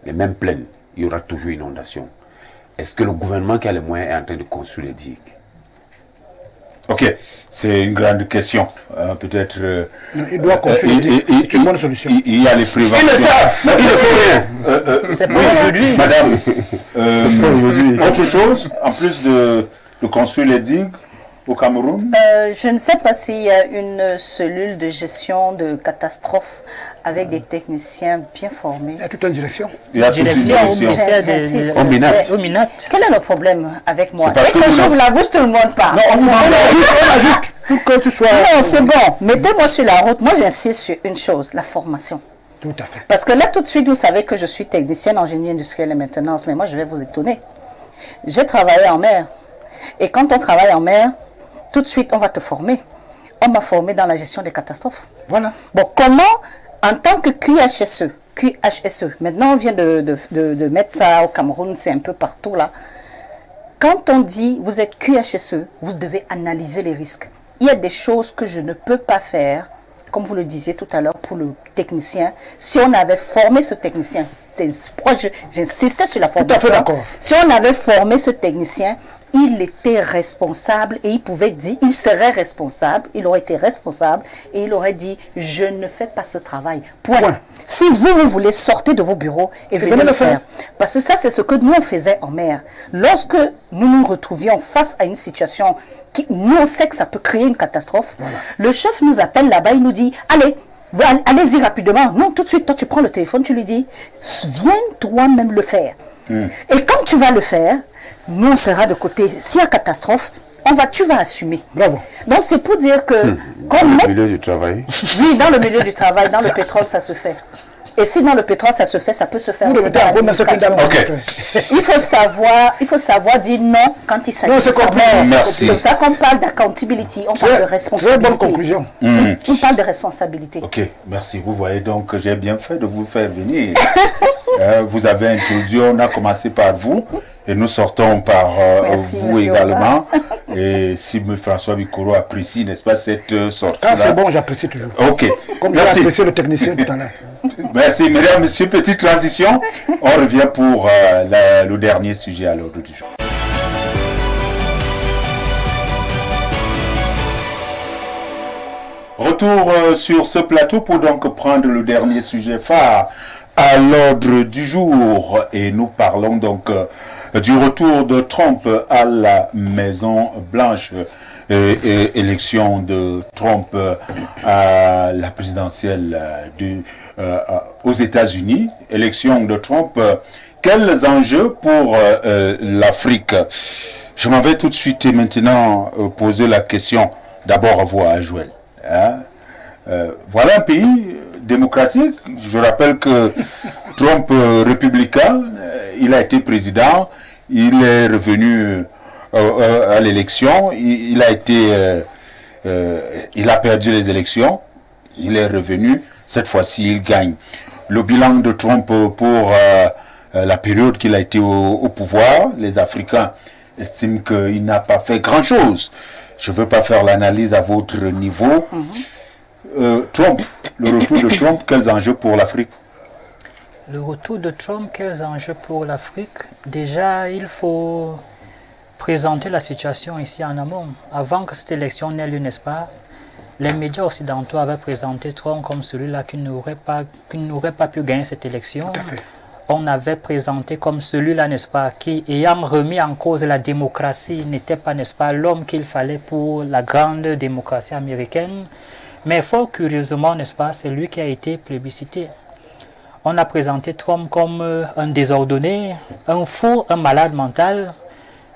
les mêmes plaines, il y aura toujours inondation. Est-ce que le gouvernement qui a les moyens est en train de construire les digues? Ok, c'est une grande question. Peut-être... il doit construire les digues. C'est une bonne solution. Il y a les préventions. Ils le savent, ils ne savent rien. C'est pas aujourd'hui. Madame, autre chose, en plus de construire les digues au Cameroun? Je ne sais pas s'il y a une cellule de gestion de catastrophes avec des techniciens bien formés. Il y a toute une direction. Il y a toute une Direction au direction. ministère Au Minat. Au Minat. Quel est le problème avec moi? C'est parce Dès que que vous j'ouvre la bouche, tout le monde parle. On ajoute pour que tu sois... Non, c'est bon. Mettez-moi sur la route. Moi, j'insiste sur une chose, la formation. Tout à fait. Parce que là, tout de suite, vous savez que je suis technicienne en génie industriel et maintenance, mais moi, je vais vous étonner. J'ai travaillé en mer. Et quand on travaille en mer, tout de suite, on va te former. On m'a formé dans la gestion des catastrophes. Voilà. Bon, comment, en tant que QHSE, maintenant on vient de mettre ça au Cameroun, c'est un peu partout là. Quand on dit vous êtes QHSE, vous devez analyser les risques. Il y a des choses que je ne peux pas faire, comme vous le disiez tout à l'heure pour le technicien. Si on avait formé ce technicien, c'est pourquoi j'insistais sur la formation. Tout à fait d'accord. Si on avait formé ce technicien, il était responsable et il pouvait dire, il serait responsable, il aurait été responsable et il aurait dit, je ne fais pas ce travail. Point. Si vous voulez, sortez de vos bureaux et venez le faire. Parce que ça, c'est ce que nous, on faisait en mer. Lorsque nous nous retrouvions face à une situation qui, nous, on sait que ça peut créer une catastrophe, le chef nous appelle là-bas, il nous dit, allez-y rapidement. Non, tout de suite, toi, tu prends le téléphone, tu lui dis, viens toi-même le faire. Et quand tu vas le faire, nous, on sera de côté. S'il y a catastrophe, tu vas assumer. Bravo. Donc, c'est pour dire que... Dans le milieu du travail. Oui, dans le milieu du travail, dans le pétrole, ça se fait. Et si dans le pétrole, ça se fait, ça peut se faire. Vous devez Il faut savoir dire non quand il s'agit de sa mort. Merci. C'est pour ça qu'on parle d'accountability, on parle de responsabilité. Très bonne conclusion. On parle de responsabilité. Ok, merci. Vous voyez donc que j'ai bien fait de vous faire venir. Vous avez introduit, on a commencé par vous. Et nous sortons par Merci, vous monsieur également. Et si M. François Bikoro apprécie, n'est-ce pas, cette sortie-là? Ah, c'est bon, j'apprécie toujours. Ok, Comme j'ai merci. apprécié le technicien tout à l'heure. Merci, mesdames, messieurs. Petite transition. On revient pour le dernier sujet à l'ordre du jour. Retour sur ce plateau pour donc prendre le dernier sujet phare à l'ordre du jour. Et nous parlons donc du retour de Trump à la Maison Blanche. Élection de Trump à la présidentielle aux États-Unis. Élection de Trump. Quels enjeux pour l'Afrique? Je m'en vais tout de suite et maintenant poser la question d'abord à vous, à Joël. Voilà un pays démocratique. Je rappelle que Trump, républicain, il a été président, il est revenu à l'élection, il a perdu les élections, il est revenu, cette fois-ci il gagne. Le bilan de Trump pour la période qu'il a été au pouvoir, les Africains estiment qu'il n'a pas fait grand-chose. Je ne veux pas faire l'analyse à votre niveau. Trump, le retour de Trump, quels enjeux pour l'Afrique? Le retour de Trump, quels enjeux pour l'Afrique? Déjà, il faut présenter la situation ici en amont. Avant que cette élection n'ait lieu, n'est-ce pas, les médias occidentaux avaient présenté Trump comme celui-là qui n'aurait pas pu gagner cette élection. On avait présenté comme celui-là, n'est-ce pas, qui, ayant remis en cause la démocratie, n'était pas, n'est-ce pas, l'homme qu'il fallait pour la grande démocratie américaine. Mais fort curieusement, n'est-ce pas, c'est lui qui a été plébiscité. On a présenté Trump comme un désordonné, un fou, un malade mental.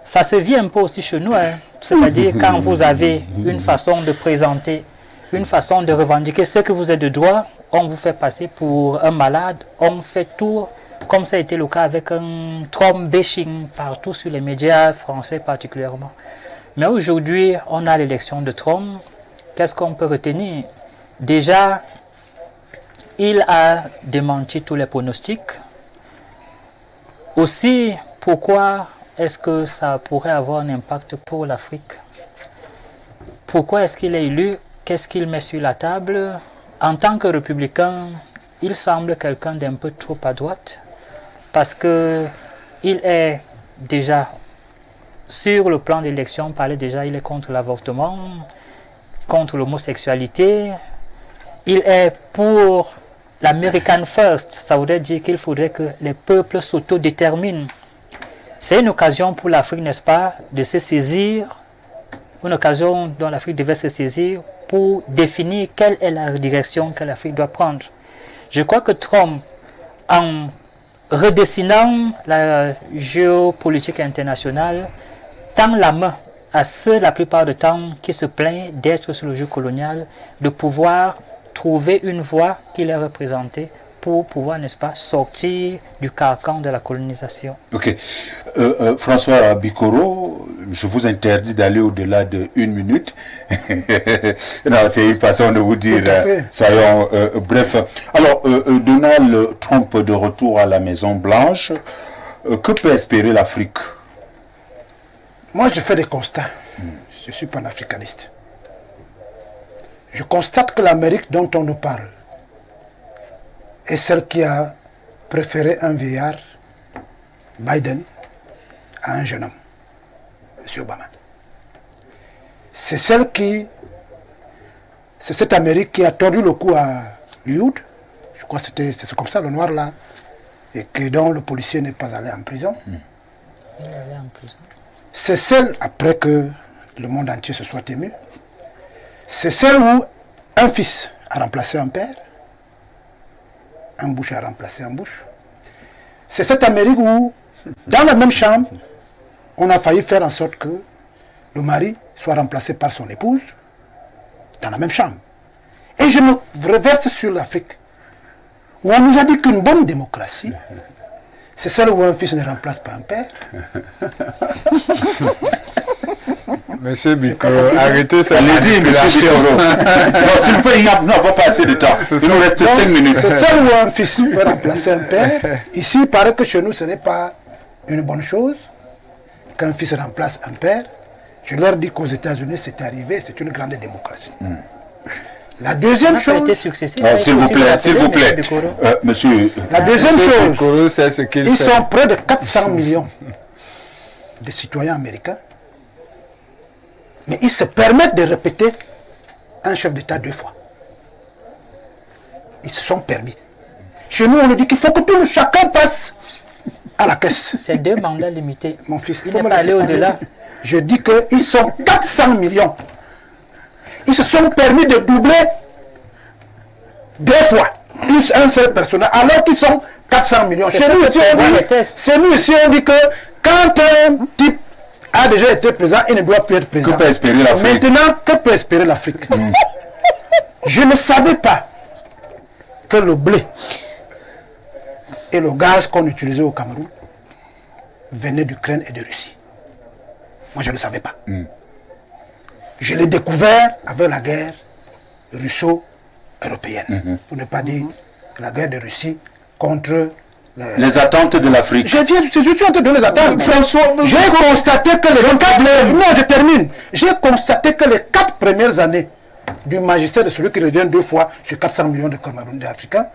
Ça se vit un peu aussi chez nous, hein. C'est-à-dire quand vous avez une façon de présenter, une façon de revendiquer ce que vous êtes de droit, on vous fait passer pour un malade, on fait tout, comme ça a été le cas avec un Trump bashing partout sur les médias français particulièrement. Mais aujourd'hui, on a l'élection de Trump. Qu'est-ce qu'on peut retenir? Déjà, il a démenti tous les pronostics. Aussi, pourquoi est-ce que ça pourrait avoir un impact pour l'Afrique? Pourquoi est-ce qu'il est élu? Qu'est-ce qu'il met sur la table? En tant que républicain, il semble quelqu'un d'un peu trop à droite parce qu'il est déjà sur le plan d'élection, il est contre l'avortement, contre l'homosexualité. Il est pour l'American First, ça voudrait dire qu'il faudrait que les peuples s'autodéterminent. C'est une occasion pour l'Afrique, n'est-ce pas, de se saisir, une occasion dont l'Afrique devait se saisir pour définir quelle est la direction que l'Afrique doit prendre. Je crois que Trump, en redessinant la géopolitique internationale, tend la main à ceux, la plupart du temps, qui se plaignent d'être sur le jeu colonial, de pouvoir trouver une voie qui les représente pour pouvoir, n'est-ce pas, sortir du carcan de la colonisation. Ok. François Bikoro, je vous interdis d'aller au-delà de 1 minute. Non, c'est une façon de vous dire, soyons bref. Alors, Donald Trump de retour à la Maison-Blanche, que peut espérer l'Afrique? Moi, je fais des constats. Je suis panafricaniste. Je constate que l'Amérique dont on nous parle est celle qui a préféré un vieillard, Biden, à un jeune homme, M. Obama. C'est cette Amérique qui a tordu le cou à Lioud, je crois que c'est comme ça, le noir là, et que dont le policier n'est pas allé en prison. Il est allé en prison. C'est celle, après que le monde entier se soit ému, c'est celle où un fils a remplacé un père, un bouche a remplacé un bouche. C'est cette Amérique où, dans la même chambre, on a failli faire en sorte que le mari soit remplacé par son épouse, dans la même chambre. Et je me reverse sur l'Afrique, où on nous a dit qu'une bonne démocratie, c'est celle où un fils ne remplace pas un père. Monsieur Bikoro, arrêtez ça. Allez-y, monsieur Bikoro. Non, s'il vous plaît, on n'a pas assez de temps. Il nous reste 5 minutes. C'est celle où un fils peut remplacer un père. Ici, il paraît que chez nous, ce n'est pas une bonne chose qu'un fils remplace un père. Je leur dis qu'aux États-Unis, c'est arrivé, c'est une grande démocratie. La deuxième chose... S'il vous plaît, monsieur... La deuxième chose, Bikoro sait ce qu'il ils fait. sont près de 400 millions de citoyens américains, mais ils se permettent de répéter un chef d'État 2 fois. Ils se sont permis. Chez nous, on nous dit qu'il faut que chacun passe à la caisse. C'est 2 mandats limités. Mon fils, il n'est pas allé au-delà. Je dis qu'ils sont 400 millions. Ils se sont permis de doubler 2 fois, plus un seul personnage, alors qu'ils sont 400 millions. Chez nous ici, on dit que quand un type a déjà été président, il ne doit plus être président. Que peut espérer l'Afrique? Maintenant, que peut espérer l'Afrique? Je ne savais pas que le blé et le gaz qu'on utilisait au Cameroun venaient d'Ukraine et de Russie. Moi, je ne le savais pas. Je l'ai découvert avec la guerre russo-européenne. Pour ne pas dire la guerre de Russie contre les attentes de l'Afrique. Je suis en train de les attendre. François, j'ai constaté que J'ai constaté que les 4 premières années du magistère de celui qui revient 2 fois sur 400 millions de Camerounais africains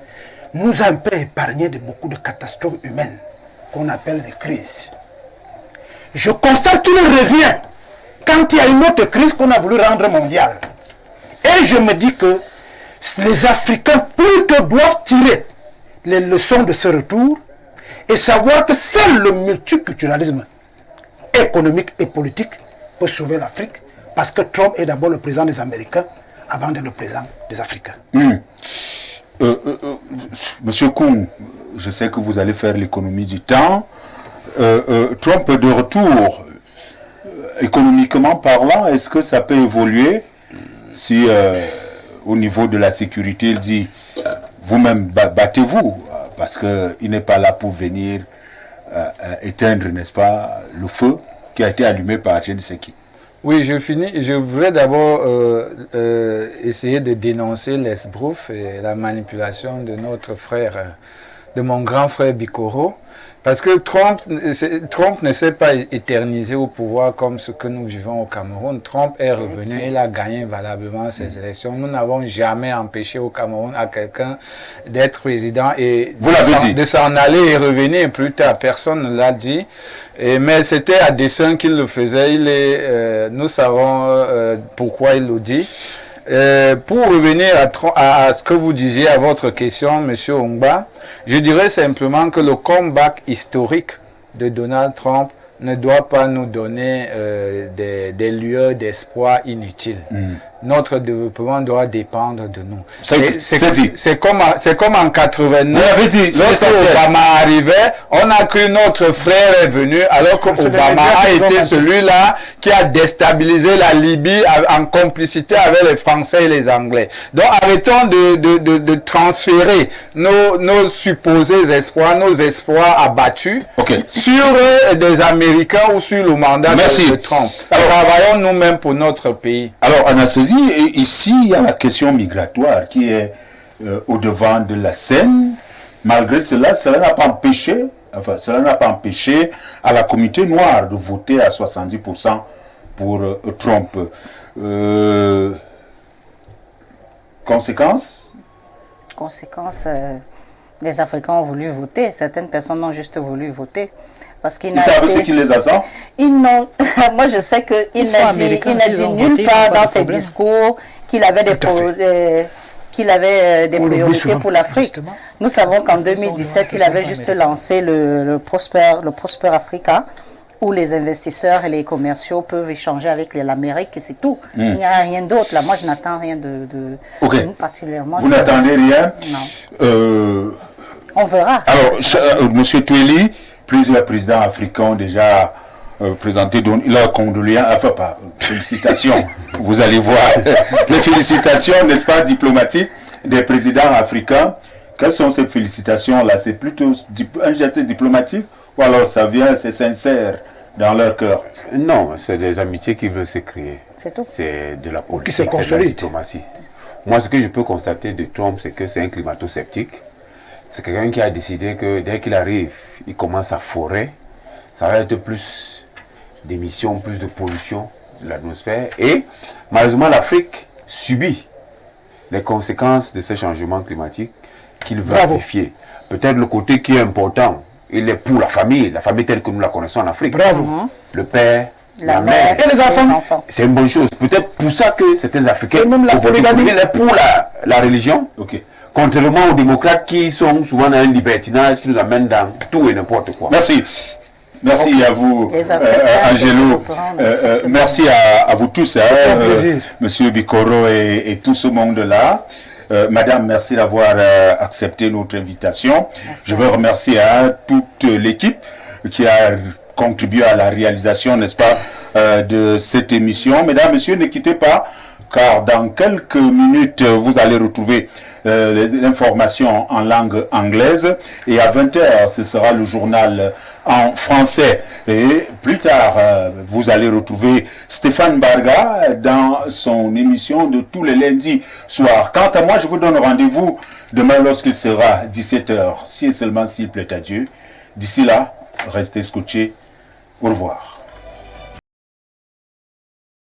nous a un peu épargné de beaucoup de catastrophes humaines qu'on appelle les crises. Je constate qu'il revient quand il y a une autre crise qu'on a voulu rendre mondiale. Et je me dis que les Africains plutôt doivent tirer les leçons de ce retour et savoir que seul le multiculturalisme économique et politique peut sauver l'Afrique, parce que Trump est d'abord le président des Américains avant d'être le président des Africains. Monsieur Koum, je sais que vous allez faire l'économie du temps. Trump de retour, économiquement parlant, est-ce que ça peut évoluer si au niveau de la sécurité, il dit vous-même battez-vous, parce qu'il n'est pas là pour venir éteindre, n'est-ce pas, le feu qui a été allumé par je ne sais qui. Oui, je finis. Je voudrais d'abord essayer de dénoncer l'esbrouf et la manipulation de notre frère, de mon grand frère Bikoro. Parce que Trump ne s'est pas éternisé au pouvoir comme ce que nous vivons au Cameroun. Trump est revenu, il a gagné valablement ses élections. Nous n'avons jamais empêché au Cameroun à quelqu'un d'être président et de s'en aller et revenir plus tard. Personne ne l'a dit. Mais c'était à dessein qu'il le faisait. Nous savons pourquoi il le dit. Pour revenir à ce que vous disiez à votre question, Monsieur Ongba, je dirais simplement que le comeback historique de Donald Trump ne doit pas nous donner des lueurs d'espoir inutiles. Notre développement doit dépendre de nous. C'est comme en 89, lorsque Obama arrivait, on a cru notre frère est venu, alors que Obama a été celui-là qui a déstabilisé la Libye en complicité avec les Français et les Anglais. Donc arrêtons de transférer nos supposés espoirs, nos espoirs abattus sur des Américains ou sur le mandat de Trump. Alors travaillons nous-mêmes pour notre pays. Alors Anastasie, ici il y a la question migratoire qui est au devant de la scène. Malgré cela, cela n'a pas empêché à la communauté noire de voter à 70% pour Trump. Conséquence, les Africains ont voulu voter. Certaines personnes ont juste voulu voter. Parce qu'il ils savent ce qui les attend. Moi, je sais qu'il n'a dit nulle part dans ses discours qu'il avait des priorités pour l'Afrique. Nous savons qu'en 2017, il avait juste lancé le Prosper Africa, où les investisseurs et les commerciaux peuvent échanger avec l'Amérique et c'est tout. Il n'y a rien d'autre. Là, moi, je n'attends rien de nous particulièrement. Vous n'attendez rien? Non. On verra. Alors, Monsieur Tweli, plusieurs présidents africains ont déjà présenté leurs condoléances, enfin pas, félicitations, vous allez voir, les félicitations, n'est-ce pas, diplomatiques des présidents africains. Quelles sont ces félicitations-là? C'est plutôt un geste diplomatique ou alors ça vient, c'est sincère dans leur cœur? Non, c'est des amitiés qui veulent se créer. C'est tout. C'est de la politique, c'est de la diplomatie. Moi, ce que je peux constater de Trump, c'est que c'est un climato-sceptique. C'est quelqu'un qui a décidé que dès qu'il arrive, il commence à forer. Ça va être plus d'émissions, plus de pollution de l'atmosphère. Et malheureusement, l'Afrique subit les conséquences de ce changement climatique qu'il veut amplifier. Peut-être le côté qui est important, il est pour la famille telle que nous la connaissons en Afrique. Le père, la mère et les enfants. C'est une bonne chose. Peut-être pour ça que certains Africains est pour la religion. Contrairement aux démocrates qui sont souvent dans un libertinage qui nous amène dans tout et n'importe quoi. Merci. Merci à vous, Angelo. Merci à vous tous, Monsieur Bikoro et tout ce monde-là. Madame, merci d'avoir accepté notre invitation. Je veux remercier toute l'équipe qui a contribué à la réalisation, n'est-ce pas, de cette émission. Mesdames, Messieurs, ne quittez pas, car dans quelques minutes, vous allez retrouver les informations en langue anglaise. Et à 20h, ce sera le journal en français. Et plus tard, vous allez retrouver Stéphane Barga dans son émission de tous les lundis soirs. Quant à moi, je vous donne rendez-vous demain lorsqu'il sera 17h, si et seulement s'il plaît à Dieu. D'ici là, restez scotchés. Au revoir.